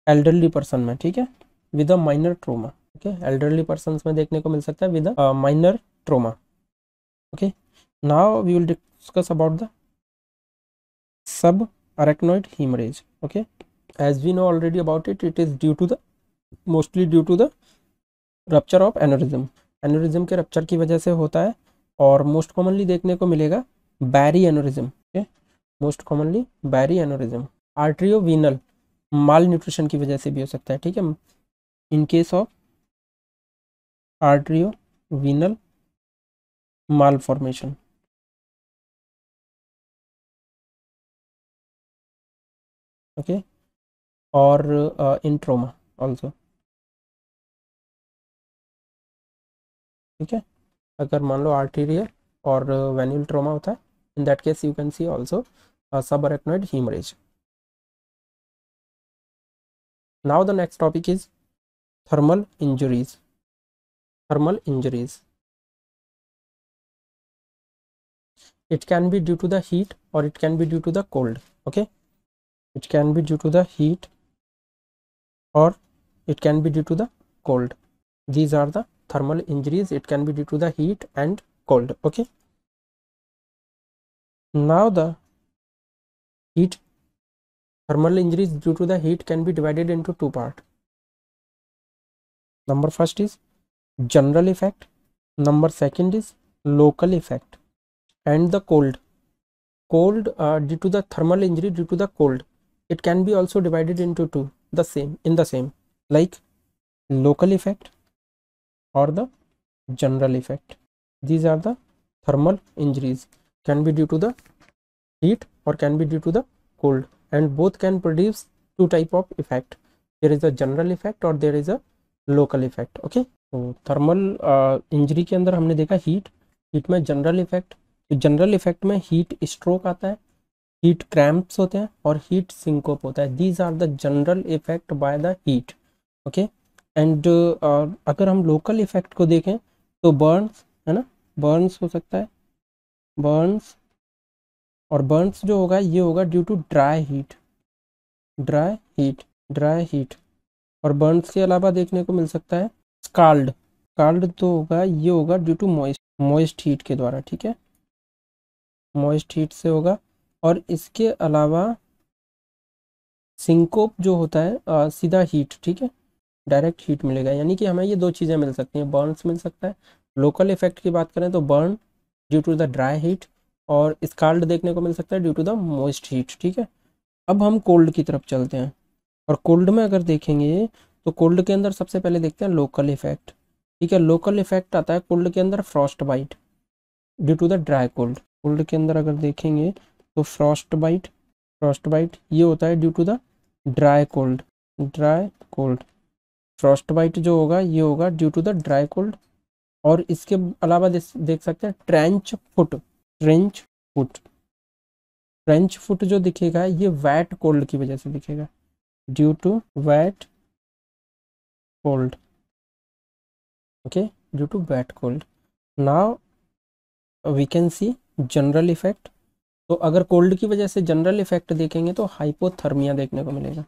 एल्डरली पर्सन में, ठीक है, with a minor trauma, okay, elderly person में देखने को मिल सकता है with a minor trauma, okay. Now we will discuss about the sub arachnoid hemorrhage. Okay, as we know already about it, it is due to the mostly due to the rupture of aneurysm. Aneurysm के rupture की वजह से होता है और most commonly देखने को मिलेगा berry aneurysm. Okay, most commonly berry aneurysm. Arteriovenous malnutrition की वजह से भी हो सकता है. ठीक है, in case of arteriovenous malformation. Okay, और इन ट्रोमा ऑल्सो. ठीक है, अगर मान लो आर्टीरियल और वेन्यूल ट्रोमा होता है, in that case you can see also subarachnoid hemorrhage. Now the next topic is thermal injuries. Thermal injuries, it can be due to the heat or it can be due to the cold. Okay, it can be due to the heat or it can be due to the cold. These are the thermal injuries. It can be due to the heat and cold. Okay, now the heat thermal injuries due to the heat can be divided into two parts. Number first is general effect, number second is local effect. And the cold due to the thermal injury due to the cold, it can be also divided into two, the same like local effect or the general effect. These are the thermal injuries, can be due to the heat or can be due to the cold, and both can produce two type of effect. There is a general effect or there is a local effect. Okay, तो thermal injury के अंदर हमने देखा heat में general effect. General effect में heat stroke आता है, heat cramps होते हैं और हीट सिंकोप होता है. These are the general effect by the heat. Okay, and अगर हम लोकल इफेक्ट को देखें तो बर्न्स है ना, बर्न्स हो सकता है, बर्न्स, और बर्न्स जो होगा ये होगा ड्यू टू ड्राई हीट. और बर्न्स के अलावा देखने को मिल सकता है स्काल्ड तो होगा, ये होगा ड्यू टू मॉइस्ट हीट के द्वारा. ठीक है, मॉइस्ट हीट से होगा. और इसके अलावा सिंकोप जो होता है सीधा हीट. ठीक है, डायरेक्ट हीट मिलेगा, यानी कि हमें ये दो चीज़ें मिल सकती हैं, बर्न्स मिल सकता है. लोकल इफेक्ट की बात करें तो burn due to the dry heat और स्काल्ड देखने को मिल सकता है due to the moist heat. ठीक है, अब हम कोल्ड की तरफ चलते हैं. और कोल्ड में अगर देखेंगे तो कोल्ड के अंदर सबसे पहले देखते हैं लोकल इफेक्ट. ठीक है, लोकल इफेक्ट आता है कोल्ड के अंदर frost bite due to the dry cold. Cold के अंदर अगर देखेंगे तो फ्रॉस्ट बाइट ये होता है due to the dry cold. Frost bite जो होगा ये होगा due to the dry cold. और इसके अलावा देख सकते हैं ट्रेंच फुट जो दिखेगा ये वेट कोल्ड की वजह से दिखेगा, due to wet cold. Okay, due to wet cold. Now we can see general effect. तो अगर कोल्ड की वजह से जनरल इफेक्ट देखेंगे तो हाइपोथर्मिया देखने को मिलेगा,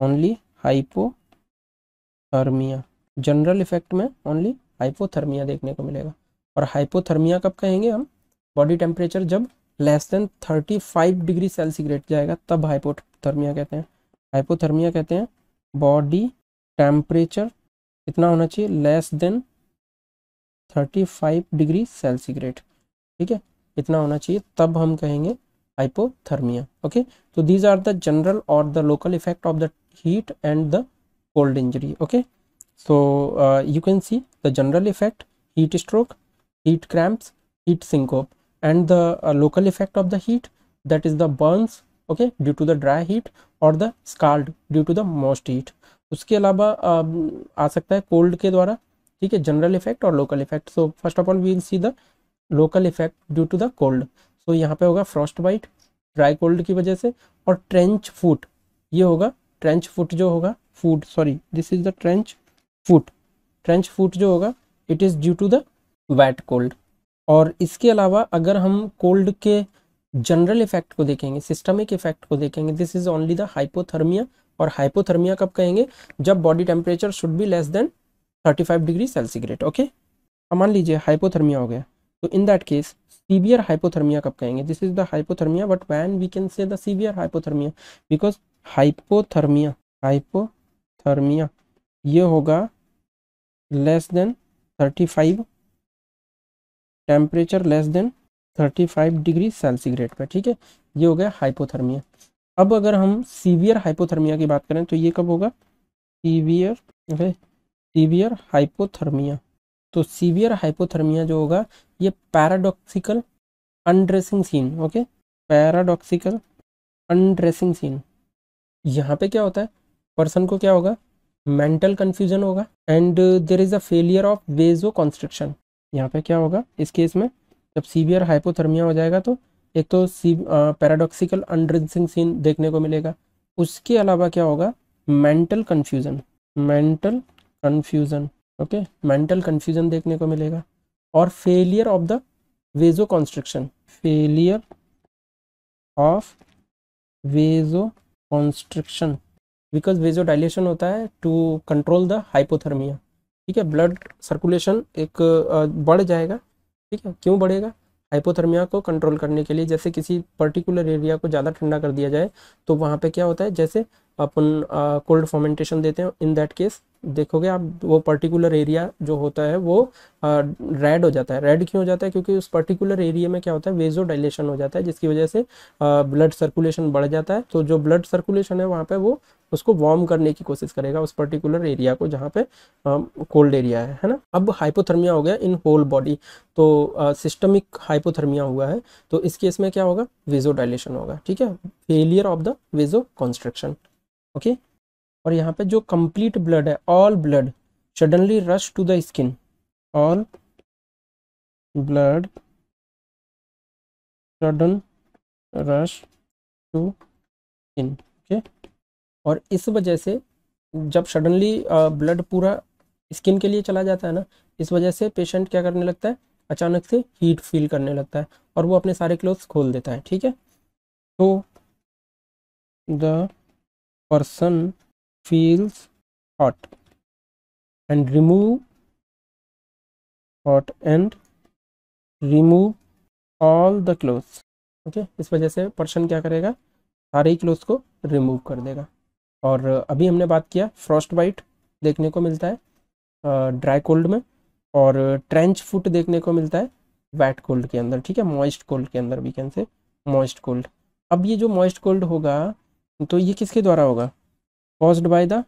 ओनली हाइपोथर्मिया. जनरल इफेक्ट में ओनली हाइपोथर्मिया देखने को मिलेगा. और हाइपोथर्मिया कब कहेंगे हम, बॉडी टेम्परेचर जब लेस देन 35 डिग्री सेल्सिग्रेड जाएगा तब हाइपोथर्मिया कहते हैं. हाइपोथर्मिया कहते हैं बॉडी टेम्परेचर कितना होना चाहिए, लेस देन 35 डिग्री सेल्सिग्रेड. ठीक है, इतना होना चाहिए तब हम कहेंगे हाइपोथर्मिया. ओके, तो दीज आर द जनरल और the local effect of the heat and the cold injury. Okay, so you can see the general effect, heat stroke, heat cramps, heat syncope, and the local effect of the heat, that is the burns, okay, due to the dry heat, or the scald due to the moist heat. उसके अलावा आ सकता है cold के द्वारा. ठीक है, general effect और local effect. So first of all we will see the local effect due to the cold. So यहाँ पे होगा फ्रॉस्ट बाइट ड्राई कोल्ड की वजह से, और ट्रेंच फुट, ये होगा ट्रेंच फुट जो होगा this is the trench foot जो होगा it is due to the wet cold. और इसके अलावा अगर हम कोल्ड के जनरल इफेक्ट को देखेंगे, सिस्टमिक इफेक्ट को देखेंगे, this is only the hypothermia. और हाइपोथर्मिया कब कहेंगे, जब body temperature should be less than 35 degree centigrade. Okay, मान लीजिए हाइपोथर्मिया हो गया, तो in that case severe hypothermia कब कहेंगे? This is the hypothermia, but when we can say the severe hypothermia, because hypothermia hypothermia ये होगा less than 35, temperature less than 35 degree centigrade पे, ठीक है, ये हो गया हाइपोथर्मिया। अब अगर हम सीवियर हाइपोथर्मिया की बात करें तो ये कब होगा? Severe, okay, severe hypothermia. तो सीवियर हाइपोथर्मिया जो होगा ये paradoxical undressing scene, okay, paradoxical undressing scene. यहाँ पे क्या होता है, पर्सन को क्या होगा? मेंटल कंफ्यूजन होगा and there is a failure of vasoconstriction. यहाँ पे क्या होगा इस केस में, जब सीवियर हाइपोथर्मिया हो जाएगा तो एक तो पैराडॉक्सिकल अनड्रेसिंग सीन देखने को मिलेगा, उसके अलावा क्या होगा? Mental confusion, mental confusion, okay, mental confusion देखने को मिलेगा, और failure of the vasoconstriction, failure of vasoconstriction, because vasodilation होता है टू कंट्रोल द हाइपोथर्मिया, ठीक है, ब्लड सर्कुलेशन एक बढ़ जाएगा, ठीक है, क्यों बढ़ेगा? हाइपोथर्मिया को कंट्रोल करने के लिए, जैसे किसी पर्टिकुलर एरिया को ज़्यादा ठंडा कर दिया जाए तो वहाँ पे क्या होता है, जैसे अपन कोल्ड फर्मेंटेशन देते हैं, इन दैट केस देखोगे आप वो पर्टिकुलर एरिया जो होता है वो रेड हो जाता है। रेड क्यों हो जाता है? क्योंकि उस पर्टिकुलर एरिया में क्या होता है, वेजो डायलेशन हो जाता है, जिसकी वजह से ब्लड सर्कुलेशन बढ़ जाता है। तो जो ब्लड सर्कुलेशन है वहाँ पे वो उसको वार्म करने की कोशिश करेगा उस पर्टिकुलर एरिया को जहाँ पे कोल्ड एरिया है ना। अब हाइपोथर्मिया हो गया इन होल बॉडी, तो सिस्टमिक हाइपोथर्मिया हुआ है, तो इस केस में क्या होगा? वेजो डायलेशन होगा, ठीक है, failure of the vasoconstriction, okay. और यहाँ पे जो कंप्लीट ब्लड है, all blood suddenly rush to the skin, all blood sudden rush to skin, okay. और इस वजह से जब सडनली ब्लड पूरा स्किन के लिए चला जाता है ना, इस वजह से पेशेंट क्या करने लगता है? अचानक से हीट फील करने लगता है और वो अपने सारे क्लोथ्स खोल देता है, ठीक है। तो the person feels hot and remove hot and remove all the clothes, okay. इस वजह से पर्सन क्या करेगा? सारे ही क्लोथ्स को रिमूव कर देगा। और अभी हमने बात किया फ्रॉस्ट बाइट देखने को मिलता है ड्राई कोल्ड में, और ट्रेंच फुट देखने को मिलता है वेट कोल्ड के अंदर, ठीक है, मॉइस्ट कोल्ड के अंदर, we can say moist cold. अब ये जो मॉइस्ट कोल्ड होगा तो ये किसके द्वारा होगा? Caused by the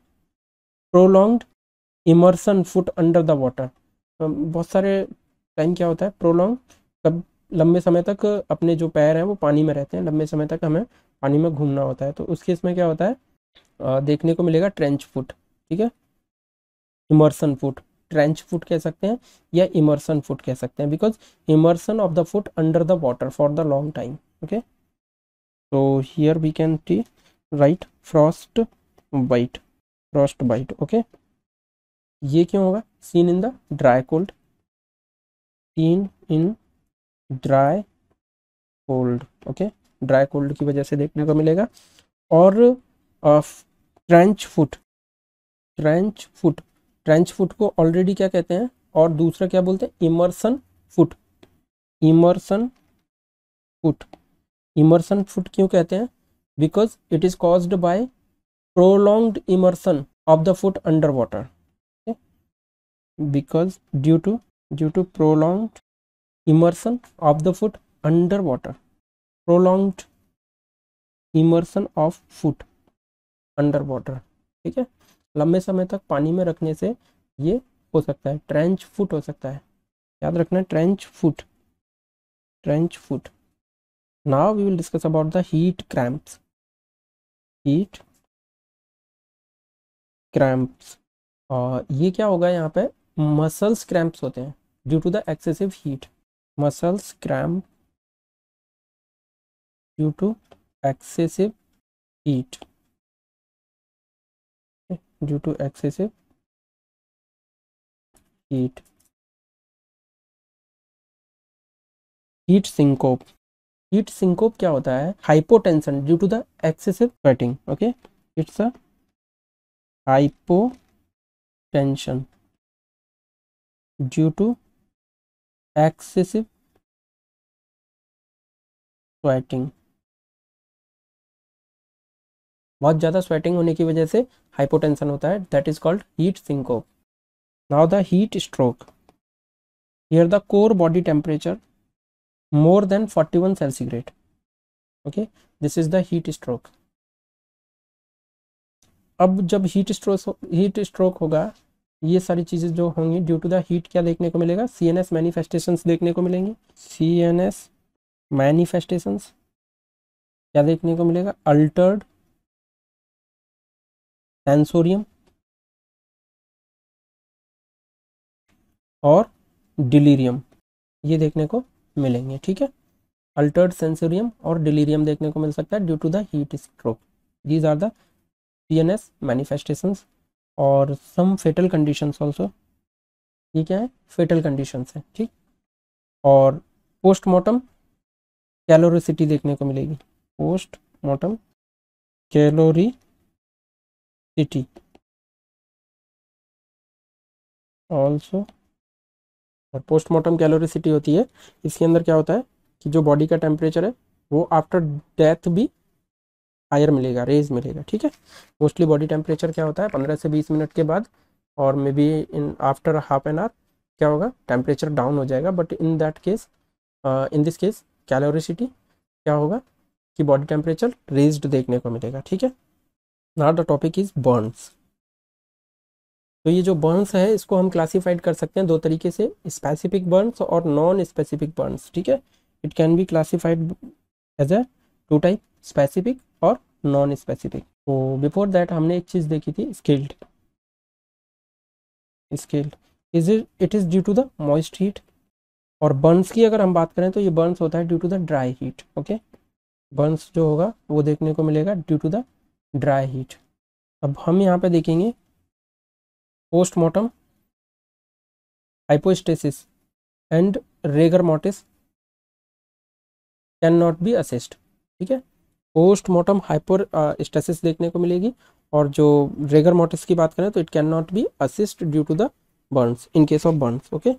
prolonged immersion foot under the water. बहुत सारे टाइम क्या होता है प्रोलॉन्ग, कब लंबे समय तक अपने जो पैर हैं वो पानी में रहते हैं, लंबे समय तक हमें पानी में घूमना होता है, तो उस केस में क्या होता है? देखने को मिलेगा ट्रेंच फुट, ठीक है, इमर्सन फुट, ट्रेंच फुट कह सकते हैं या इमर्सन फुट कह सकते हैं, because immersion of the foot under the water for the long time, okay. तो here we can T write frostbite, frostbite, okay. ये क्यों होगा? Seen in the dry cold, seen in dry cold, okay, dry cold की वजह से देखने को मिलेगा। और trench foot, trench foot, trench foot को ऑलरेडी क्या कहते हैं, और दूसरा क्या बोलते हैं? Immersion foot, immersion foot, immersion foot क्यों कहते हैं? Because it is caused by prolonged immersion of the foot under water, because due to prolonged immersion of the foot underwater, prolonged immersion of foot underwater, ठीक है, लंबे समय तक पानी में रखने से ये हो सकता है, ट्रेंच फुट हो सकता है, याद रखना, trench foot, trench foot. Now we will discuss about the heat cramps, heat cramps. और ये क्या होगा? यहाँ पे मसल्स क्रैम्प्स होते हैं due to the excessive heat, muscles cramp due to excessive heat, due to excessive heat, heat syncope, heat syncope क्या होता है? Hypotension due to the excessive sweating, okay, it's a hypotension due to excessive sweating, बहुत ज़्यादा sweating होने की वजह से hypotension होता है, that is called heat syncope. Now the heat stroke, here the core body temperature more than 41 centigrade, okay, this is the heat stroke। अब जब हीट स्ट्रोक होगा, ये सारी चीज़ें जो होंगी ड्यू टू द हीट, क्या देखने को मिलेगा, CNS मैनिफेस्टेशंस देखने को मिलेंगी। CNS मैनिफेस्टेशंस क्या देखने को मिलेगा, अल्टर्ड सेंसोरियम और डिलीरियम, ये देखने को मिलेंगे, ठीक है। अल्टर्ड सेंसोरियम और डिलीरियम देखने को मिल सकता है due to the heat stroke. These are the CNS manifestations और सम फेटल कंडीशंस ऑल्सो, ये क्या है, फेटल कंडीशंस है, ठीक। और पोस्टमार्टम कैलोरिसिटी देखने को मिलेगी, पोस्टमार्टम कैलोरिसिटी ऑल्सो। और पोस्टमार्टम कैलोरिसिटी होती है, इसके अंदर क्या होता है कि जो बॉडी का टेम्परेचर है वो आफ्टर डेथ भी हायर मिलेगा, रेज मिलेगा, ठीक है। मोस्टली बॉडी टेम्परेचर क्या होता है 15 से 20 मिनट के बाद, और maybe in after half an hour क्या होगा, टेम्परेचर डाउन हो जाएगा, but in that case, in this case कैलोरिसिटी क्या होगा कि बॉडी टेम्परेचर रेज्ड देखने को मिलेगा, ठीक है। Now the topic is Burns. तो ये जो बर्न्स है इसको हम क्लासीफाइड कर सकते हैं दो तरीके से, स्पेसिफिक बर्न्स और नॉन स्पेसिफिक बर्न्स, ठीक है। It can be classified as a two type, specific और नॉन स्पेसिफिक। तो बिफोर दैट हमने एक चीज़ देखी थी, scald. Scald it is due to the moist heat, और बर्न्स की अगर हम बात करें तो ये बर्न्स होता है due to the dry heat, okay. Burns जो होगा वो देखने को मिलेगा due to the dry heat. अब हम यहाँ पे देखेंगे postmortem hypostasis and rigor mortis can not be assist, ठीक है। पोस्टमार्टम हाइपर स्टेसिस देखने को मिलेगी, और जो रेगर मोर्टिस की बात करें तो it can not be assist due to the burns, in case of burns, okay.